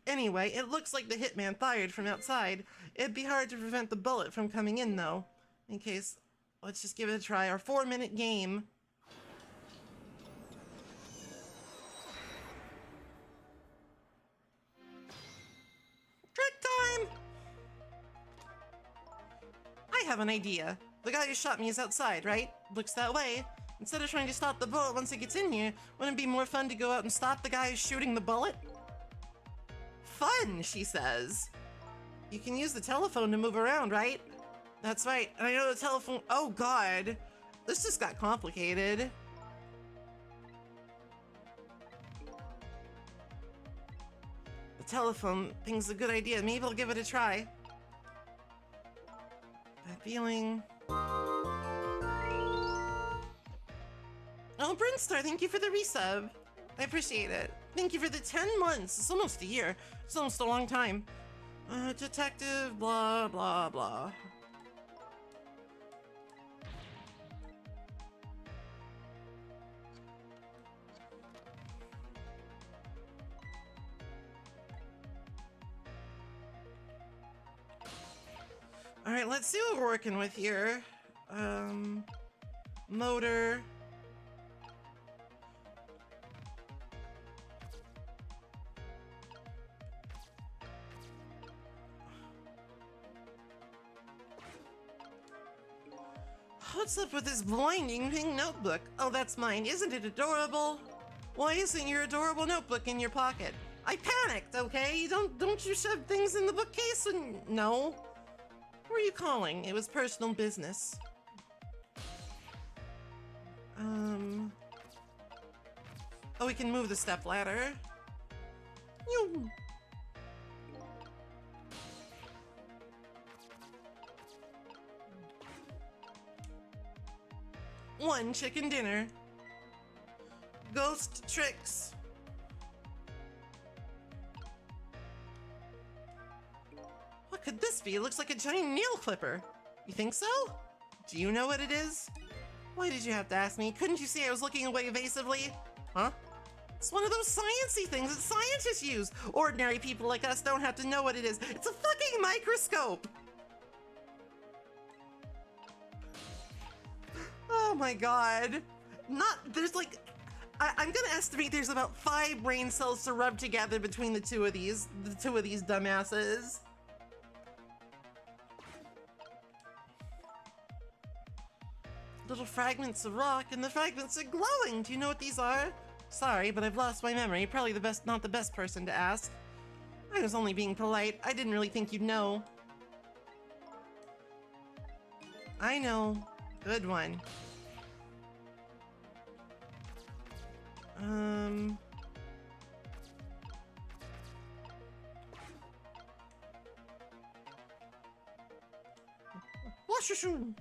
Anyway, it looks like the hitman fired from outside. It'd be hard to prevent the bullet from coming in, though. In case, let's just give it a try. Our 4-minute game. Trick time! I have an idea. The guy who shot me is outside, right? Looks that way. Instead of trying to stop the bullet once it gets in here, wouldn't it be more fun to go out and stop the guy who's shooting the bullet? Fun, she says. You can use the telephone to move around, right? That's right. And I know the telephone. Oh, God. This just got complicated. The telephone thing's a good idea. Maybe I'll give it a try. That feeling. Oh, Brinstar, thank you for the resub. I appreciate it. Thank you for the 10 months. It's almost a year. It's almost a long time. Detective, blah, blah, blah. All right, let's see what we're working with here. Motor. What's up with this blinding pink notebook? Oh, that's mine. Isn't it adorable? Why isn't your adorable notebook in your pocket? I panicked, okay? Don't you shove things in the bookcase when... No. Who are you calling? It was personal business. Oh, we can move the step ladder. You. One chicken dinner. Ghost tricks. What could this be? It looks like a giant nail clipper. You think so? Do you know what it is? Why did you have to ask me? Couldn't you see I was looking away evasively? Huh? It's one of those sciencey things that scientists use. Ordinary people like us don't have to know what it is. It's a fucking microscope. Oh my god. There's like, I'm gonna estimate there's about 5 brain cells to rub together between the two of these dumbasses. Little fragments of rock, and the fragments are glowing. Do you know what these are? Sorry, but I've lost my memory. Probably not the best person to ask. I was only being polite. I didn't really think you'd know. I know. Good one. Washashoo.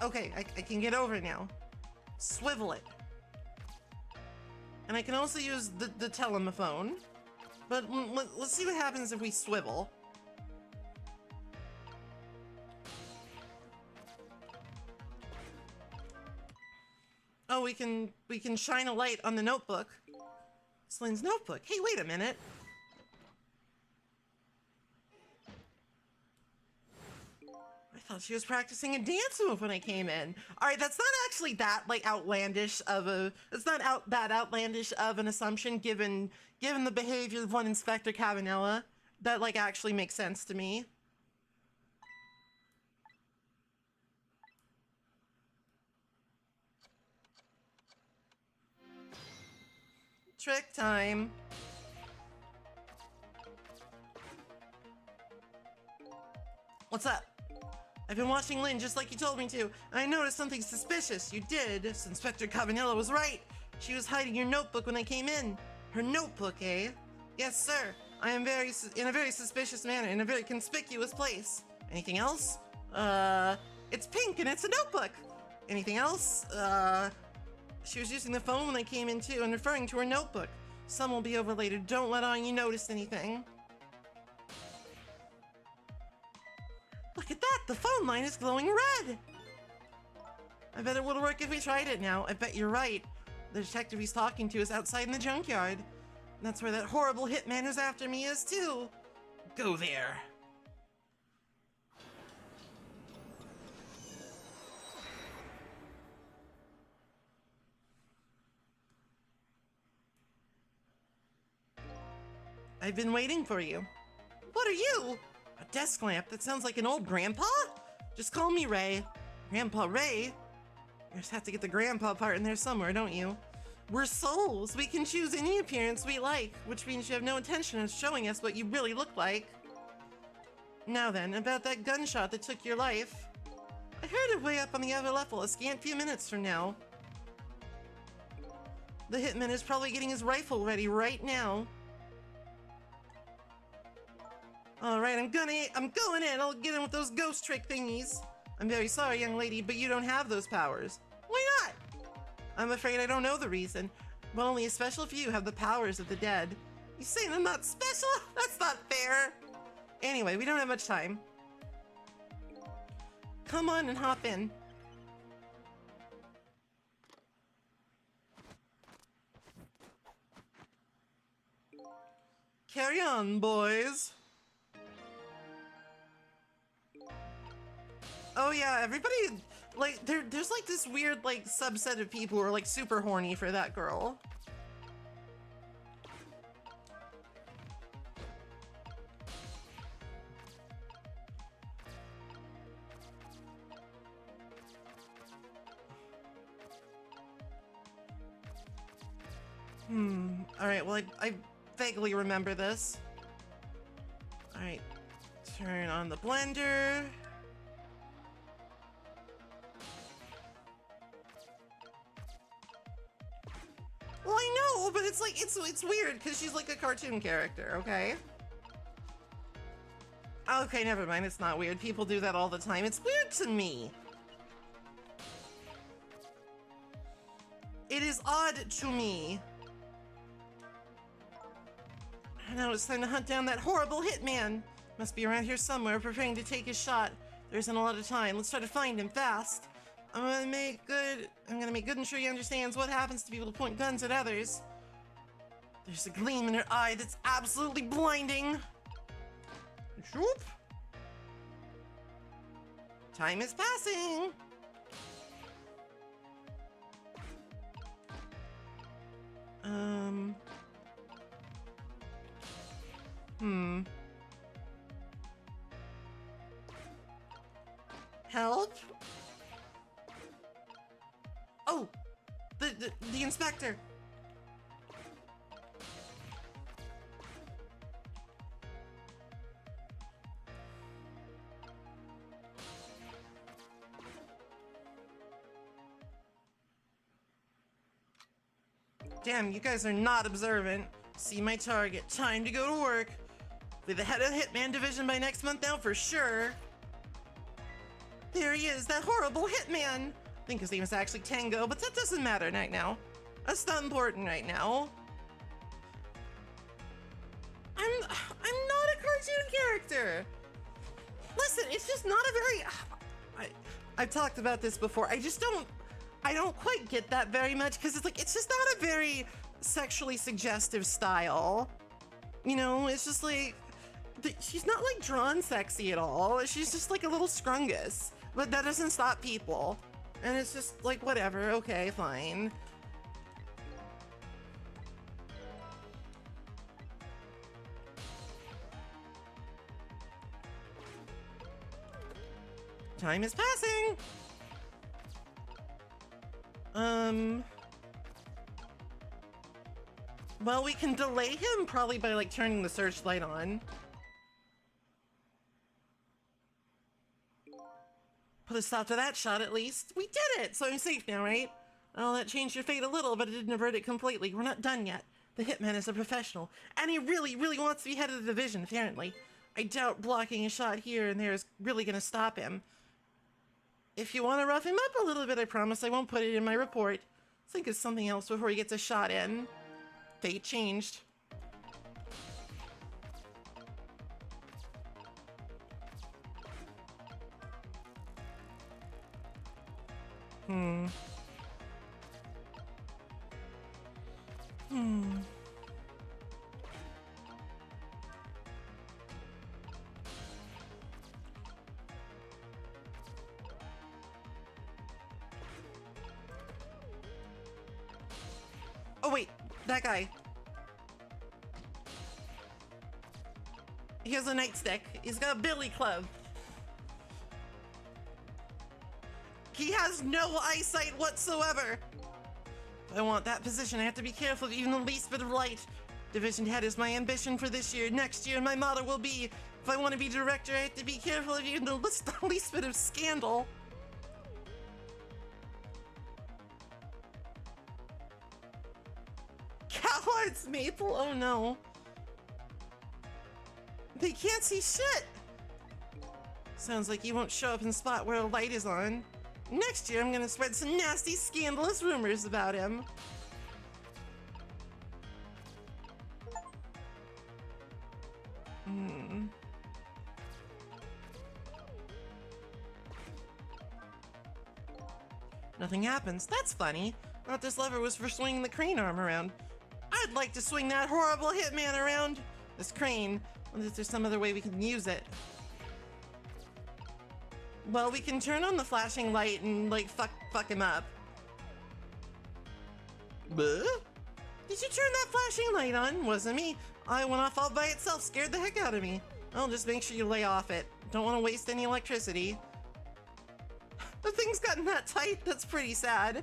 Okay, I can get over now. Swivel it. And I can also use the telephone. But let's see what happens if we swivel. Oh, we can shine a light on the notebook. Slynn's notebook. Hey, wait a minute. I thought she was practicing a dance move when I came in. All right, that's not actually that like outlandish of a. It's not that outlandish of an assumption given the behavior of one Inspector Cavanella. That like actually makes sense to me. Trick time. What's up? I've been watching Lynn just like you told me to, and I noticed something suspicious. You did. Inspector Cavanella was right. She was hiding your notebook when I came in. Her notebook, eh? Yes, sir. I am in a very suspicious manner, in a very conspicuous place. Anything else? It's pink and it's a notebook. Anything else? She was using the phone when I came in too and referring to her notebook. Some will be over later. Don't let on you noticed anything. Look at that! The phone line is glowing red! I bet it would work if we tried it now. I bet you're right. The detective he's talking to is outside in the junkyard. And that's where that horrible hitman who's after me is too. Go there. I've been waiting for you. What are you? A desk lamp? That sounds like an old grandpa? Just call me Ray. Grandpa Ray? You just have to get the grandpa part in there somewhere, don't you? We're souls. We can choose any appearance we like, which means you have no intention of showing us what you really look like. Now then, about that gunshot that took your life. I heard it way up on the other level a scant few minutes from now. The hitman is probably getting his rifle ready right now. Alright, I'm going in. I'll get in with those ghost trick thingies. I'm very sorry, young lady, but you don't have those powers. Why not? I'm afraid I don't know the reason, but only a special few have the powers of the dead. You saying I'm not special? That's not fair. Anyway, we don't have much time. Come on and hop in. Carry on, boys. Oh yeah, everybody, like, there's like this weird, like, subset of people who are, like, super horny for that girl. Alright, well, I vaguely remember this. Alright, turn on the blender. Well, I know, but it's like, it's weird because she's like a cartoon character, okay? Okay, never mind, it's not weird. People do that all the time. It's weird to me. It is odd to me. Now it's time to hunt down that horrible hitman. Must be around here somewhere, preparing to take his shot. There isn't a lot of time. Let's try to find him fast. I'm gonna make good and sure he understands what happens to people who point guns at others. There's a gleam in her eye that's absolutely blinding. Shoop. Time is passing. Help? Oh, the inspector. Damn, you guys are not observant. See my target. Time to go to work. Be the head of the Hitman Division by next month now for sure. There he is, that horrible Hitman. I think his name is actually Tango, but that doesn't matter right now. That's not important right now. I'm not a cartoon character. Listen, it's just not a very... I've talked about this before. I don't quite get that very much because it's just not a very sexually suggestive style. You know, it's just like, she's not like drawn sexy at all. She's just like a little scrungus, but that doesn't stop people. And it's just like, whatever, okay, fine. Time is passing. Well, we can delay him probably by like turning the searchlight on. Put a stop to that shot at least. We did it, so I'm safe now, right? Oh, that changed your fate a little, but it didn't avert it completely. We're not done yet. The hitman is a professional, and he really, really wants to be head of the division, apparently. I doubt blocking a shot here and there is really gonna stop him. If you want to rough him up a little bit, I promise I won't put it in my report. Think of something else before he gets a shot in. Fate changed. Oh wait, that guy. He has a nightstick. He's got a billy club. He has no eyesight whatsoever. If I want that position, I have to be careful of even the least bit of light. Division head is my ambition for this year. Next year, my motto will be If I want to be director, I have to be careful of even the least bit of scandal. Cowards, Maple, oh no. They can't see shit! Sounds like he won't show up in the spot where a light is on. Next year, I'm gonna spread some nasty, scandalous rumors about him. Nothing happens. That's funny. Thought this lever was for swinging the crane arm around. I'd like to swing that horrible hitman around. This crane. Wonder if there's some other way we can use it. Well, we can turn on the flashing light and, like, fuck him up. Buh? Did you turn that flashing light on? Wasn't me. I went off all by itself, scared the heck out of me. Well, just make sure you lay off it. Don't want to waste any electricity. The thing's gotten that tight, that's pretty sad.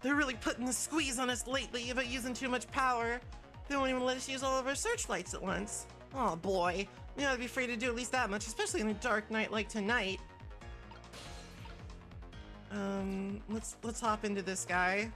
They're really putting the squeeze on us lately about using too much power. They won't even let us use all of our searchlights at once. Oh boy, we ought to be free to do at least that much, especially in a dark night like tonight. Let's hop into this guy.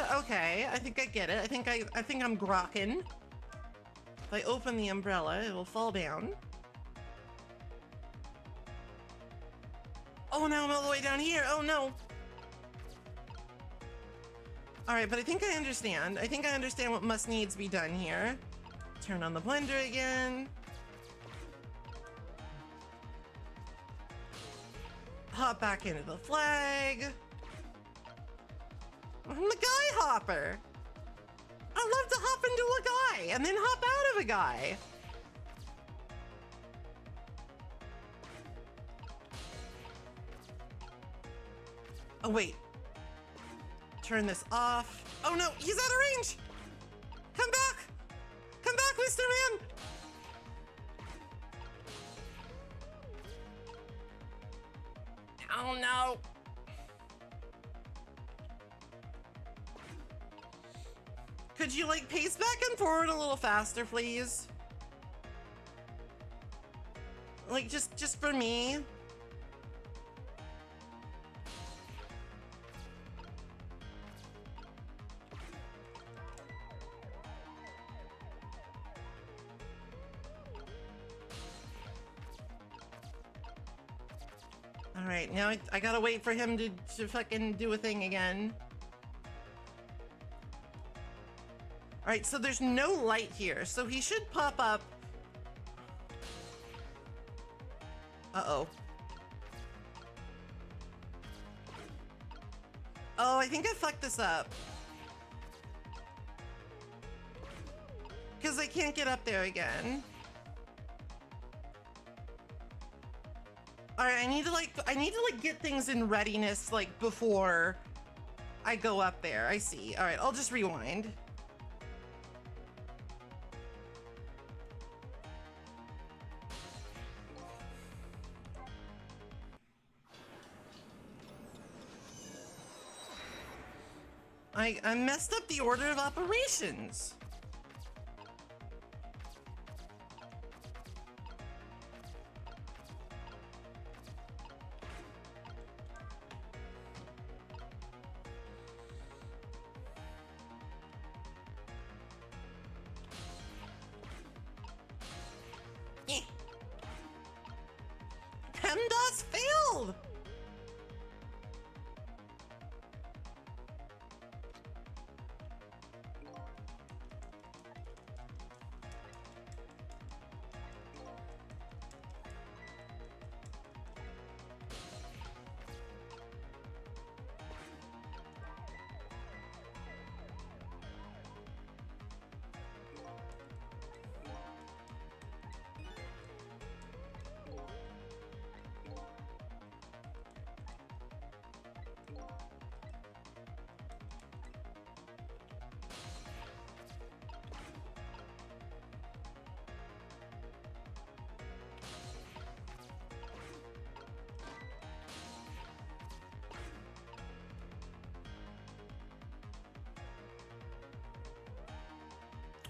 Okay, I think I get it. I think I'm grokking. If I open the umbrella, it will fall down. Oh, now I'm all the way down here. Oh no. Alright, but I think I understand. I think I understand what must needs be done here. Turn on the blender again. Hop back into the flag. I'm the guy hopper. I love to hop into a guy and then hop out of a guy. Oh wait. Turn this off. Oh no, he's out of range. Come back. Come back, Mr. Man. Oh no. Could you, like, pace back and forward a little faster, please? Like, just for me? Alright, now I gotta wait for him to fucking do a thing again. Alright, so there's no light here, so he should pop up. Uh-oh. Oh, I think I fucked this up. Because I can't get up there again. Alright, I need to get things in readiness, like, before I go up there. I see. Alright, I'll just rewind. I messed up the order of operations. Eh. PEMDAS failed!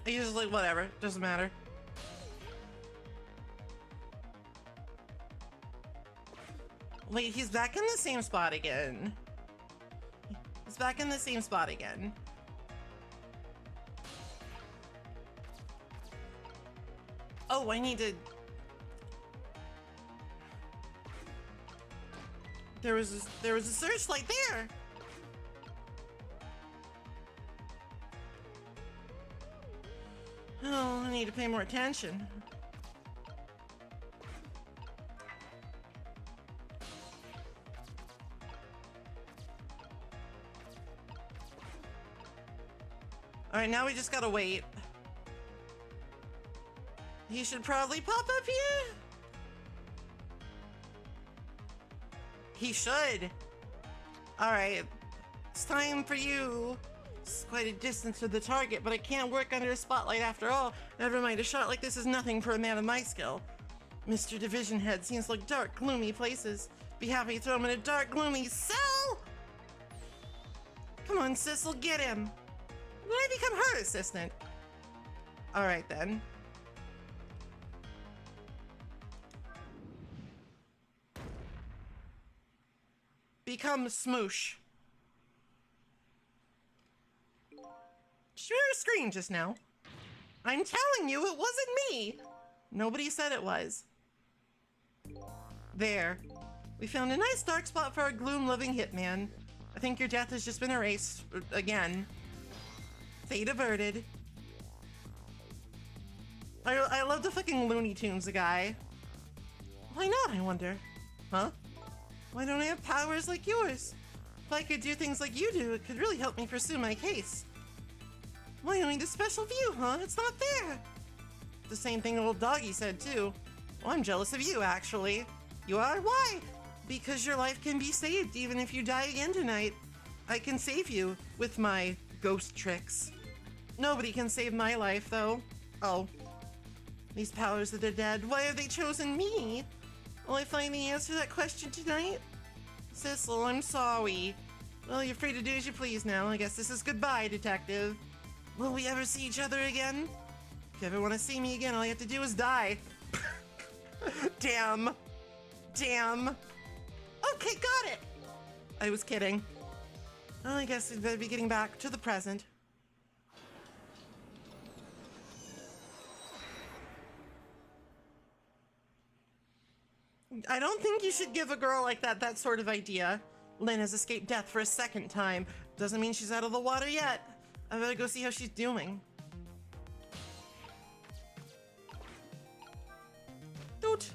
He's just like, whatever, doesn't matter. Wait, he's back in the same spot again. He's back in the same spot again. Oh, I need to... There was a searchlight there. Oh, I need to pay more attention. All right, now we just gotta wait. He should probably pop up here. He should. All right, it's time for you. It's quite a distance to the target, but I can't work under a spotlight after all. Never mind, a shot like this is nothing for a man of my skill. Mr. Division Head seems like dark, gloomy places. Be happy to throw him in a dark, gloomy cell. Come on, Sissel, get him. When I become her assistant. All right, then. Become Smoosh. Share a screen just now. I'm telling you, it wasn't me. Nobody said it was. There. We found a nice dark spot for our gloom-loving hitman. I think your death has just been erased again. Fate averted. I love the fucking Looney Tunes guy. Why not, I wonder? Huh? Why don't I have powers like yours? If I could do things like you do, it could really help me pursue my case. Why only the special view, huh? It's not fair. The same thing old doggy said too. Well, I'm jealous of you, actually. You are? Why? Because your life can be saved even if you die again tonight. I can save you with my ghost tricks. Nobody can save my life, though. Oh. These powers of the dead, why have they chosen me? Will I find the answer to that question tonight? Sissel, I'm sorry. Well, you're free to do as you please now. I guess this is goodbye, detective. Will we ever see each other again? If you ever want to see me again, all you have to do is die. Damn. Damn. Okay, got it. I was kidding. Well, I guess we'd better be getting back to the present. I don't think you should give a girl like that sort of idea. Lynn has escaped death for a second time. Doesn't mean she's out of the water yet. I better go see how she's doing. Doot.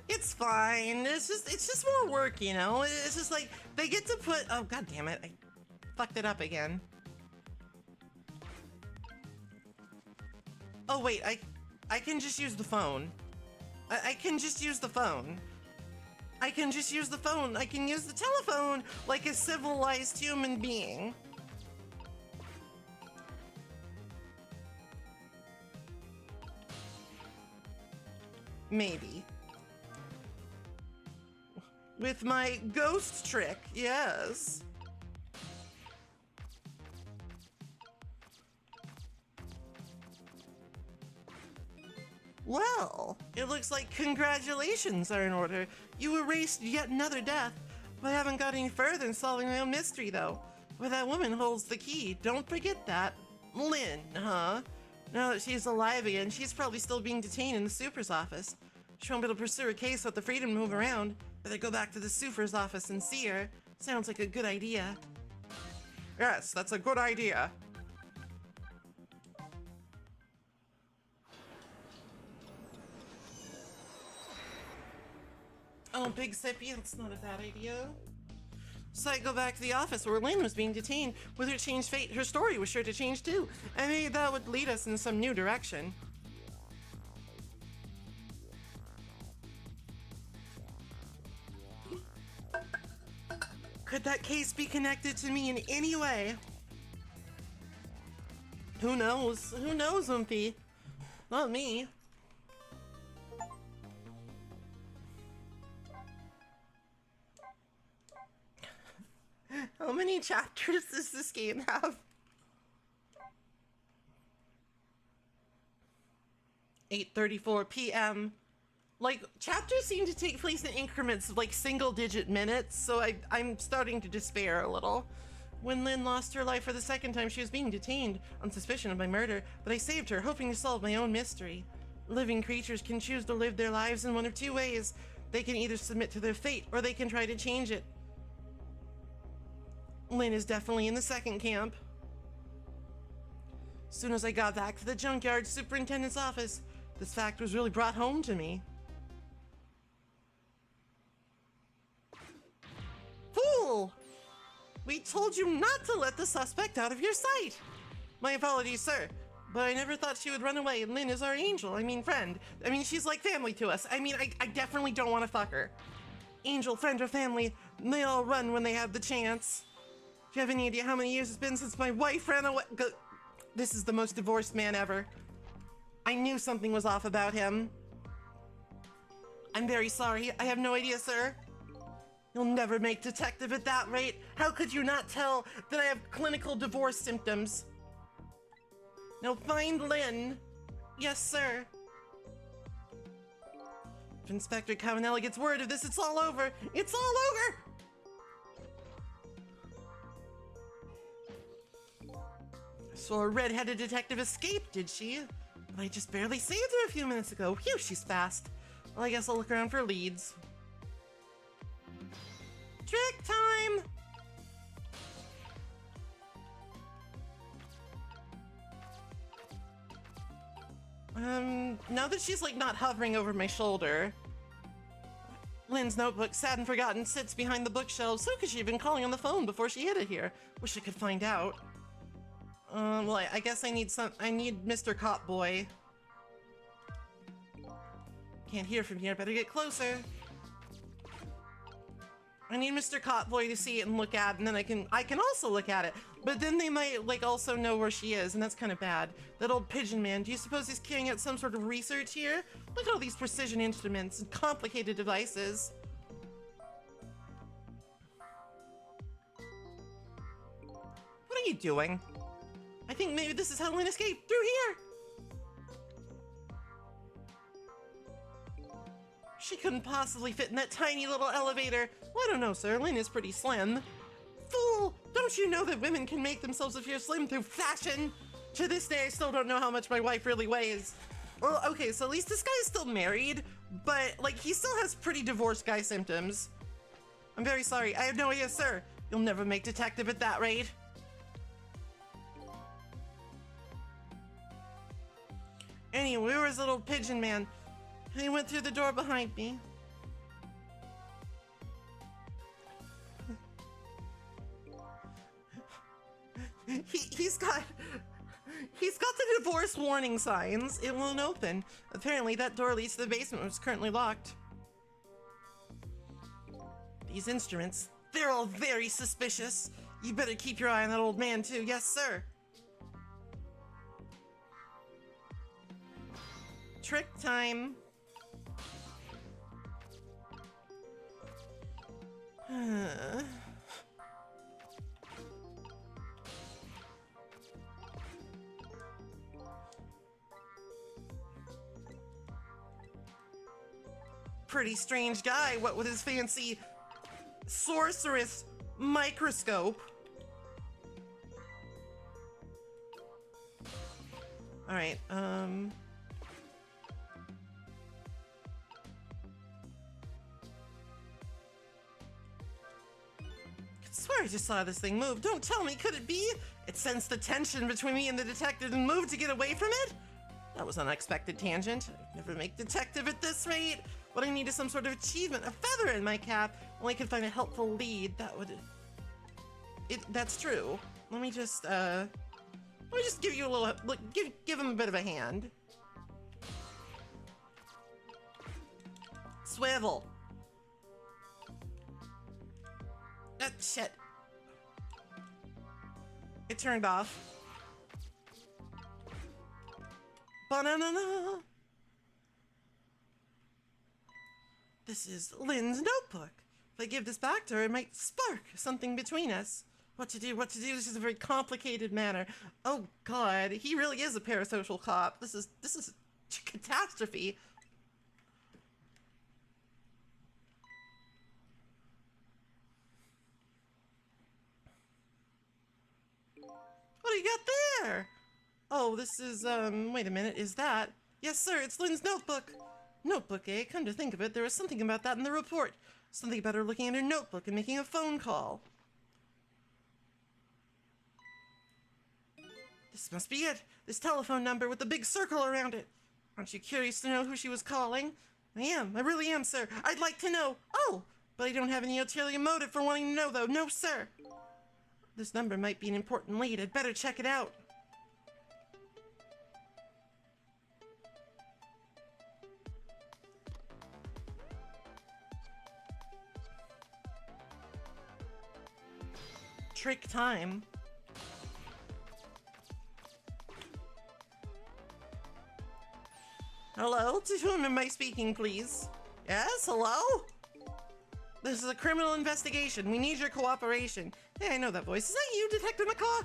It's fine. It's just more work, you know? It's just like they get to put, oh god damn it. I fucked it up again. Oh wait, I can just use the phone. I can just use the phone. I can just use the phone. I can use the telephone like a civilized human being. Maybe. With my ghost trick, yes. Well, it looks like congratulations are in order. You erased yet another death, but I haven't got any further in solving my own mystery, though. Where that woman holds the key, don't forget that. Lynn, huh? Now that she's alive again, she's probably still being detained in the super's office. She won't be able to pursue her case with the freedom to move around. Better go back to the super's office and see her. Sounds like a good idea. Yes, that's a good idea. Oh, big sippy, that's not a bad idea. So I go back to the office where Lynn was being detained. With her changed fate, her story was sure to change too. And maybe that would lead us in some new direction. Could that case be connected to me in any way? Who knows? Who knows, Umpy? Not me. How many chapters does this game have? 8:34 p.m. Like, chapters seem to take place in increments of like single-digit minutes, so I'm starting to despair a little. When Lynn lost her life for the second time, she was being detained on suspicion of my murder, but I saved her, hoping to solve my own mystery. Living creatures can choose to live their lives in one of two ways. They can either submit to their fate, or they can try to change it. Lynn is definitely in the second camp. As soon as I got back to the junkyard superintendent's office, this fact was really brought home to me. Fool! We told you not to let the suspect out of your sight! My apologies, sir, but I never thought she would run away, and Lynn is our angel, friend. She's like family to us. I definitely don't want to fuck her. Angel, friend, or family, they all run when they have the chance. Do you have any idea how many years it's been since my wife ran away? This is the most divorced man ever. I knew something was off about him. I'm very sorry. I have no idea, sir. You'll never make detective at that rate. How could you not tell that I have clinical divorce symptoms? Now find Lynn. Yes, sir. If Inspector Cavanelli gets word of this, it's all over. It's all over! So a red-headed detective escaped, did she? But I just barely saved her a few minutes ago. Phew, she's fast. Well, I guess I'll look around for leads. Trick time! Now that she's like not hovering over my shoulder. Lynn's notebook, sad and forgotten, sits behind the bookshelves. So could she have been calling on the phone before she hid it here? Wish I could find out. Well, I guess I need Mr. Cop Boy. Can't hear from here, better get closer. I need Mr. Cop Boy to see it and look at it, and then I can also look at it. But then they might, like, also know where she is, and that's kind of bad. That old pigeon man, do you suppose he's carrying out some sort of research here? Look at all these precision instruments and complicated devices. What are you doing? I think maybe this is how Lynn escaped, through here! She couldn't possibly fit in that tiny little elevator. Well, I don't know, sir. Lynn is pretty slim. Fool! Don't you know that women can make themselves appear slim through fashion? To this day, I still don't know how much my wife really weighs. Well, okay, so at least this guy is still married, but, like, he still has pretty divorced guy symptoms. I'm very sorry. I have no idea, sir. You'll never make detective at that rate. Anyway, where was little pigeon man? He went through the door behind me. He's got the divorce warning signs. It won't open. Apparently that door leads to the basement, which is currently locked. These instruments, they're all very suspicious. You better keep your eye on that old man too. Yes, sir. Trick time. Pretty strange guy, what with his fancy sorceress microscope. All right, I swear I just saw this thing move. Don't tell me, could it be? It sensed the tension between me and the detective and moved to get away from it? That was an unexpected tangent. I'd never make detective at this rate. What I need is some sort of achievement, a feather in my cap. When I could find a helpful lead, that would... That's true. Let me just give you a little... Look, give him a bit of a hand. Swivel. Shit. It turned off. Banana. This is Lynn's notebook. If I give this back to her, it might spark something between us. What to do? This is a very complicated matter. Oh God, he really is a parasocial cop. This is a catastrophe. What do you got there? Oh, this is, wait a minute, is that? Yes, sir, it's Lynn's notebook. Notebook, eh? Come to think of it, there was something about that in the report. Something about her looking at her notebook and making a phone call. This must be it. This telephone number with the big circle around it. Aren't you curious to know who she was calling? I am. I really am, sir. I'd like to know. Oh, but I don't have any ulterior motive for wanting to know, though. No, sir. This number might be an important lead. I'd better check it out. Trick time. Hello? To whom am I speaking, please? Yes, hello? This is a criminal investigation. We need your cooperation. Hey, I know that voice. Is that you, Detective McCaw?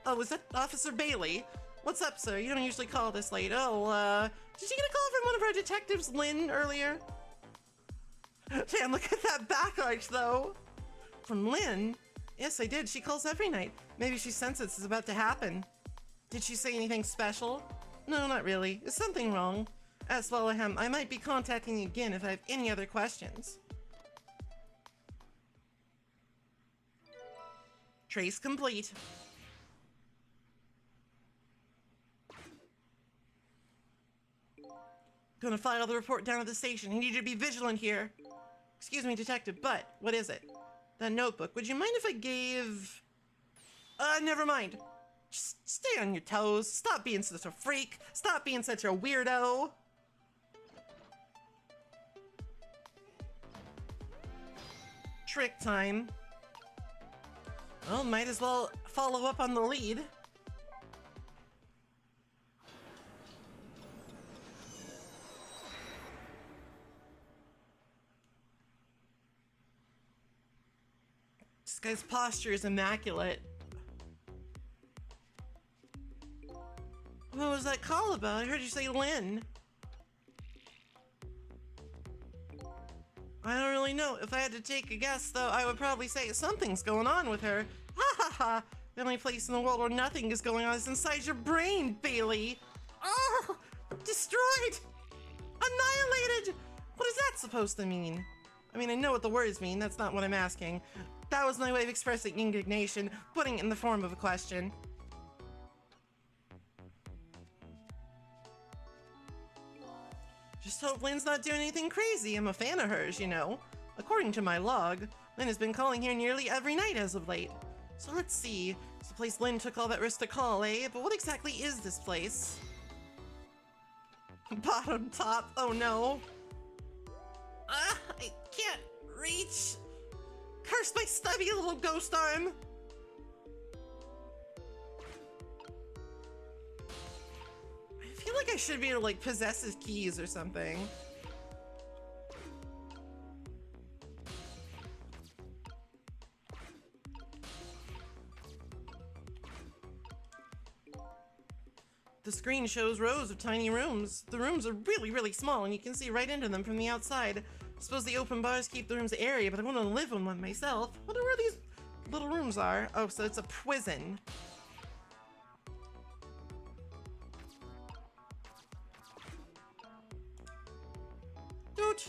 Oh, is that Officer Bailey? What's up, sir? You don't usually call this late. Oh, did you get a call from one of our detectives, Lynn, earlier? Damn, look at that back arch, though. From Lynn? Yes, I did. She calls every night. Maybe she senses this is about to happen. Did she say anything special? No, not really. Is something wrong? As well, I might be contacting you again if I have any other questions. Trace complete. Gonna file the report down at the station. I need you to be vigilant here. Excuse me, detective, but what is it? That notebook. Would you mind if I gave... never mind. Just stay on your toes. Stop being such a freak. Stop being such a weirdo. Trick time. Well, might as well follow up on the lead. This guy's posture is immaculate. What was that call about? I heard you say Lynn. I don't really know. If I had to take a guess, though, I would probably say something's going on with her. Ha ha ha! The only place in the world where nothing is going on is inside your brain, Bailey! Oh! Destroyed! Annihilated! What is that supposed to mean? I mean, I know what the words mean. That's not what I'm asking. That was my way of expressing indignation, putting it in the form of a question. Just hope Lynn's not doing anything crazy. I'm a fan of hers, you know. According to my log, Lynn has been calling here nearly every night as of late. So let's see. It's the place Lynn took all that risk to call, eh? But what exactly is this place? Bottom top? Oh no. I can't reach. Curse my stubby little ghost arm. I feel like I should be able to, like, possess his keys or something. The screen shows rows of tiny rooms. The rooms are really, really small, and you can see right into them from the outside. I suppose the open bars keep the rooms airy, but I want to live in one myself. I wonder where these little rooms are. Oh, so it's a prison. Dude.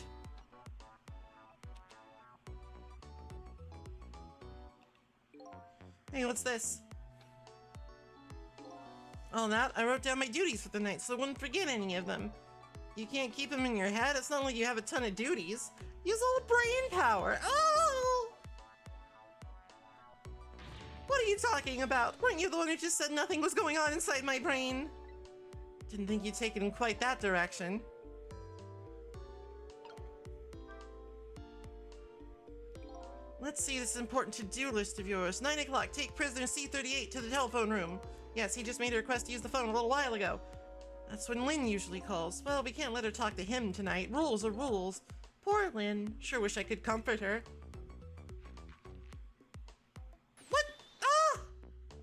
Hey, what's this? Oh, that? I wrote down my duties for the night so I wouldn't forget any of them. You can't keep them in your head? It's not like you have a ton of duties. Use all the brain power. Oh! What are you talking about? Weren't you the one who just said nothing was going on inside my brain? Didn't think you'd take it in quite that direction. Let's see this important to-do list of yours. 9 o'clock, take prisoner C-38 to the telephone room. Yes, he just made a request to use the phone a little while ago. That's when Lynn usually calls. Well, we can't let her talk to him tonight. Rules are rules. Poor Lynn. Sure wish I could comfort her. What? Ah!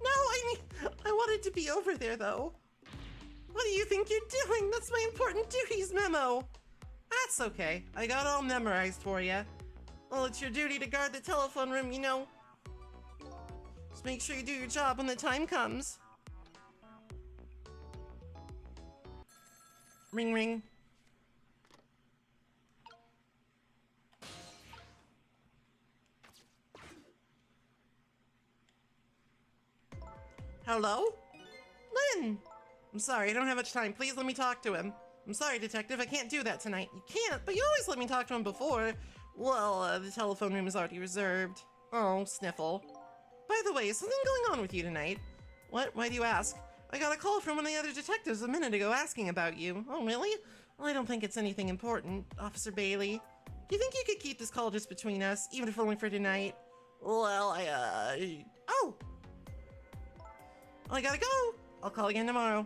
No, I wanted to be over there, though. What do you think you're doing? That's my important duties memo. That's okay. I got it all memorized for you. Well, it's your duty to guard the telephone room, you know. Just make sure you do your job when the time comes. Ring, ring. Hello? Lynn! I'm sorry, I don't have much time. Please let me talk to him. I'm sorry, Detective, I can't do that tonight. You can't, but you always let me talk to him before. Well, the telephone room is already reserved. Oh, sniffle. By the way, is something going on with you tonight? What? Why do you ask? I got a call from one of the other detectives a minute ago asking about you. Oh, really? Well, I don't think it's anything important, Officer Bailey. Do you think you could keep this call just between us, even if only for tonight? Well, Oh! I gotta go. I'll call again tomorrow.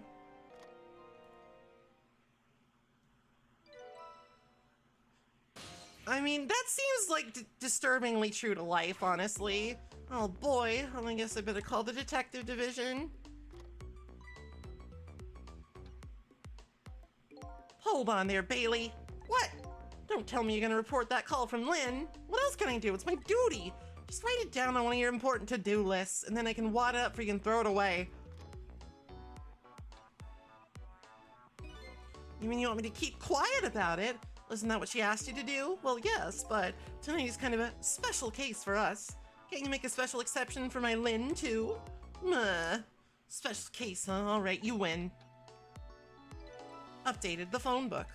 I mean, that seems like disturbingly true to life, honestly. Oh boy, well, I guess I better call the detective division. Hold on there, Bailey. What? Don't tell me you're gonna report that call from Lynn. What else can I do? It's my duty. Just write it down on one of your important to-do lists, and then I can wad it up for you and throw it away. You mean you want me to keep quiet about it? Isn't that what she asked you to do? Well, yes, but tonight is kind of a special case for us. Can't you make a special exception for my Lynn, too? Special case, huh? Alright, you win. Updated the phone book.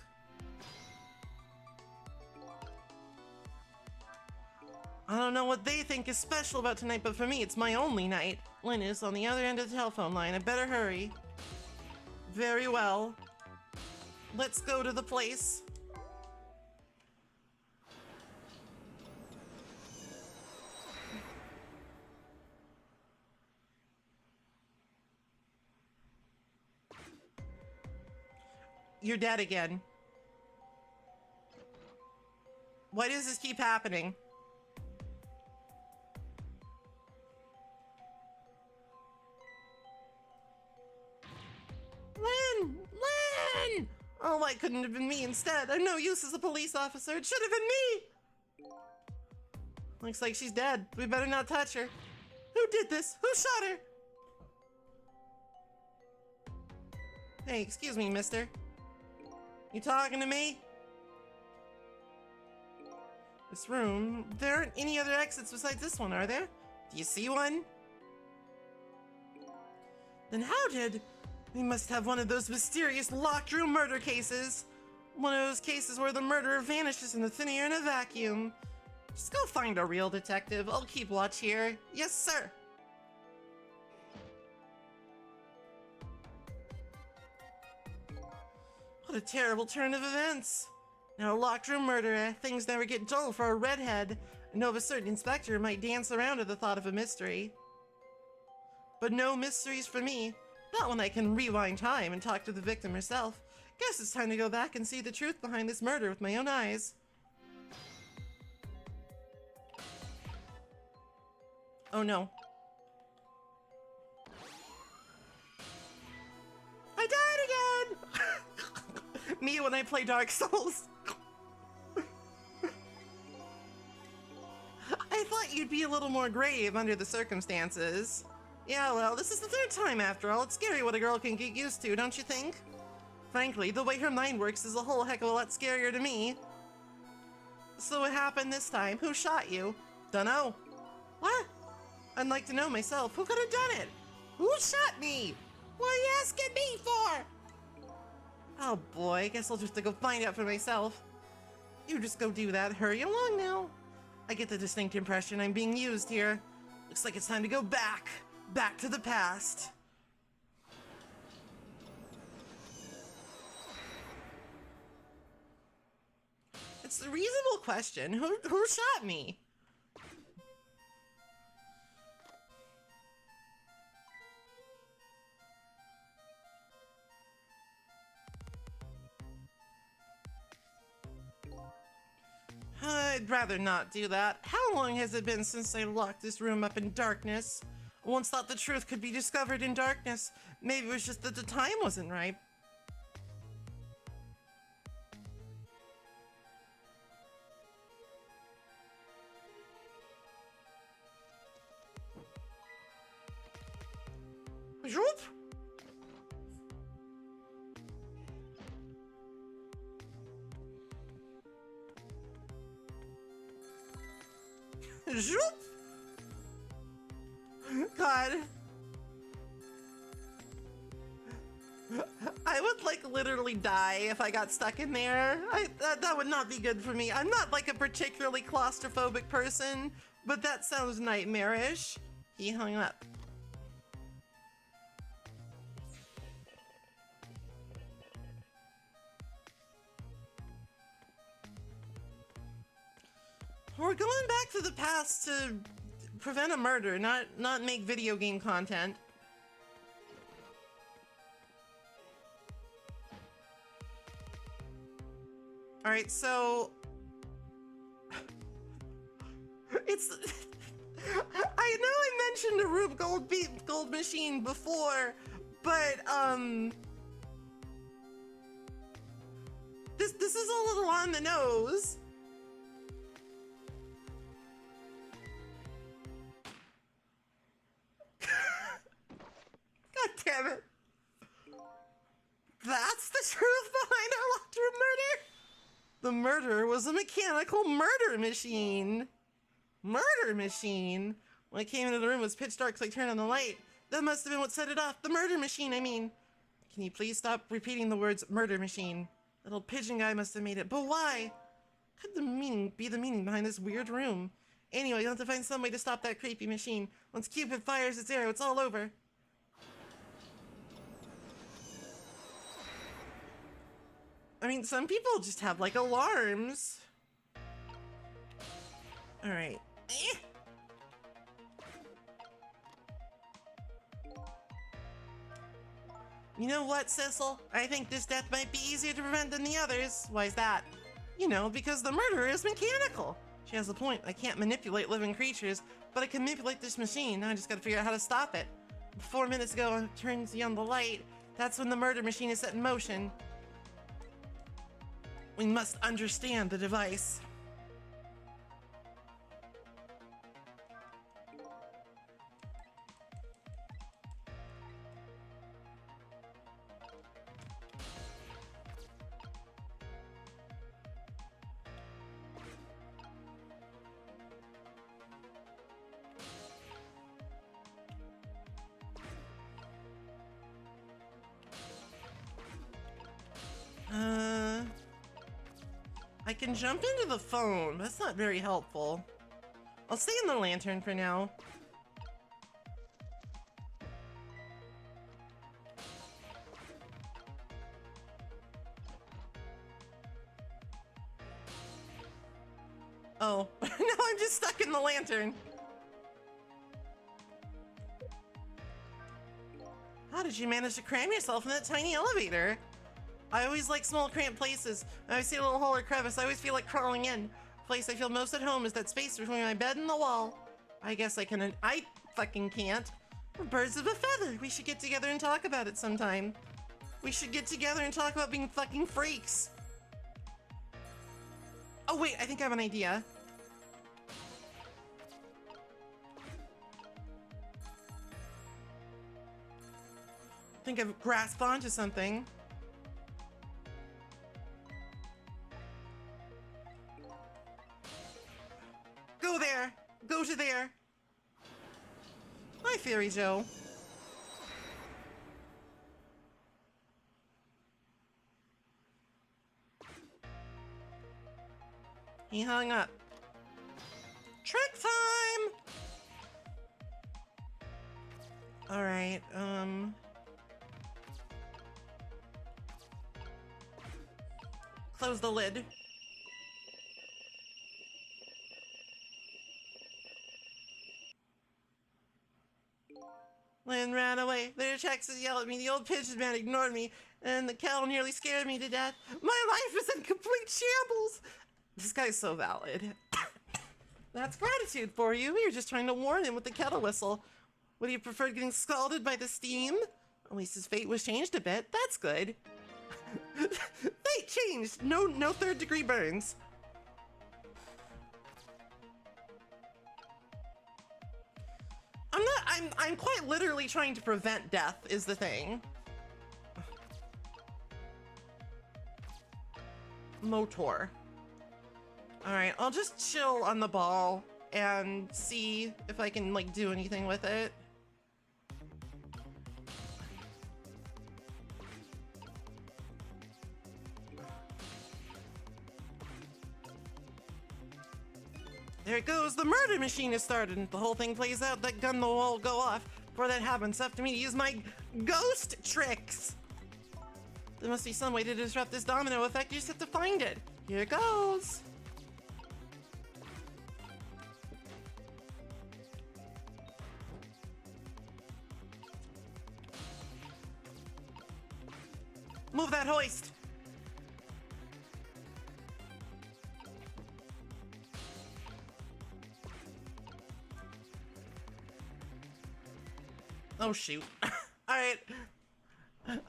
I don't know what they think is special about tonight, but for me, it's my only night. Lynn is on the other end of the telephone line. I better hurry. Very well. Let's go to the place. You're dead again. Why does this keep happening? Lynn! Lynn! Oh, why couldn't it have been me instead? I'm no use as a police officer. It should have been me! Looks like she's dead. We better not touch her. Who did this? Who shot her? Hey, excuse me, mister. You talking to me? This room, there aren't any other exits besides this one, are there? Do you see one? Then how did... We must have one of those mysterious locked room murder cases. One of those cases where the murderer vanishes in the thin air in a vacuum. Just go find a real detective. I'll keep watch here. Yes, sir. What a terrible turn of events. Now a locked room murderer, things never get dull for a redhead. I know of a certain inspector who might dance around at the thought of a mystery. But no mysteries for me. Not when I can rewind time and talk to the victim herself. Guess it's time to go back and see the truth behind this murder with my own eyes. Oh no. I died again! Me when I play Dark Souls. I thought you'd be a little more grave under the circumstances. Yeah, well, this is the third time after all. It's scary what a girl can get used to, don't you think? Frankly, the way her mind works is a whole heck of a lot scarier to me. So what happened this time? Who shot you? Dunno. What? I'd like to know myself. Who could have done it? Who shot me? What are you asking me for? Oh boy, I guess I'll just have to go find out for myself. You just go do that. Hurry along now. I get the distinct impression I'm being used here. Looks like it's time to go back. Back to the past. It's a reasonable question. Who shot me? I'd rather not do that. How long has it been since I locked this room up in darkness? I once thought the truth could be discovered in darkness. Maybe it was just that the time wasn't right. Zoop. Zoop. God. I would like literally die if I got stuck in there. That would not be good for me. I'm not like a particularly claustrophobic person, but that sounds nightmarish. He hung up. We're going back to the past to prevent a murder, not make video game content. All right, so it's I know I mentioned a Rube Gold machine before, but this is a little on the nose. God damn it. That's the truth behind our locked room murder? The murderer was a mechanical murder machine. Murder machine? When I came into the room, it was pitch dark, so I turned on the light. That must have been what set it off. The murder machine, I mean. Can you please stop repeating the words murder machine? Little pigeon guy must have made it. But why? Could the meaning be the meaning behind this weird room? Anyway, you'll have to find some way to stop that creepy machine. Once Cupid fires its arrow, it's all over. I mean, some people just have, like, alarms. Alright. You know what, Cecil? I think this death might be easier to prevent than the others. Why is that? You know, because the murderer is mechanical. She has a point. I can't manipulate living creatures, but I can manipulate this machine. Now I just gotta figure out how to stop it. 4 minutes ago, I turned on the light. That's when the murder machine is set in motion. We must understand the device. I can jump into the phone. That's not very helpful. I'll stay in the lantern for now. Oh, now I'm just stuck in the lantern. How did you manage to cram yourself in that tiny elevator? I always like small cramped places. I always see a little hole or crevice. I always feel like crawling in. The place I feel most at home is that space between my bed and the wall. I guess I fucking can't. We're birds of a feather. We should get together and talk about it sometime. We should get together and talk about being fucking freaks. Oh wait, I think I have an idea. I think I've grasped onto something. Go there! Go to there! Hi, Fairy Joe. He hung up. Trick time! Alright, close the lid. Lynn ran away. Their Texas yelled at me. The old pigeon man ignored me, and the cow nearly scared me to death. My life is in complete shambles. This guy's so valid. That's gratitude for you. You're just trying to warn him with the kettle whistle. Would he prefer getting scalded by the steam? At least his fate was changed a bit. That's good. Fate changed. No third-degree burns. I'm quite literally trying to prevent death is the thing. Motor. All right, I'll just chill on the ball and see if I can like do anything with it. There it goes, the murder machine is started. If the whole thing plays out, that gun will go off. Before that happens, it's up to me to use my ghost tricks. There must be some way to disrupt this domino effect, you just have to find it. Here it goes. Move that hoist. Oh shoot. All right.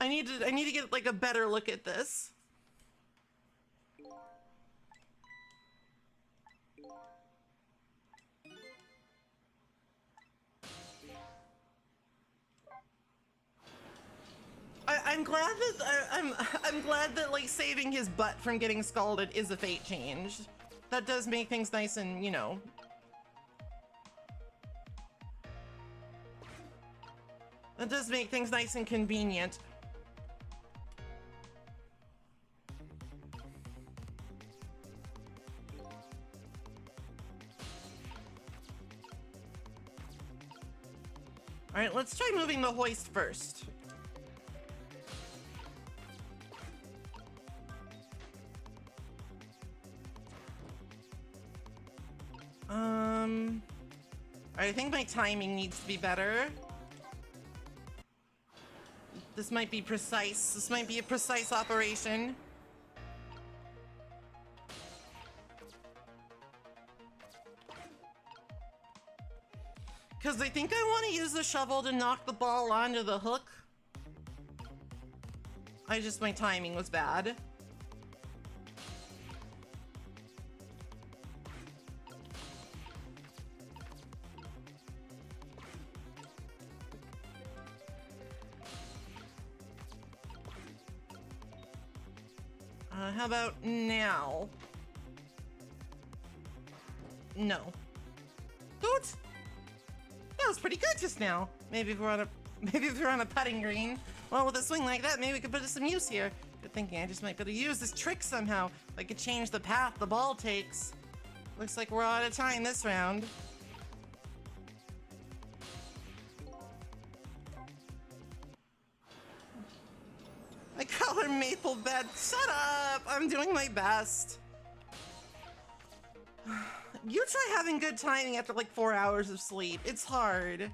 I need to get like a better look at this. I'm glad that I'm glad that like saving his butt from getting scalded is a fate change. That does make things nice and, you know. That does make things nice and convenient. All right, let's try moving the hoist first. I think my timing needs to be better. This might be precise. This might be a precise operation. Because I think I want to use the shovel to knock the ball onto the hook. My timing was bad. How about now? No. Good. That was pretty good just now. Maybe if we're on a putting green. Well, with a swing like that, maybe we could put to some use here. Good thinking. I just might be able to use this trick somehow. If I could change the path the ball takes. Looks like we're out of time this round. I call her Maple Bed. Shut up! I'm doing my best. You try having good timing after like 4 hours of sleep. It's hard.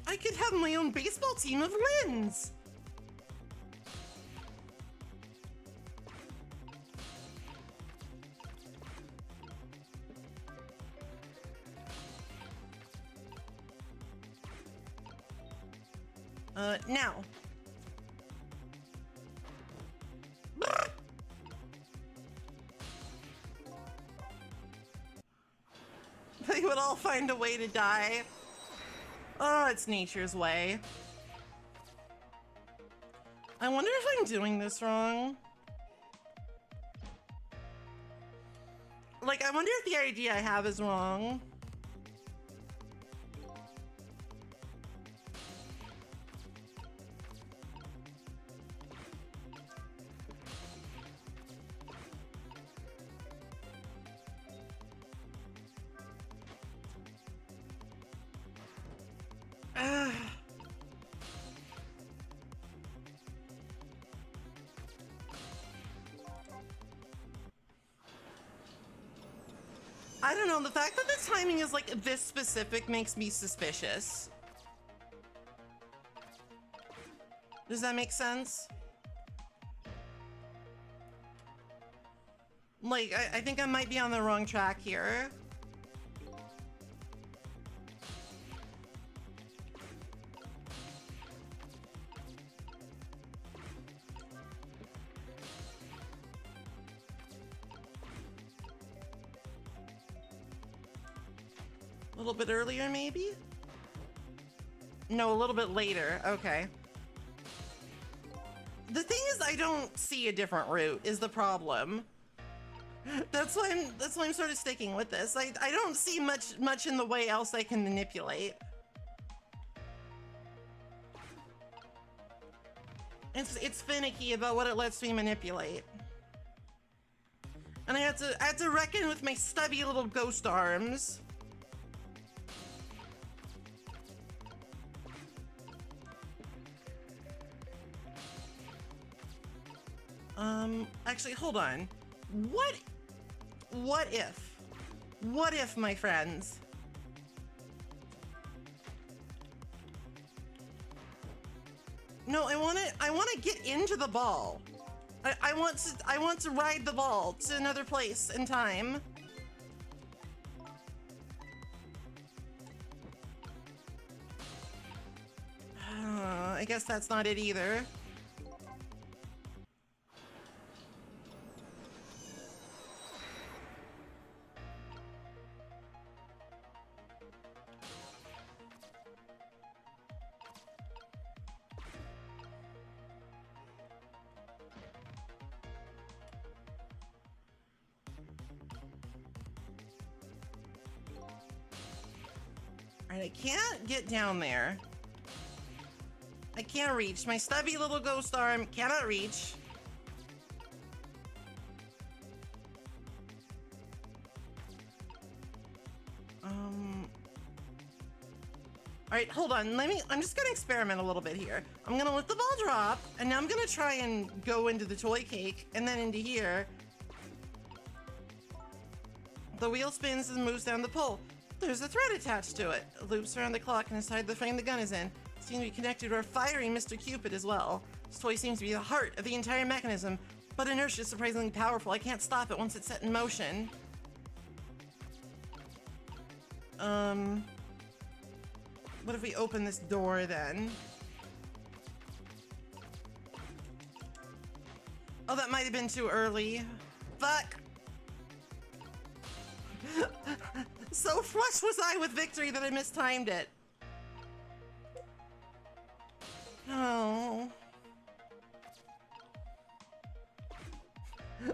I could have my own baseball team of Lins. Now. They would all find a way to die. Oh, it's nature's way. I wonder if I'm doing this wrong. Like, I wonder if the idea I have is wrong. I don't know, the fact that the timing is like this specific makes me suspicious. Does that make sense? Like, I think I might be on the wrong track here. A little bit earlier, maybe? No, a little bit later. Okay. The thing is, I don't see a different route, is the problem. That's why I'm sort of sticking with this. I don't see much in the way else I can manipulate. It's finicky about what it lets me manipulate. And I had to reckon with my stubby little ghost arms. Actually, hold on. What if, my friends? No, I want to get into the ball. I want to ride the ball to another place in time. I guess that's not it either. Alright, I can't get down there. I can't reach. My stubby little ghost arm cannot reach. Alright, hold on. I'm just gonna experiment a little bit here. I'm gonna let the ball drop, and now I'm gonna try and go into the toy cake, and then into here. The wheel spins and moves down the pole. There's a thread attached to it. It loops around the clock and inside the frame the gun is in. It seems to be connected to our fiery Mr. Cupid as well. This toy seems to be the heart of the entire mechanism, but inertia is surprisingly powerful. I can't stop it once it's set in motion. What if we open this door then? Oh, that might have been too early. Fuck! So flush was I with victory that I mistimed it. Oh.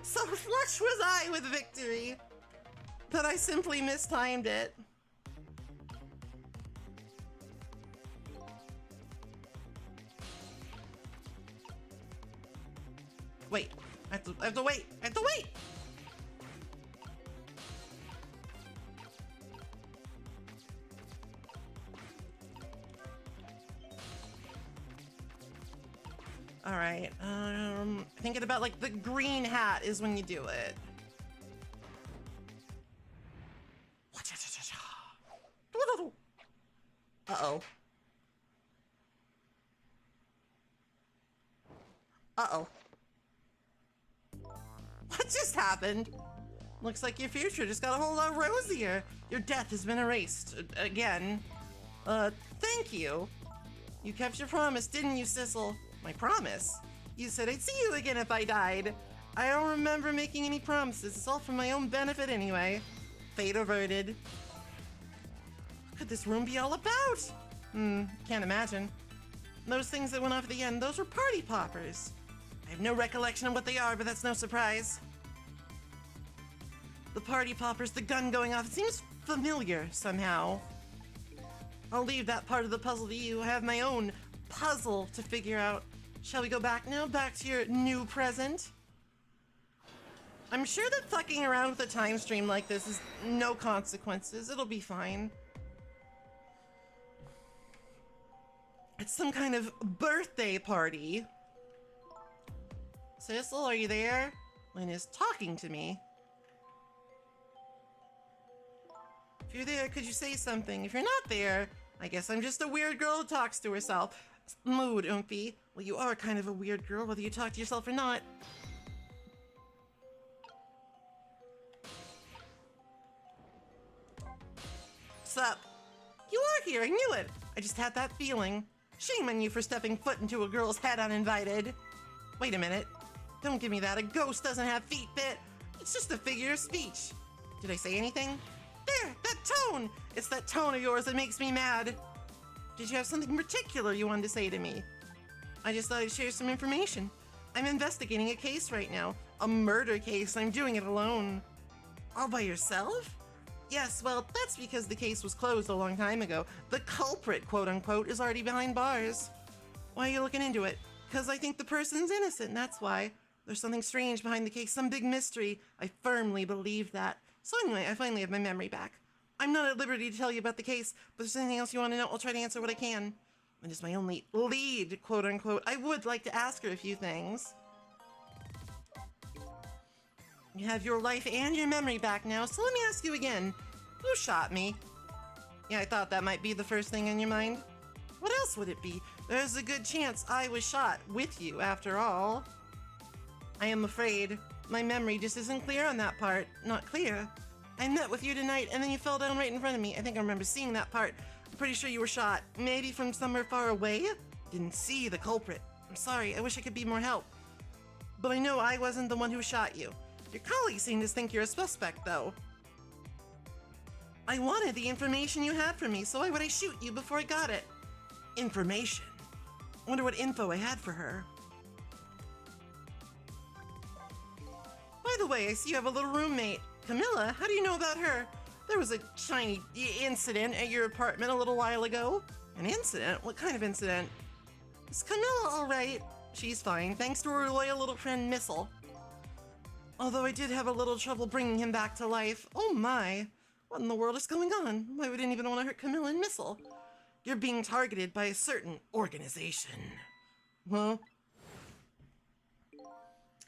So flush was I with victory that I simply mistimed it. Wait, I have to wait. I have to wait. All right, thinking about like the green hat is when you do it. Uh-oh. Uh-oh. What just happened? Looks like your future just got a whole lot rosier. Your death has been erased. Again. Thank you. You kept your promise, didn't you, Sissel? My promise? You said I'd see you again if I died. I don't remember making any promises. It's all for my own benefit anyway. Fate averted. What could this room be all about? Can't imagine. Those things that went off at the end, those were party poppers. I have no recollection of what they are, but that's no surprise. The party poppers, the gun going off, it seems familiar somehow. I'll leave that part of the puzzle to you. I have my own puzzle to figure out. Shall we go back now? Back to your new present? I'm sure that fucking around with a time stream like this is no consequences. It'll be fine. It's some kind of birthday party. Sissel, are you there? Lynn is talking to me. If you're there, could you say something? If you're not there, I guess I'm just a weird girl who talks to herself. Mood, Oomphy. Well, you are kind of a weird girl, whether you talk to yourself or not. What's up? You are here, I knew it. I just had that feeling. Shame on you for stepping foot into a girl's head uninvited. Wait a minute. Don't give me that. A ghost doesn't have feet, Bit. It's just a figure of speech. Did I say anything? There, that tone! It's that tone of yours that makes me mad. Did you have something particular you wanted to say to me? I just thought I'd share some information. I'm investigating a case right now. A murder case. I'm doing it alone. All by yourself? Yes, well, that's because the case was closed a long time ago. The culprit, quote-unquote, is already behind bars. Why are you looking into it? Because I think the person's innocent, that's why. There's something strange behind the case, some big mystery. I firmly believe that. So anyway, I finally have my memory back. I'm not at liberty to tell you about the case, but if there's anything else you want to know, I'll try to answer what I can. And as my only lead, quote-unquote, I would like to ask her a few things. You have your life and your memory back now, so let me ask you again. Who shot me? Yeah, I thought that might be the first thing in your mind. What else would it be? There's a good chance I was shot with you, after all. I am afraid my memory just isn't clear on that part. Not clear. I met with you tonight, and then you fell down right in front of me. I think I remember seeing that part. I'm pretty sure you were shot. Maybe from somewhere far away? Didn't see the culprit. I'm sorry, I wish I could be more help. But I know I wasn't the one who shot you. Your colleagues seem to think you're a suspect, though. I wanted the information you had for me, so why would I shoot you before I got it? Information? Wonder what info I had for her. By the way, I see you have a little roommate. Camilla, how do you know about her? There was a tiny incident at your apartment a little while ago. An incident? What kind of incident? Is Camilla all right? She's fine, thanks to her loyal little friend Missile. Although I did have a little trouble bringing him back to life. Oh my. What in the world is going on? Why would anyone want to hurt Camilla and Missile? You're being targeted by a certain organization. Huh?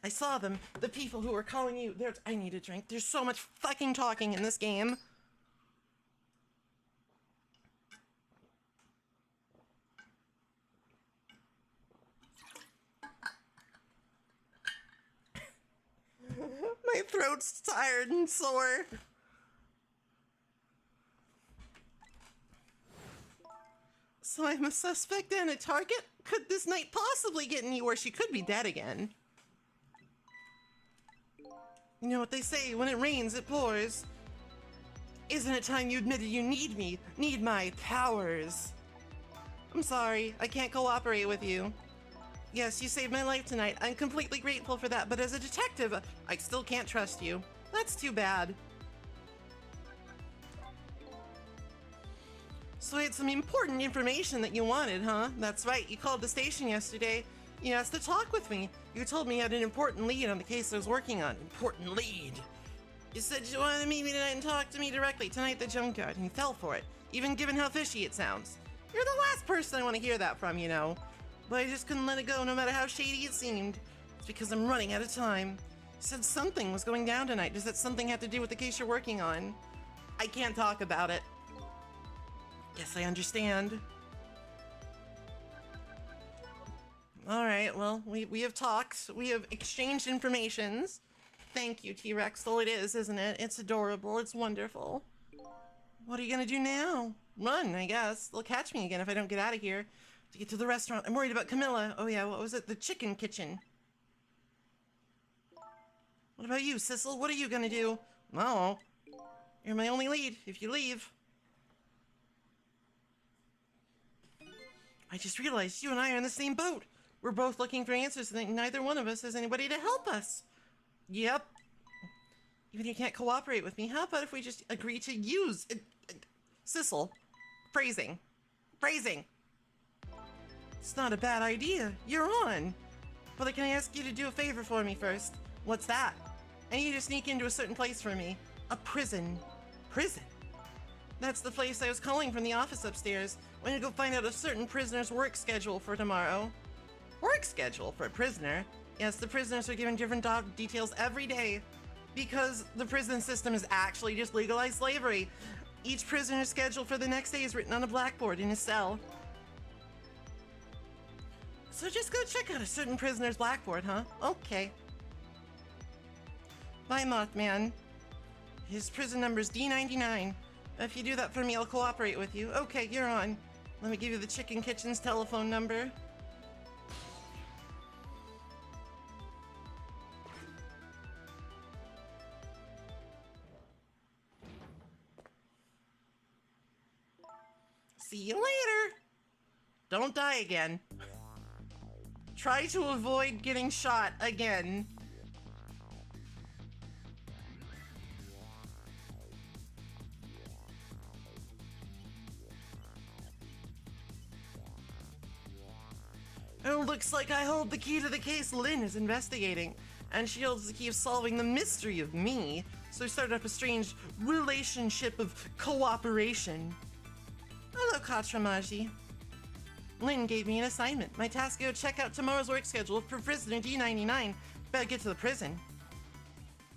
I saw them. The people who were calling you. I need a drink. There's so much fucking talking in this game. My throat's tired and sore. So I'm a suspect and a target? Could this night possibly get any worse? She could be dead again. You know what they say, when it rains, it pours. Isn't it time you admitted you need me? Need my powers? I'm sorry, I can't cooperate with you. Yes, you saved my life tonight. I'm completely grateful for that, but as a detective, I still can't trust you. That's too bad. So I had some important information that you wanted, huh? That's right, you called the station yesterday. You asked to talk with me. You told me you had an important lead on the case I was working on. Important lead. You said you wanted to meet me tonight and talk to me directly tonight at the junkyard, and you fell for it, even given how fishy it sounds. You're the last person I want to hear that from, you know. But I just couldn't let it go no matter how shady it seemed. It's because I'm running out of time. You said something was going down tonight. Does that something have to do with the case you're working on? I can't talk about it. Guess I understand. Alright, well, we have talked. We have exchanged informations. Thank you, T-Rex. Well, it is, isn't it? It's adorable. It's wonderful. What are you gonna do now? Run, I guess. They'll catch me again if I don't get out of here. To get to the restaurant. I'm worried about Camilla. Oh yeah, what was it? The chicken kitchen. What about you, Sissel? What are you gonna do? Oh, you're my only lead. If you leave. I just realized you and I are in the same boat. We're both looking for answers and neither one of us has anybody to help us. Yep. Even if you can't cooperate with me, how about if we just agree to use... Sissel. Phrasing. Phrasing. It's not a bad idea. You're on. But can I ask you to do a favor for me first? What's that? I need you to sneak into a certain place for me. A prison. Prison? That's the place I was calling from the office upstairs. I need to go find out a certain prisoner's work schedule for tomorrow. Work schedule for a prisoner? Yes, the prisoners are given different job details every day. Because the prison system is actually just legalized slavery. Each prisoner's schedule for the next day is written on a blackboard in his cell. So just go check out a certain prisoner's blackboard, huh? Okay. Bye, Mothman. His prison number is D99. If you do that for me, I'll cooperate with you. Okay, you're on. Let me give you the Chicken Kitchen's telephone number. See you later. Don't die again. Try to avoid getting shot again. Oh, looks like I hold the key to the case Lynn is investigating, and she holds the key of solving the mystery of me, so we started up a strange relationship of cooperation. Hello, Katramaji. Lynn gave me an assignment. My task: go check out tomorrow's work schedule for prisoner D99. Better get to the prison.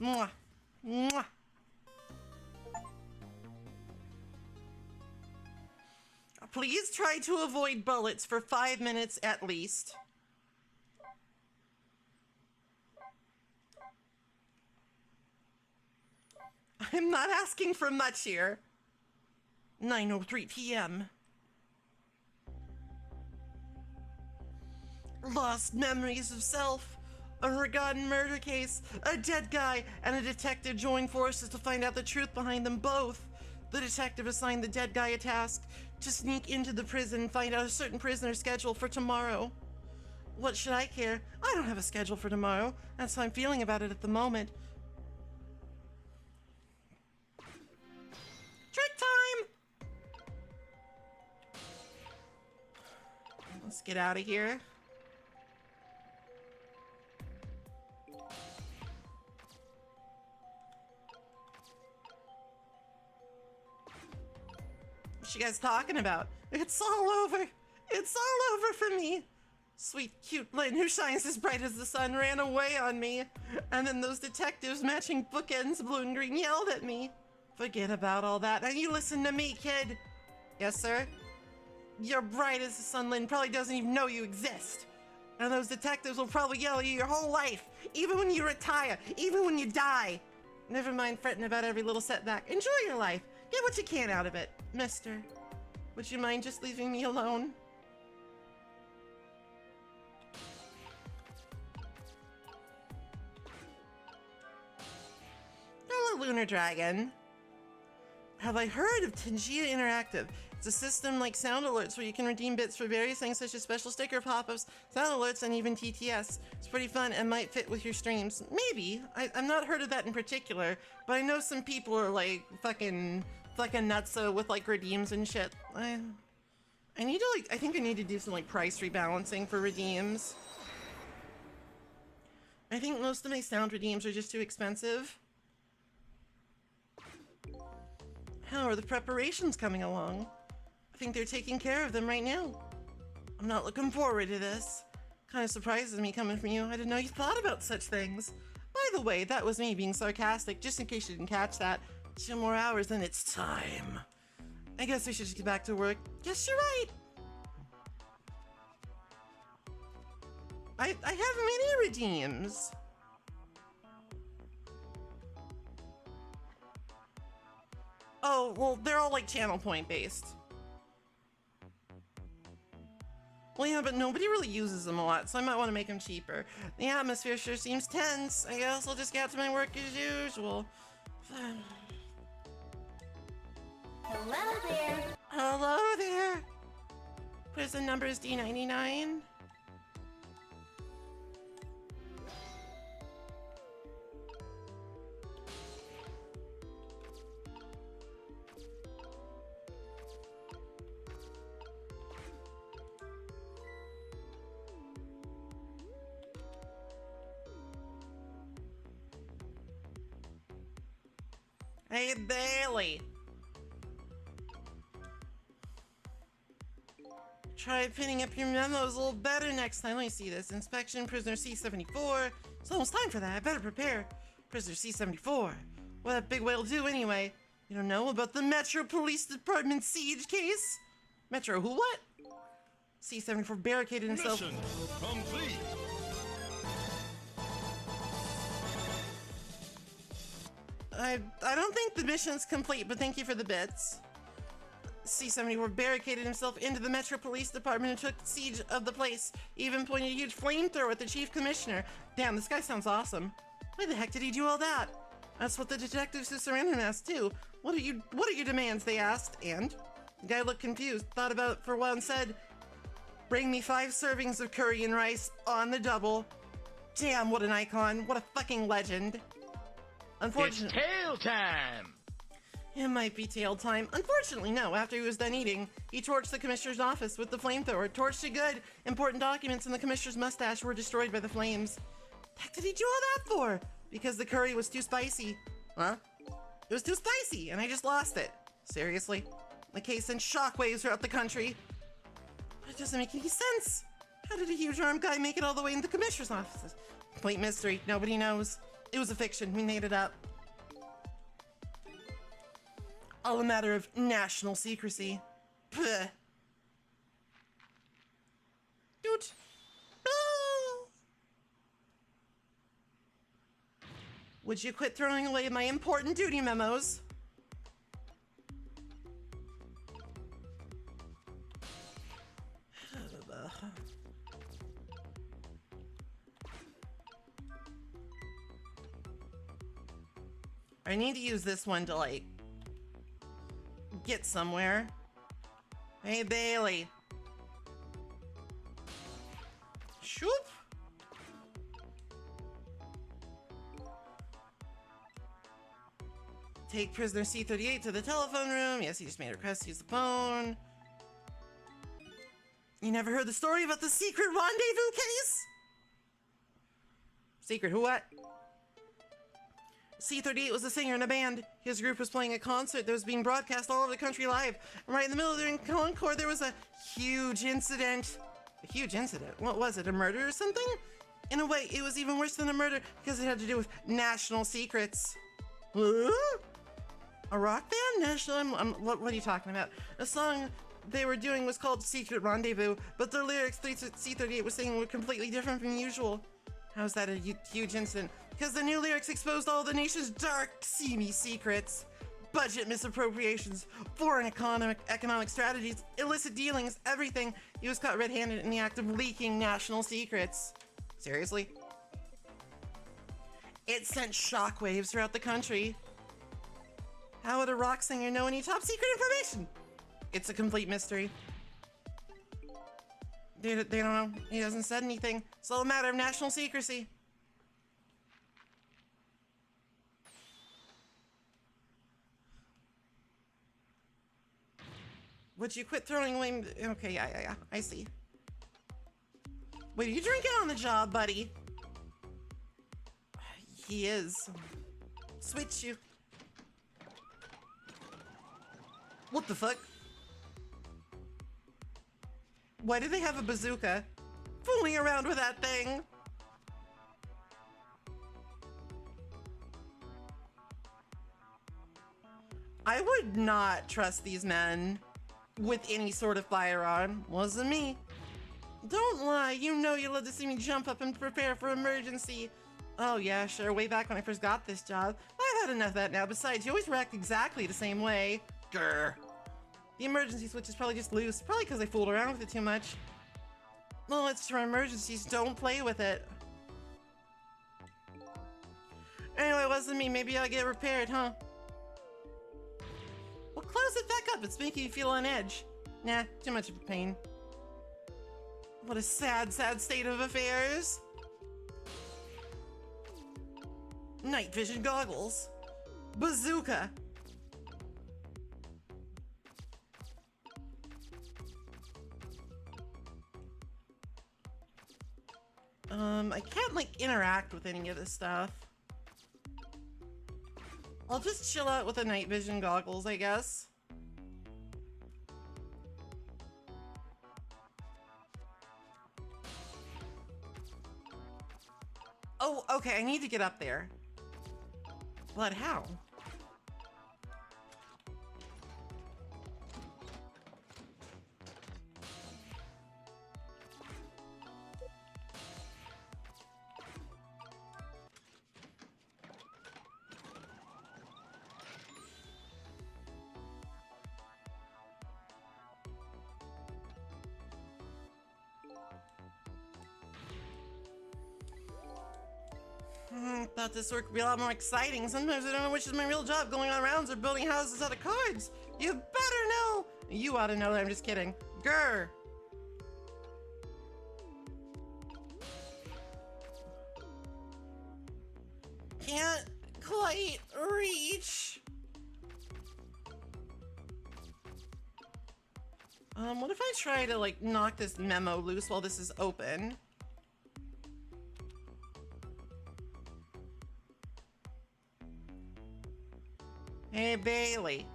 Mwah. Mwah. Please try to avoid bullets for 5 minutes at least. I'm not asking for much here. 9:03 p.m. Lost memories of self, a forgotten murder case, a dead guy, and a detective join forces to find out the truth behind them both. The detective assigned the dead guy a task to sneak into the prison and find out a certain prisoner's schedule for tomorrow. What should I care? I don't have a schedule for tomorrow. That's how I'm feeling about it at the moment. Trick time! Let's get out of here. What you guys talking about? It's all over. It's all over for me. Sweet, cute Lynn, who shines as bright as the sun, ran away on me. And then those detectives matching bookends, blue and green, yelled at me. Forget about all that. Now you listen to me, kid. Yes, sir? You're bright as the sun, Lynn, probably doesn't even know you exist. And those detectives will probably yell at you your whole life, even when you retire, even when you die. Never mind fretting about every little setback. Enjoy your life. Get what you can out of it. Mister, would you mind just leaving me alone? Hello, Lunar Dragon. Have I heard of Tangia Interactive? It's a system like sound alerts where you can redeem bits for various things such as special sticker pop-ups, sound alerts, and even TTS. It's pretty fun and might fit with your streams. Maybe. I've not heard of that in particular, but I know some people are like fucking nutso with like redeems and shit. I need to I think I need to do some like price rebalancing for redeems. I think most of my sound redeems are just too expensive. How are the preparations coming along? I think they're taking care of them right now. I'm not looking forward to this. Kind of surprises me coming from you. I didn't know you thought about such things. By the way, that was me being sarcastic, just in case you didn't catch that. 2 more hours, then it's time. I guess we should just get back to work. Yes, you're right. I have many redeems. Oh, well, they're all like channel point based. Well, yeah, but nobody really uses them a lot, so I might want to make them cheaper. The atmosphere sure seems tense. I guess I'll just get out to my work as usual. Hello there. Hello there. Prison number is D99. Hey, Bailey. Try pinning up your memos a little better next time. Let me see this. Inspection, prisoner C-74. It's almost time for that. I better prepare. Prisoner C-74. What that big whale do anyway? You don't know about the Metro Police Department siege case? Metro who what? C-74 barricaded himself. Mission complete. I don't think the mission's complete, but thank you for the bits. C-74 barricaded himself into the Metro Police Department and took siege of the place, even pointed a huge flamethrower at the Chief Commissioner. Damn, this guy sounds awesome. Why the heck did he do all that? That's what the detectives who surrounded him asked too. What are your demands, they asked, and the guy looked confused, thought about it for a while and said, bring me 5 servings of curry and rice on the double. Damn, what an icon. What a fucking legend. Unfortunately, It's tail time! it might be tail time. Unfortunately, no. After he was done eating, he torched the commissioner's office with the flamethrower. Torched it good. Important documents in the commissioner's mustache were destroyed by the flames. The heck did he do all that for? Because the curry was too spicy. Huh? It was too spicy, and I just lost it. Seriously? The case sent shockwaves throughout the country. It doesn't make any sense. How did a huge armed guy make it all the way into the commissioner's office? Complete mystery. Nobody knows. It was a fiction. We made it up. All a matter of national secrecy. Puh. Dude. Oh. Would you quit throwing away my important duty memos? I need to use this one to, like, get somewhere. Hey, Bailey. Shoop. Take prisoner C-38 to the telephone room. Yes, he just made a request to use the phone. You never heard the story about the secret rendezvous case? Secret who what? C-38 was a singer in a band. His group was playing a concert that was being broadcast all over the country live. And right in the middle of the encore, there was a huge incident. A huge incident? What was it, a murder or something? In a way, it was even worse than a murder because it had to do with national secrets. Huh? A rock band? National? What are you talking about? A song they were doing was called Secret Rendezvous, but the lyrics C-38 was singing were completely different from usual. How is that a huge incident? Because the new lyrics exposed all the nation's dark, seamy secrets. Budget misappropriations, foreign economic strategies, illicit dealings, everything. He was caught red-handed in the act of leaking national secrets. Seriously? It sent shockwaves throughout the country. How would a rock singer know any top secret information? It's a complete mystery. They don't know. He hasn't said anything. It's all a matter of national secrecy. Would you quit throwing away? Okay, yeah, I see. Wait, are you drinking on the job, buddy? He is. Switch you. What the fuck? Why do they have a bazooka? Fooling around with that thing. I would not trust these men with any sort of firearm. Wasn't me. Don't lie, you know you love to see me jump up and prepare for emergency. Oh yeah, sure, way back when I first got this job. I've had enough of that now. Besides, you always react exactly the same way. Grr. The emergency switch is probably just loose. Probably because I fooled around with it too much. Well, it's for emergencies. Don't play with it. Anyway, it wasn't me. Maybe I'll get repaired, huh? Well, close it back up. It's making you feel on edge. Nah, too much of a pain. What a sad, sad state of affairs. Night vision goggles. Bazooka. I can't, like, interact with any of this stuff. I'll just chill out with the night vision goggles, I guess. Oh, okay, I need to get up there. But how? Thought this work would be a lot more exciting. Sometimes I don't know which is my real job, going on rounds or building houses out of cards. You better know. You ought to know that. I'm just kidding. Grr. Can't quite reach. What if I try to, like, knock this memo loose while this is open? Hey, Bailey.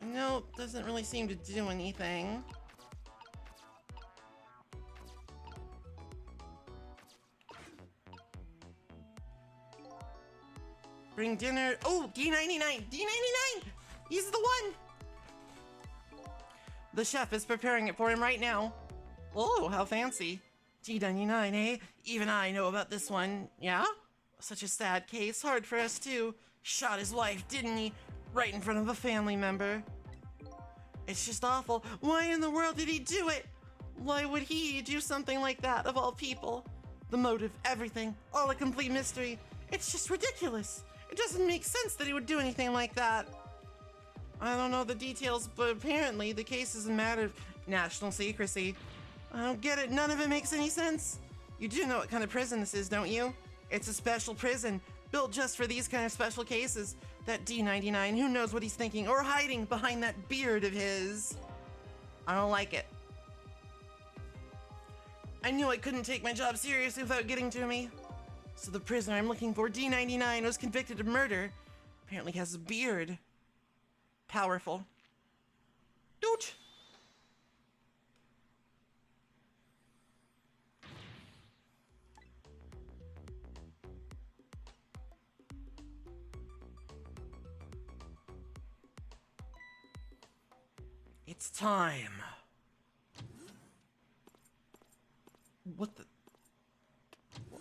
Nope, doesn't really seem to do anything. Bring dinner. Oh, D99! D99! He's the one! The chef is preparing it for him right now. Oh, how fancy. D99, eh? Even I know about this one. Yeah? Such a sad case. Hard for us, too. Shot his wife, didn't he? Right in front of a family member. It's just awful. Why in the world did he do it? Why would he do something like that, of all people? The motive, everything, all a complete mystery. It's just ridiculous. It doesn't make sense that he would do anything like that. I don't know the details, but apparently the case is a matter of national secrecy. I don't get it. None of it makes any sense. You do know what kind of prison this is, don't you? It's a special prison, built just for these kind of special cases. That D99, who knows what he's thinking or hiding behind that beard of his. I don't like it. I knew I couldn't take my job seriously without getting to me. So the prisoner I'm looking for, D99, was convicted of murder. Apparently has a beard. Powerful. Doot! It's time. What the? What?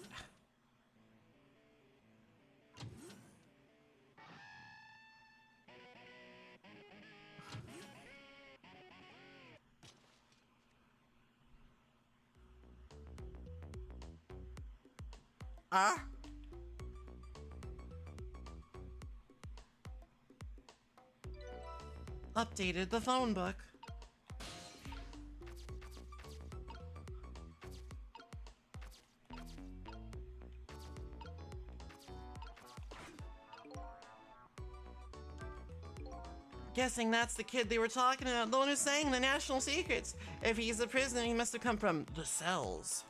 Updated the phone book. Guessing that's the kid they were talking about, the one who's saying the national secrets. If he's a prisoner, he must have come from the cells.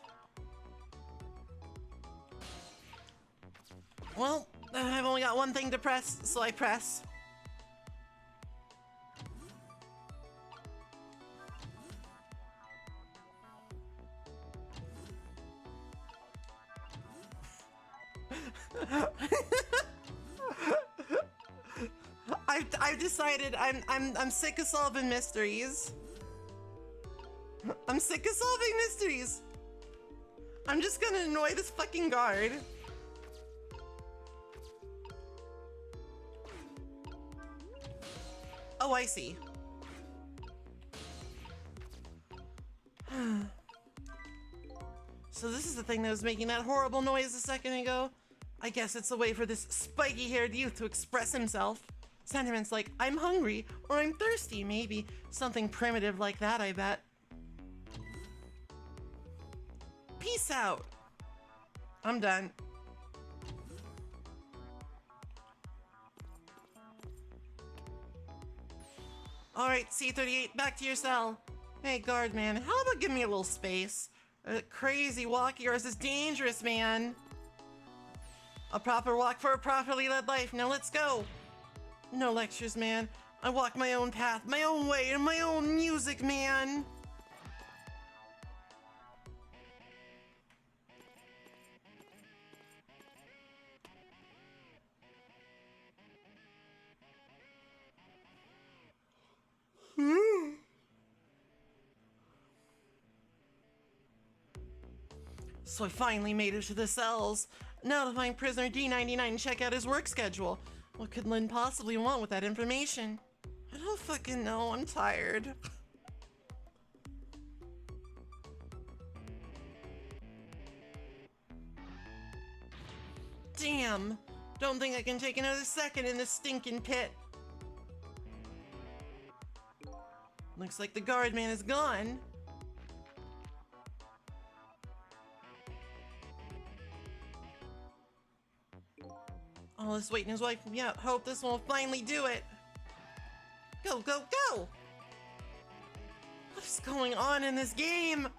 Well, I've only got one thing to press, so I press. I've decided I'm sick of solving mysteries. I'm sick of solving mysteries. I'm just gonna annoy this fucking guard. Oh, I see. So this is the thing that was making that horrible noise a second ago. I guess it's a way for this spiky-haired youth to express himself. Sentiments like, I'm hungry, or I'm thirsty, maybe. Something primitive like that, I bet. Peace out. I'm done. Alright, C38, back to your cell. Hey, guard man, how about give me a little space? Crazy walk of yours is dangerous, man. A proper walk for a properly led life. Now let's go. No lectures, man. I walk my own path, my own way, and my own music, man. So I finally made it to the cells. Now to find prisoner D99 and check out his work schedule. What could Lynn possibly want with that information? I don't fucking know, I'm tired. Damn! Don't think I can take another second in this stinking pit. Looks like the guard man is gone. All this waiting his wife. Yeah, hope this one will finally do it. Go, go, go! What is going on in this game?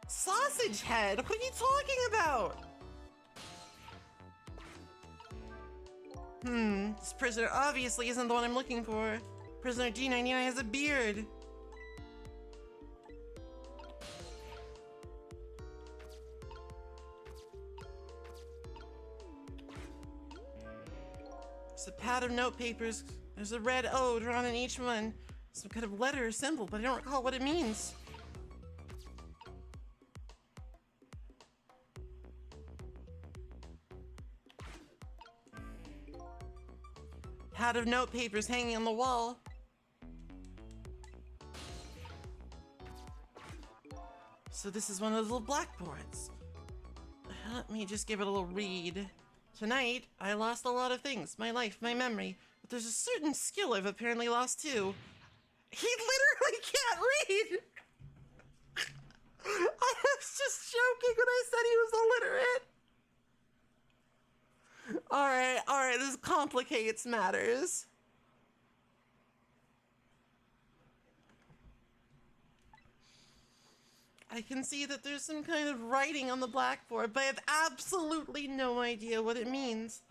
Sausage head? What are you talking about? This prisoner obviously isn't the one I'm looking for. Prisoner D99 has a beard. There's a pad of note papers. There's a red O drawn in each one. Some kind of letter or symbol, but I don't recall what it means. Pad of note papers hanging on the wall. So this is one of those little blackboards. Let me just give it a little read. Tonight, I lost a lot of things. My life, my memory. But there's a certain skill I've apparently lost too. He literally can't read! I was just joking when I said he was illiterate. Alright, this complicates matters. I can see that there's some kind of writing on the blackboard, but I have absolutely no idea what it means.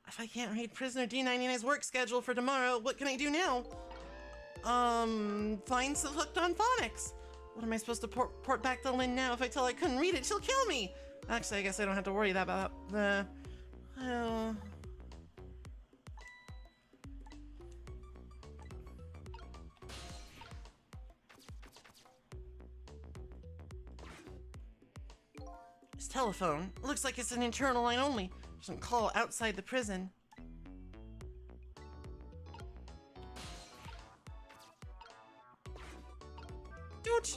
If I can't read Prisoner D99's work schedule for tomorrow, what can I do now? Find some hooked on phonics. What am I supposed to port back to Lynn now? If I tell her I couldn't read it, she'll kill me. Actually, I guess I don't have to worry about that. His telephone. Looks like it's an internal line only. Doesn't call outside the prison. Dude!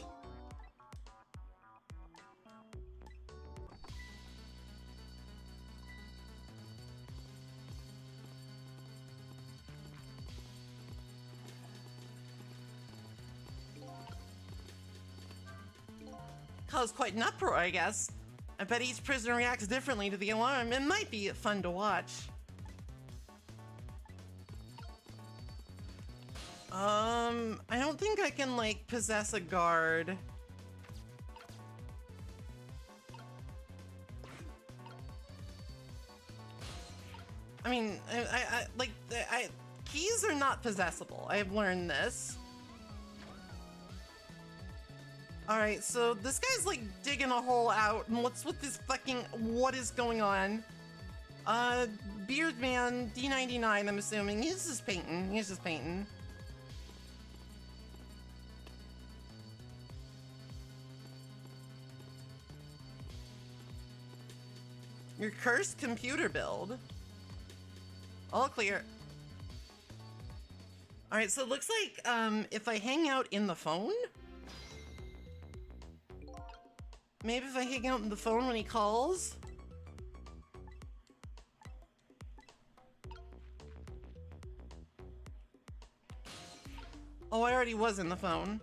Caused quite an uproar, I guess. I bet each prisoner reacts differently to the alarm. It might be fun to watch. I don't think I can, like, possess a guard. I mean, keys are not possessable. I've learned this. Alright, so this guy's like digging a hole out, and what's with this fucking, what is going on? Beard Man, D99, I'm assuming. He's just painting. Your cursed computer build. All clear. Alright, so it looks like, if I hang out in the phone? Maybe if I hang out in the phone when he calls? Oh, I already was in the phone.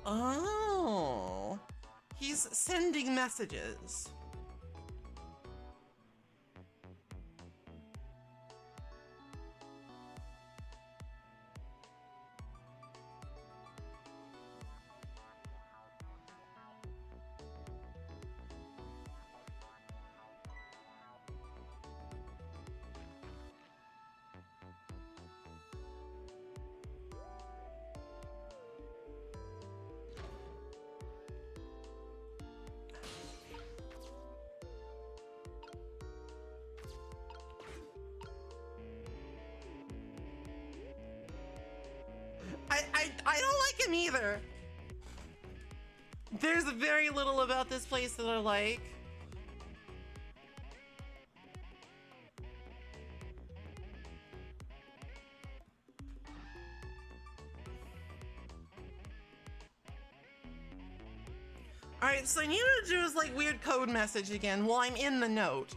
Oh, he's sending messages. I don't like him either. There's very little about this place that I like. Alright, so I need to do this like weird code message again while I'm in the note.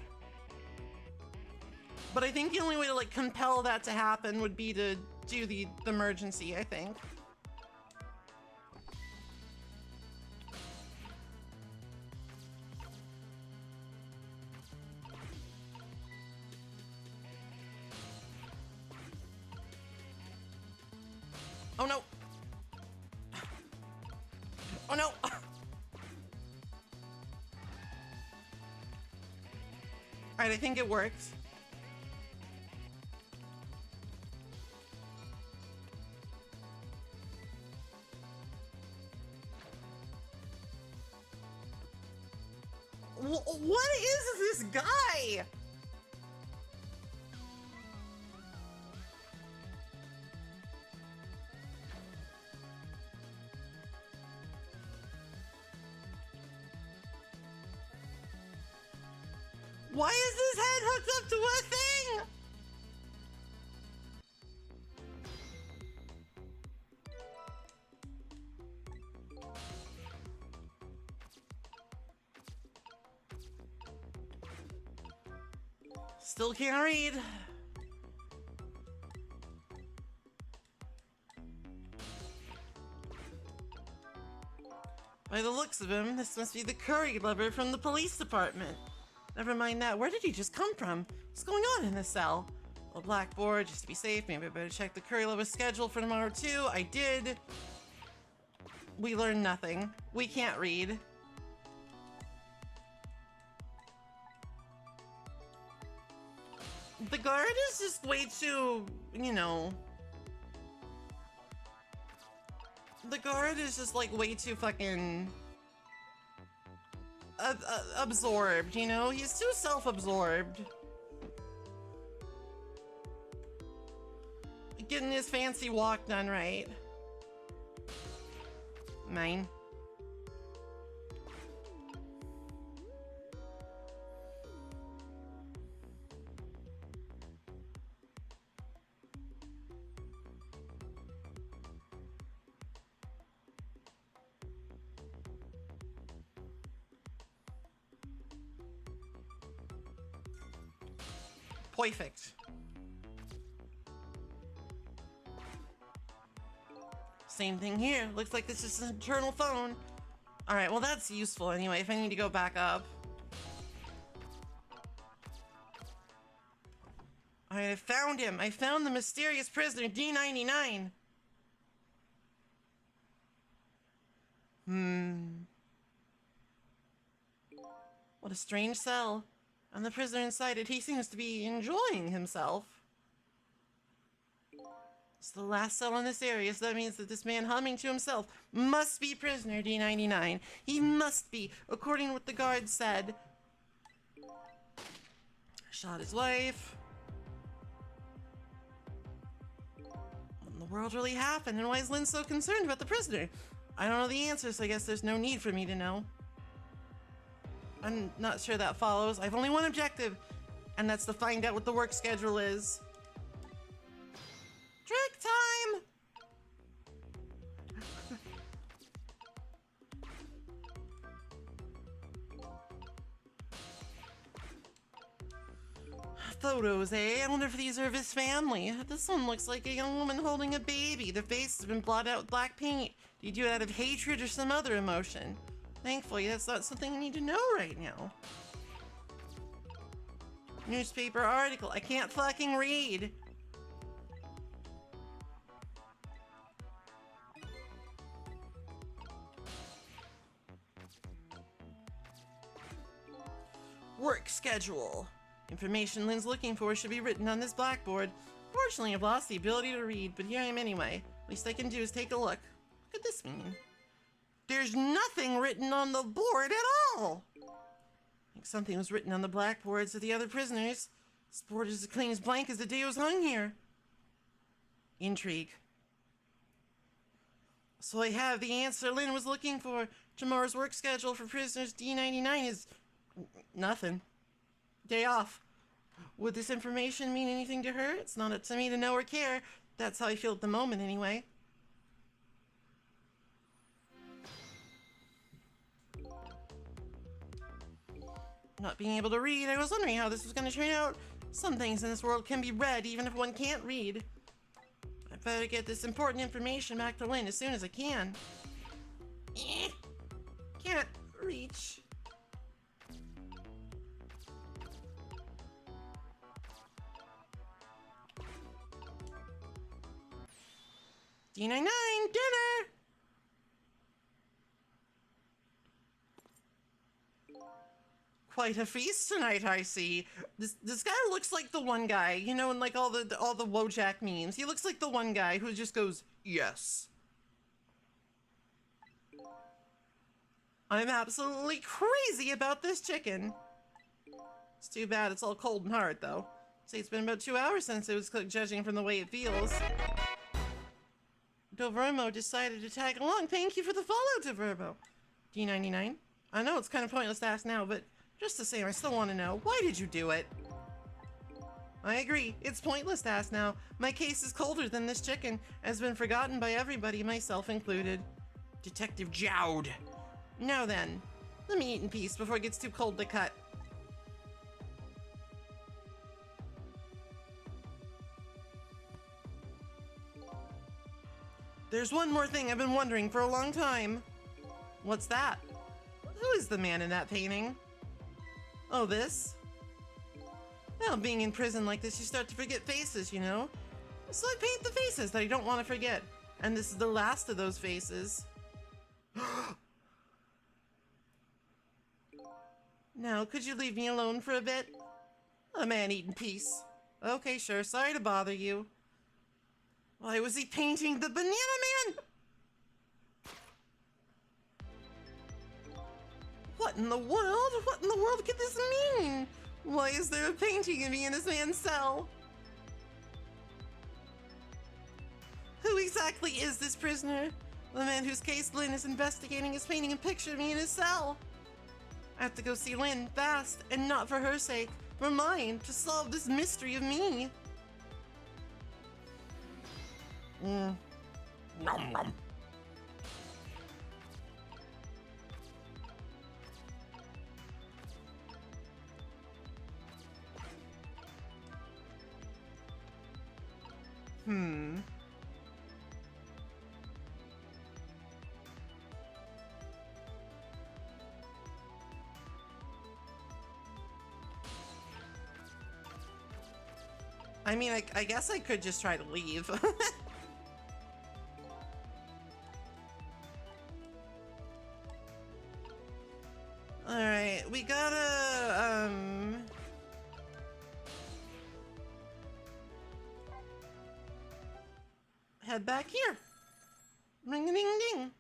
But I think the only way to like compel that to happen would be to do the emergency, I think. Oh no! Oh no! Alright, I think it worked. What is this guy? Why is his head hooked up to a thing? Still can't read. By the looks of him, this must be the curry lover from the police department. Never mind that. Where did he just come from? What's going on in this cell? A blackboard, just to be safe. Maybe I better check the curry lover schedule for tomorrow too. I did. We learned nothing. We can't read. The guard is just way too, you know. The guard is just like way too fucking absorbed, you know? He's too self-absorbed. Getting his fancy walk done right. Mine. Perfect. Same thing here. Looks like this is an internal phone. Alright, well that's useful anyway if I need to go back up. Alright, I found him. I found the mysterious prisoner, D99. What a strange cell. And the prisoner inside it, he seems to be enjoying himself. It's the last cell in this area, so that means that this man humming to himself must be prisoner D99. He must be, according to what the guard said. Shot his wife. What in the world really happened, and why is Lynn so concerned about the prisoner? I don't know the answer, so I guess there's no need for me to know. I'm not sure that follows. I've only one objective, and that's to find out what the work schedule is. Trick time! Photos, eh? I wonder if these are of his family. This one looks like a young woman holding a baby. The face has been blotted out with black paint. Do you do it out of hatred or some other emotion? Thankfully, that's not something I need to know right now. Newspaper article. I can't fucking read. Work schedule. Information Lynn's looking for should be written on this blackboard. Fortunately, I've lost the ability to read, but here I am anyway. Least I can do is take a look. What could this mean? There's nothing written on the board at all! I think something was written on the blackboards of the other prisoners. This board is as clean as blank as the day it was hung here. Intrigue. So I have the answer Lynn was looking for. Tomorrow's work schedule for prisoners D99 is nothing. Day off. Would this information mean anything to her? It's not up to me to know or care. That's how I feel at the moment anyway. Not being able to read, I was wondering how this was going to turn out. Some things in this world can be read even if one can't read. I better get this important information back to Lynn as soon as I can. Can't reach. D99, dinner! Quite a feast tonight, I see. This guy looks like the one guy, you know, in like all the Wojak memes. He looks like the one guy who just goes, yes. I'm absolutely crazy about this chicken. It's too bad it's all cold and hard, though. Say it's been about 2 hours since it was cooked, judging from the way it feels. Dovermo decided to tag along. Thank you for the follow, Dovermo. D99. I know it's kind of pointless to ask now, but just the same, I still want to know. Why did you do it? I agree. It's pointless to ask now. My case is colder than this chicken. Has been forgotten by everybody, myself included. Detective Jowd. Now then, let me eat in peace before it gets too cold to cut. There's one more thing I've been wondering for a long time. What's that? Who is the man in that painting? Oh, this? Well, being in prison like this, you start to forget faces, you know? So I paint the faces that I don't want to forget. And this is the last of those faces. Now, could you leave me alone for a bit? A man eat in peace. Okay, sure. Sorry to bother you. Why was he painting the banana man? What in the world? What in the world could this mean? Why is there a painting of me in this man's cell? Who exactly is this prisoner? The man whose case Lynn is investigating is painting a picture of me in his cell. I have to go see Lynn fast, and not for her sake, for mine, to solve this mystery of me. Nom nom. I mean, I guess I could just try to leave. Alright, we gotta, head back here. Ring-a-ding-ding.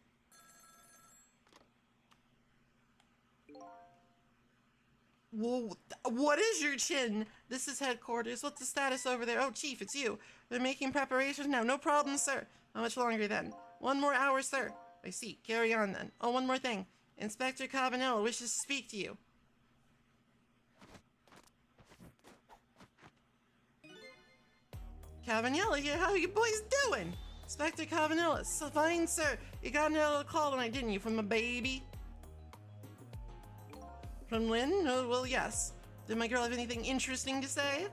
Whoa, what is your chin? This is headquarters. What's the status over there? Oh, Chief, it's you. They're making preparations now. No problem, sir. How much longer then? 1 more hour, sir. I see. Carry on then. Oh, one more thing. Inspector Cabanella wishes to speak to you. Cabanella here? How are you boys doing? Inspector Cabanella. So fine, sir. You got another call tonight, didn't you, from a baby? From Lynn? Oh, well, yes. Did my girl have anything interesting to say?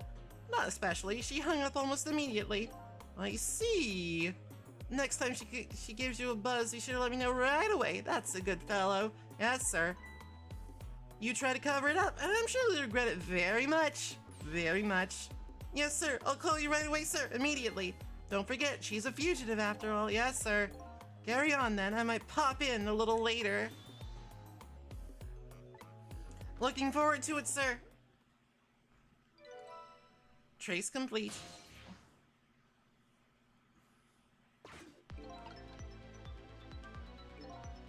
Not especially. She hung up almost immediately. I see. Next time she gives you a buzz, you should let me know right away. That's a good fellow. Yes, sir. You try to cover it up, and I'm sure you'll regret it very much. Very much. Yes, sir. I'll call you right away, sir. Immediately. Don't forget, she's a fugitive after all. Yes, sir. Carry on, then. I might pop in a little later. Looking forward to it, sir. Trace complete.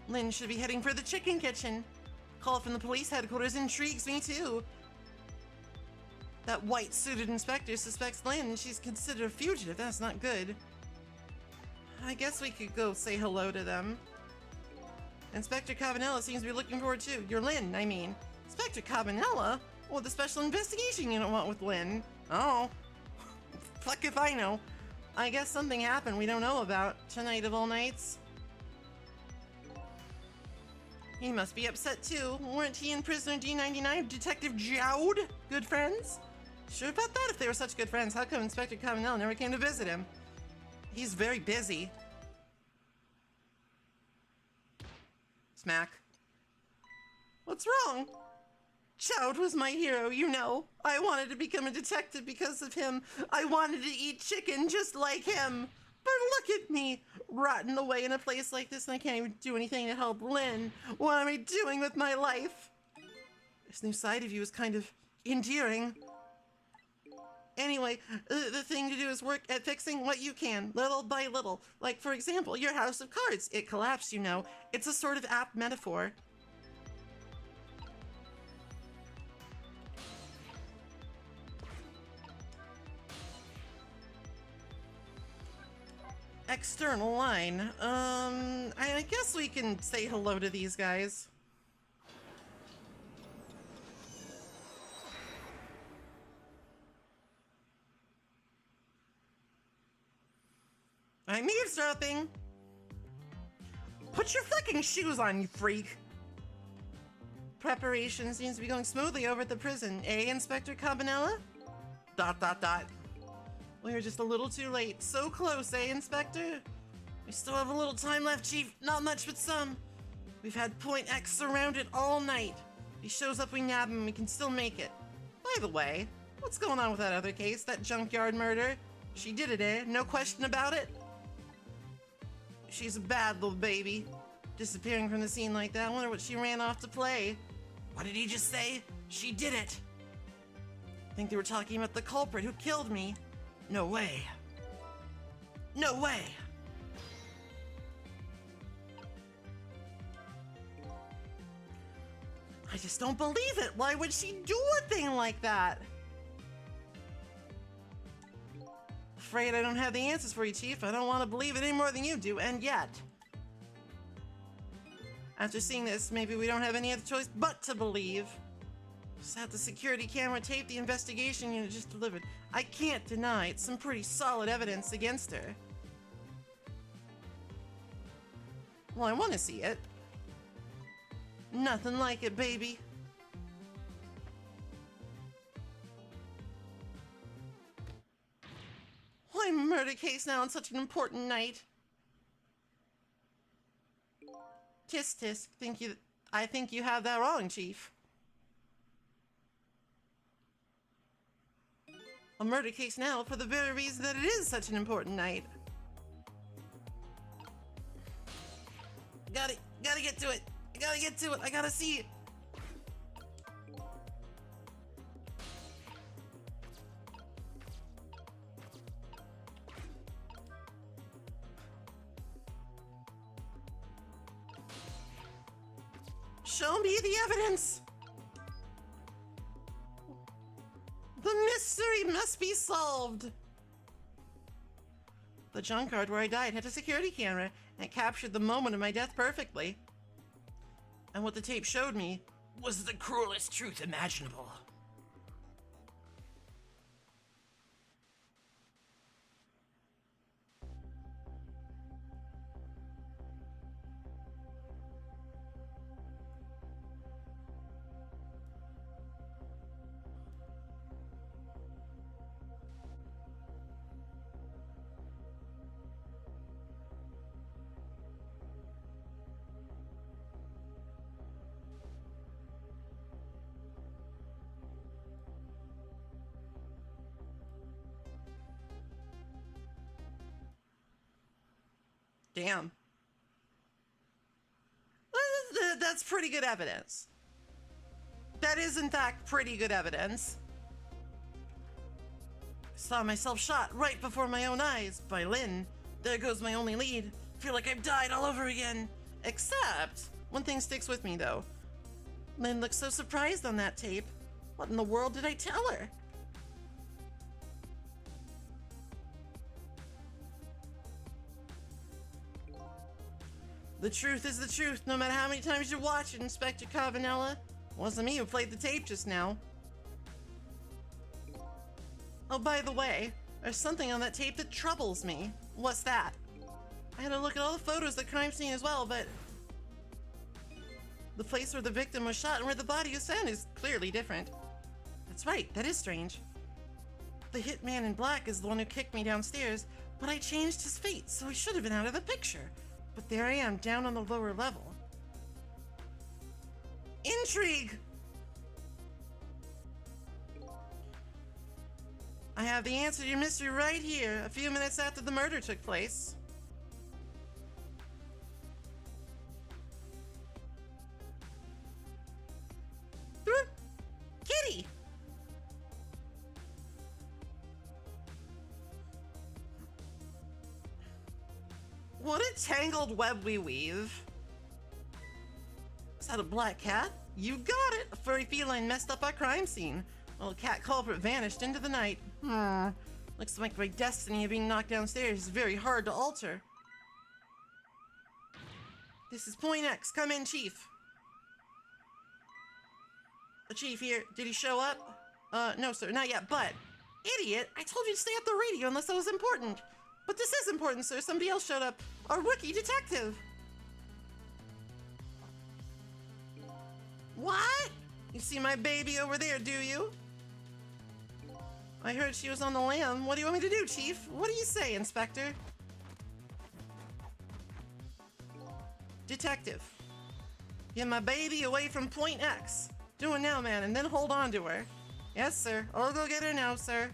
Lynn should be heading for the chicken kitchen. Call from the police headquarters intrigues me too. That white-suited inspector suspects Lynn. She's considered a fugitive. That's not good. I guess we could go say hello to them. Inspector Cabanella seems to be looking forward too. You're Lynn, I mean. Inspector Cabanella? What the special investigation you don't want with Lynn? Oh. Fuck if I know. I guess something happened we don't know about tonight of all nights. He must be upset too. Weren't he and prisoner D99, Detective Jowd, good friends? Sure about that. If they were such good friends, how come Inspector Cabanel never came to visit him? He's very busy. Smack. What's wrong? Jowd was my hero, you know. I wanted to become a detective because of him. I wanted to eat chicken just like him. But look at me, rotting away in a place like this, and I can't even do anything to help Lynn. What am I doing with my life? This new side of you is kind of endearing. Anyway, the thing to do is work at fixing what you can, little by little. Like, for example, your house of cards. It collapsed, you know. It's a sort of apt metaphor. External line. I guess we can say hello to these guys. I'm eavesdropping. Put your fucking shoes on, you freak. Preparation seems to be going smoothly over at the prison. Eh, Inspector Cabanella? ... We were just a little too late. So close, eh, Inspector? We still have a little time left, Chief. Not much, but some. We've had Point X surrounded all night. If he shows up, we nab him, we can still make it. By the way, what's going on with that other case, that junkyard murder? She did it, eh? No question about it? She's a bad little baby. Disappearing from the scene like that, I wonder what she ran off to play. What did he just say? She did it. I think they were talking about the culprit who killed me. No way. No way. I just don't believe it. Why would she do a thing like that? Afraid I don't have the answers for you, Chief. I don't want to believe it any more than you do, and yet. After seeing this, maybe we don't have any other choice but to believe. Just had the security camera tape the investigation unit just delivered. I can't deny it's some pretty solid evidence against her. Well, I want to see it. Nothing like it, baby. Why murder case now on such an important night? Tisk tisk, I think you have that wrong, Chief. A murder case now for the very reason that it is such an important night. Gotta get to it. I gotta get to it. I gotta see it. Show me the evidence. The mystery must be solved. The junkyard where I died had a security camera, and it captured the moment of my death perfectly. And what the tape showed me was the cruelest truth imaginable. Damn. That's pretty good evidence. That is, in fact, pretty good evidence. I saw myself shot right before my own eyes by Lynn. There goes my only lead. Feel like I've died all over again. Except, one thing sticks with me, though. Lynn looked so surprised on that tape. What in the world did I tell her? The truth is the truth, no matter how many times you watch it, Inspector Cabanella. Wasn't me who played the tape just now. Oh, by the way, there's something on that tape that troubles me. What's that? I had to look at all the photos of the crime scene as well, but The place where the victim was shot and where the body was found is clearly different. That's right, that is strange. The hitman in black is the one who kicked me downstairs, but I changed his fate, so he should have been out of the picture. But there I am, down on the lower level. Intrigue! I have the answer to your mystery right here, a few minutes after the murder took place. Kitty! What a tangled web we weave. Is that a black cat? You got it! A furry feline messed up our crime scene. Well, a cat culprit vanished into the night. Looks like my destiny of being knocked downstairs is very hard to alter. This is Point X. Come in, Chief. The Chief here. Did he show up? No, sir. Not yet, but... Idiot! I told you to stay at the radio unless that was important. But this is important, sir. Somebody else showed up. Our rookie detective. What? You see my baby over there, do you? I heard she was on the lam. What do you want me to do, Chief? What do you say, Inspector? Detective. Get my baby away from Point X. Do it now, man, and then hold on to her. Yes, sir. I'll go get her now, sir.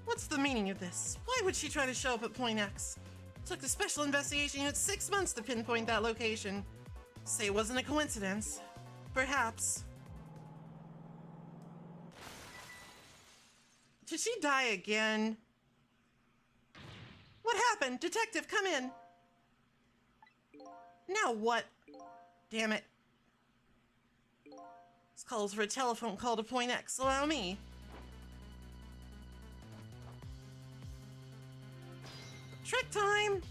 What's the meaning of this? Why would she try to show up at Point X? It took the Special Investigation Unit 6 months to pinpoint that location. Say it wasn't a coincidence. Perhaps. Did she die again? What happened? Detective, come in. Now what? Damn it. This calls for a telephone call to Point X. Allow me. Trick time!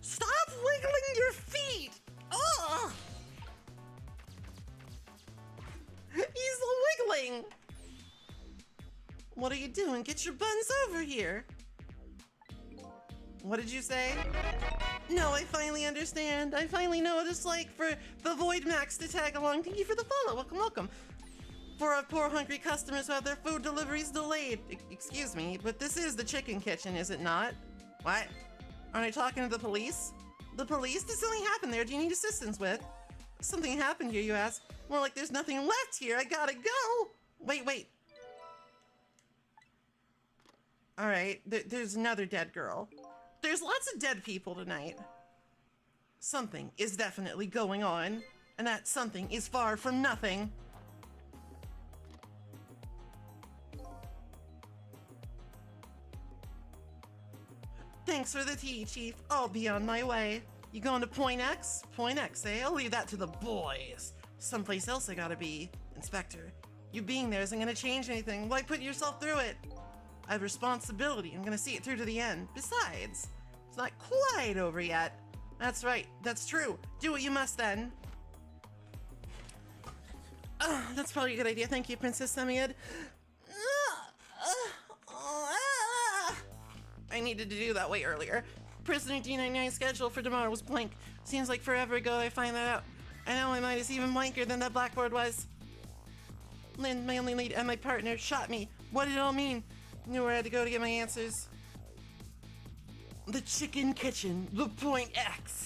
Stop wiggling your feet! Ugh! He's wiggling! What are you doing? Get your buns over here! What did you say? No, I finally understand. I finally know what it's like for the Void Max to tag along. Thank you for the follow. Welcome, welcome. For our poor hungry customers who have their food deliveries delayed. Excuse me, but this is the chicken kitchen, is it not? What? Aren't I talking to the police? The police? Did something happen there? Do you need assistance with? Something happened here, you ask? More like there's nothing left here. I gotta go. Wait. All right, there's another dead girl. There's lots of dead people tonight. Something is definitely going on, and that something is far from nothing. Thanks for the tea, Chief. I'll be on my way. You going to Point X? Point X, eh? I'll leave that to the boys. Someplace else I gotta be. Inspector, you being there isn't gonna change anything. Why put yourself through it? I have responsibility. I'm gonna see it through to the end. Besides, it's not quite over yet. That's right. That's true. Do what you must then. That's probably a good idea. Thank you, Princess Semiad. I needed to do that way earlier. Prisoner D99 schedule for tomorrow was blank. Seems like forever ago I find that out. I know my mind is even blanker than that blackboard was. Lynn, my only lead, and my partner shot me. What did it all mean? Knew where I had to go to get my answers. The chicken kitchen, the Point X.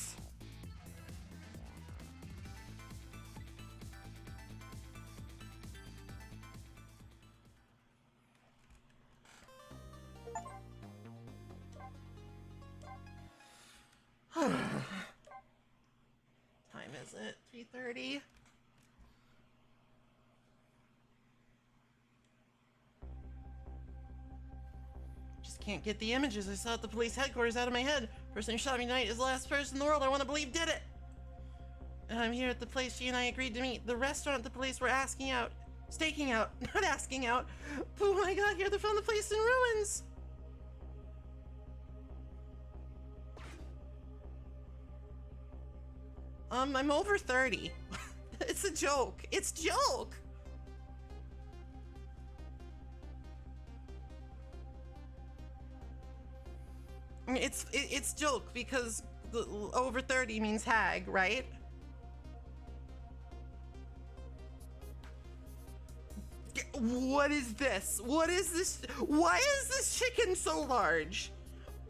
Time is it? 3:30. Just can't get the images I saw at the police headquarters out of my head. Person who shot me tonight is the last person in the world I want to believe did it. And I'm here at the place she and I agreed to meet. The restaurant the police were staking out, not asking out. But when I got here, they found the place in ruins. I'm over 30. It's a joke. It's a joke. It's joke because over 30 means hag, right? What is this? What is this? Why is this chicken so large?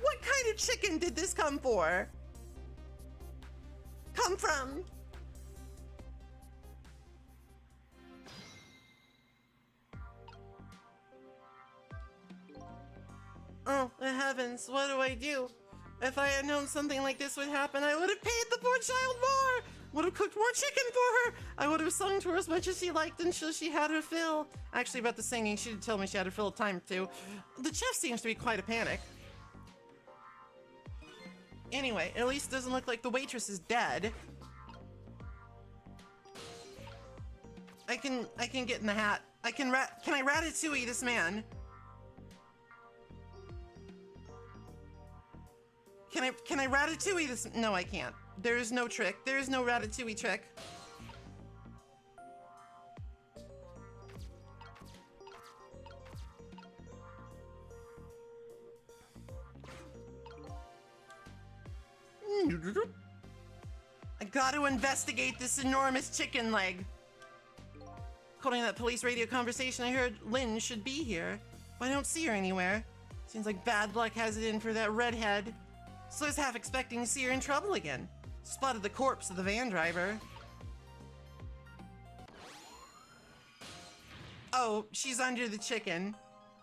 What kind of chicken did this come for? Come from? Oh, the heavens, what do I do? If I had known something like this would happen, I would have paid the poor child more! Would have cooked more chicken for her! I would have sung to her as much as she liked until she had her fill. Actually, about the singing, she did tell me she had her fill of time too. The chef seems to be quite a panic. Anyway, at least it doesn't look like the waitress is dead. I can get in the hat. Can I ratatouille this man? Can I ratatouille this? No, I can't. There is no trick. There is no ratatouille trick. I gotta investigate this enormous chicken leg. According to that police radio conversation I heard, Lynn should be here. But I don't see her anywhere. Seems like bad luck has it in for that redhead. So I was half expecting to see her in trouble again. Spotted the corpse of the van driver. Oh, she's under the chicken.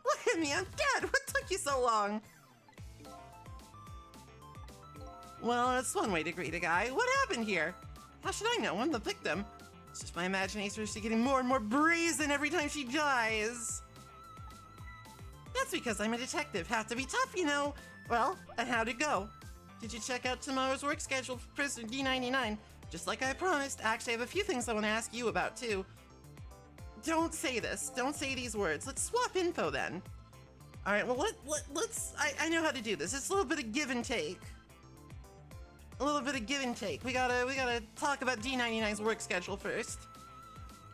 Look at me, I'm dead! What took you so long? Well, that's one way to greet a guy. What happened here? How should I know? I'm the victim. It's just my imagination is getting more and more brazen every time she dies. That's because I'm a detective. Have to be tough, you know. Well, and how'd it go? Did you check out tomorrow's work schedule for prisoner D99? Just like I promised. Actually, I have a few things I want to ask you about, too. Don't say this. Don't say these words. Let's swap info, then. All right, well, let's... I know how to do this. It's a little bit of give and take. A little bit of give and take. We gotta talk about D99's work schedule first.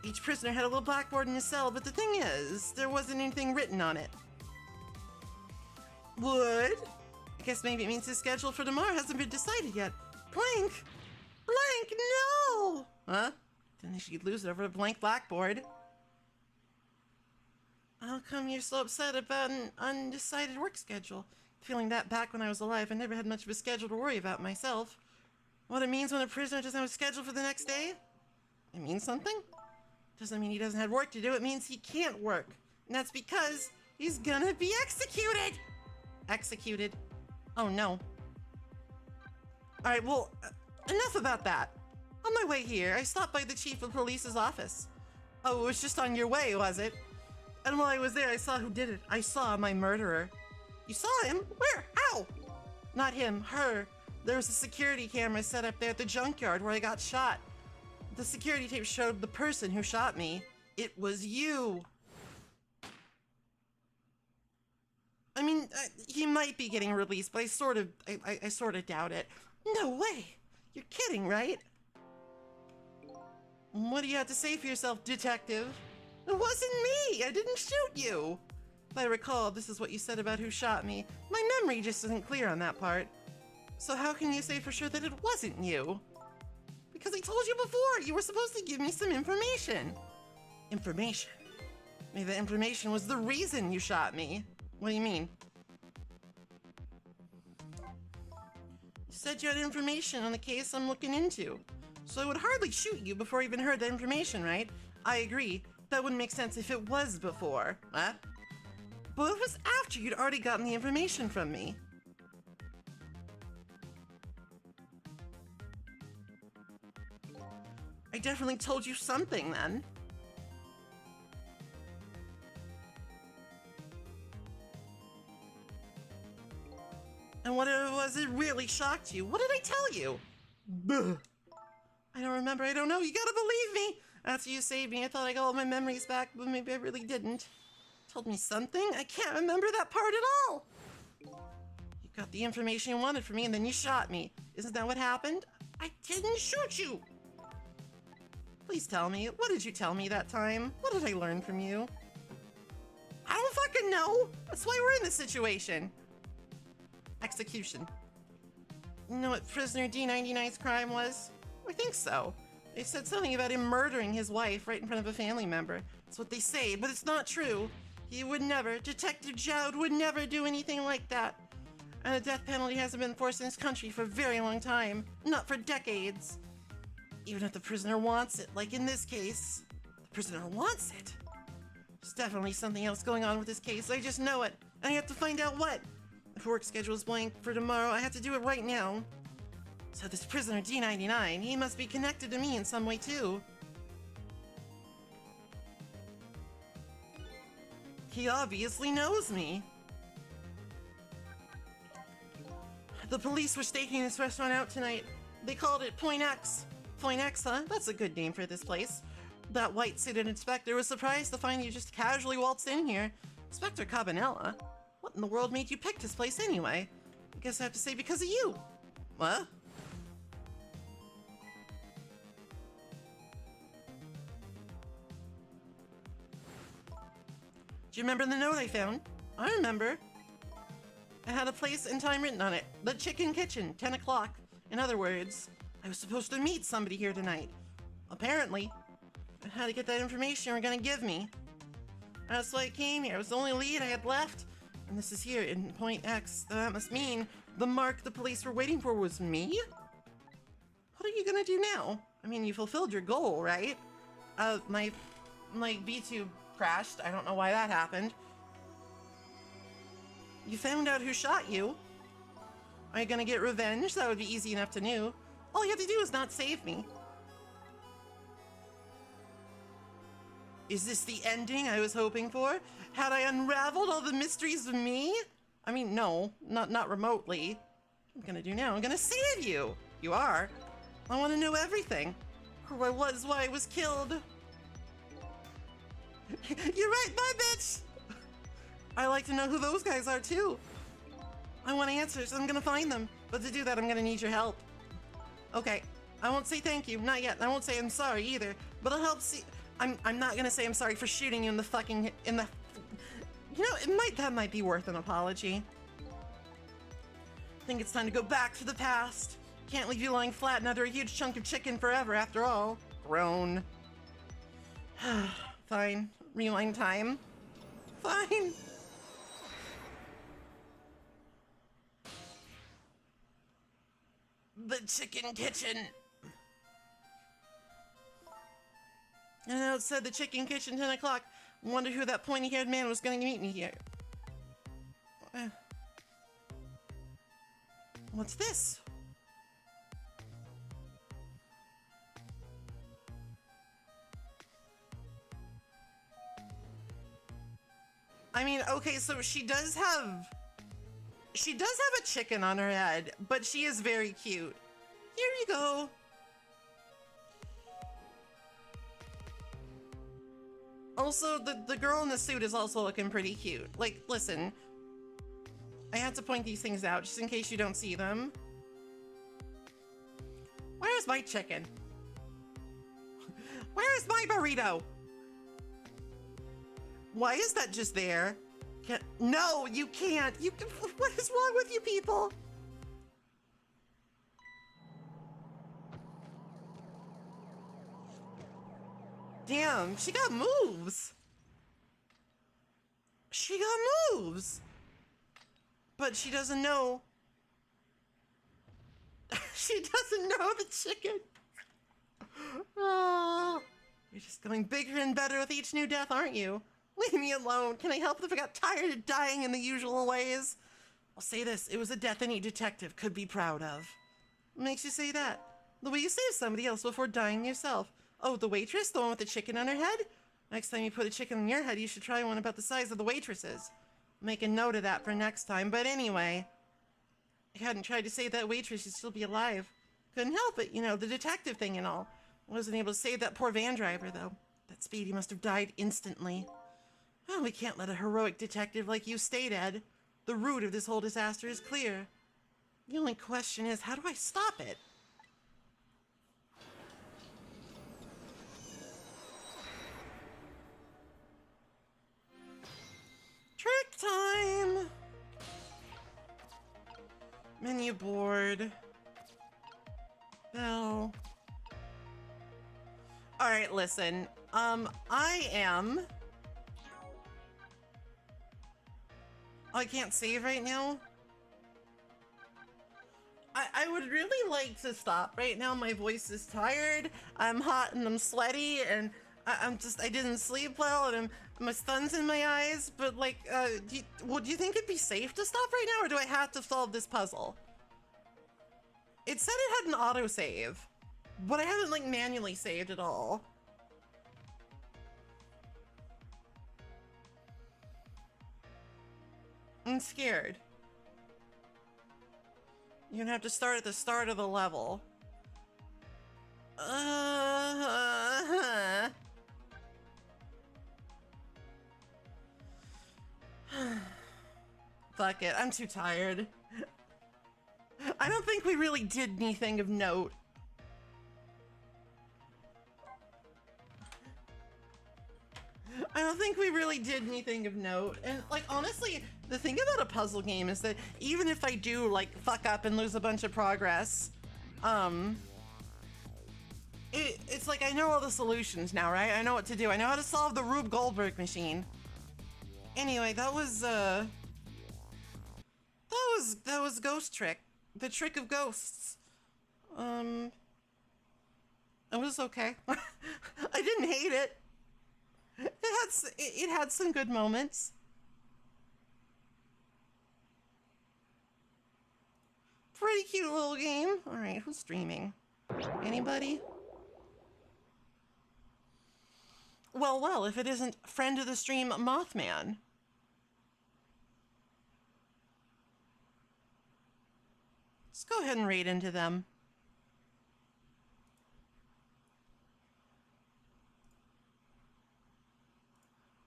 Each prisoner had a little blackboard in his cell, but the thing is, there wasn't anything written on it. Wood? I guess maybe it means his schedule for tomorrow hasn't been decided yet. Blank! Blank, no! Huh? Didn't think she'd lose it over a blank blackboard. How come you're so upset about an undecided work schedule? Feeling that back when I was alive, I never had much of a schedule to worry about myself. What it means when a prisoner doesn't have a schedule for the next day? It means something? Doesn't mean he doesn't have work to do, it means he can't work. And that's because he's gonna be executed! Executed. Oh no. Alright, well, enough about that. On my way here, I stopped by the chief of police's office. Oh, it was just on your way, was it? And while I was there, I saw who did it. I saw my murderer. You saw him? Where? How? Not him, her. There was a security camera set up there at the junkyard where I got shot. The security tape showed the person who shot me. It was you. I mean, he might be getting released, but I sort of doubt it. No way. You're kidding, right? What do you have to say for yourself, detective? It wasn't me. I didn't shoot you. If I recall, this is what you said about who shot me. My memory just isn't clear on that part. So how can you say for sure that it wasn't you? Because I told you before, you were supposed to give me some information. Information? Maybe the information was the reason you shot me. What do you mean? You said you had information on the case I'm looking into. So I would hardly shoot you before I even heard that information, right? I agree. That wouldn't make sense if it was before. Huh? But it was after you'd already gotten the information from me. I definitely told you something then. And what it was, it really shocked you. What did I tell you? Buh. I don't remember, I don't know, you gotta believe me! After you saved me, I thought I got all my memories back, but maybe I really didn't. Told me something? I can't remember that part at all! You got the information you wanted from me and then you shot me. Isn't that what happened? I didn't shoot you! Please tell me, what did you tell me that time? What did I learn from you? I don't fucking know! That's why we're in this situation. execution. You know what prisoner D99's crime was? I think so. They said something about him murdering his wife right in front of a family member. That's what they say, but it's not true. He would never, Detective Jowd would never do anything like that. And the death penalty hasn't been enforced in this country for a very long time. Not for decades. Even if the prisoner wants it, like in this case. The prisoner wants it. There's definitely something else going on with this case. I just know it. And I have to find out what. If work schedule is blank for tomorrow, I have to do it right now. So this prisoner D99, he must be connected to me in some way too. He obviously knows me. The police were staking this restaurant out tonight. They called it Point X. Point X, huh? That's a good name for this place. That white-suited inspector was surprised to find you just casually waltzed in here. Inspector Cabanella? What in the world made you pick this place anyway? I guess I have to say because of you. What? Do you remember the note I found? I remember. It had a place and time written on it. The Chicken Kitchen, 10 o'clock. In other words, I was supposed to meet somebody here tonight. Apparently. I had to get that information you were gonna give me. That's why I came here. It was the only lead I had left. And this is here in Point X. That must mean the mark the police were waiting for was me? What are you gonna do now? I mean, you fulfilled your goal, right? My V-tube crashed. I don't know why that happened. You found out who shot you. Are you gonna get revenge? That would be easy enough to know. All you have to do is not save me. Is this the ending I was hoping for? Had I unraveled all the mysteries of me? I mean, no, not remotely. What I'm gonna do now, I'm gonna save you. You are. I want to know everything. Who I was, why I was killed. You're right, bye, bitch. I like to know who those guys are too. I want answers. I'm gonna find them. But to do that, I'm gonna need your help. Okay. I won't say thank you. Not yet. I won't say I'm sorry either. But I'll help see. I'm not gonna say I'm sorry for shooting you in the fucking You know, that might be worth an apology. I think it's time to go back to the past. Can't leave you lying flat and under a huge chunk of chicken forever after all. Grown. Fine. Rewind time. Fine. The Chicken Kitchen. And now it said the Chicken Kitchen, 10 o'clock. Wonder who that pointy-haired man was going to meet me here. What's this? I mean, okay, so she does have a chicken on her head, but she is very cute. Here you go. Also, the girl in the suit is also looking pretty cute. Like, listen, I have to point these things out just in case you don't see them. Where's my chicken? Where's my burrito? Why is that just there? No, you can't. What is wrong with you people? Damn, she got moves. She got moves. But she doesn't know. She doesn't know the chicken. Oh, you're just going bigger and better with each new death, aren't you? Leave me alone. Can I help if I got tired of dying in the usual ways? I'll say this, it was a death any detective could be proud of. What makes you say that? The way you saved somebody else before dying yourself. Oh, the waitress? The one with the chicken on her head? Next time you put a chicken on your head, you should try one about the size of the waitress's. Make a note of that for next time, but anyway. I hadn't tried to save that waitress, she'd still be alive. Couldn't help it, you know, the detective thing and all. Wasn't able to save that poor van driver, though. That Speedy must have died instantly. Well, we can't let a heroic detective like you stay dead. The root of this whole disaster is clear. The only question is, how do I stop it? Trick time! Menu board. Bell. Alright, listen. I am... Oh, I can't save right now? I would really like to stop right now. My voice is tired. I'm hot and I'm sweaty and I didn't sleep well and my sun's in my eyes. But like, do you think it'd be safe to stop right now, or do I have to solve this puzzle? It said it had an autosave, but I haven't like manually saved at all. I'm scared. You're gonna have to start at the start of the level. Fuck it, I'm too tired. I don't think we really did anything of note. I don't think we really did anything of note. And like, honestly, the thing about a puzzle game is that even if I do like fuck up and lose a bunch of progress, it's like I know all the solutions now, right? I know what to do. I know how to solve the Rube Goldberg machine. Anyway, that was Ghost Trick. The Trick of Ghosts. It was okay. I didn't hate it. It had some good moments. Pretty cute little game. All right, who's streaming? Anybody? Well, if it isn't friend of the stream, Mothman. Let's go ahead and raid into them.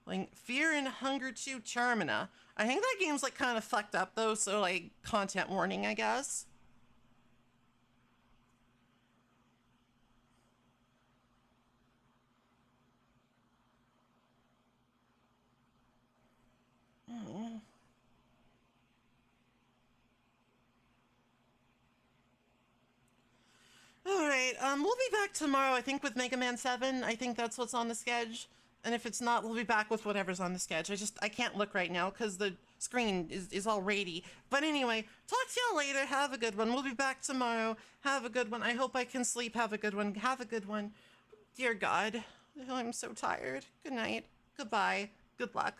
Like, Fear and Hunger 2 Charmina. I think that game's like kind of fucked up though, so like content warning, I guess. Oh. Alright, we'll be back tomorrow, I think, with Mega Man 7. I think that's what's on the schedule. And if it's not, we'll be back with whatever's on the schedule. I can't look right now because the screen is all rady. But anyway, talk to y'all later. Have a good one. We'll be back tomorrow. Have a good one. I hope I can sleep. Have a good one. Have a good one. Dear God, I'm so tired. Good night. Goodbye. Good luck.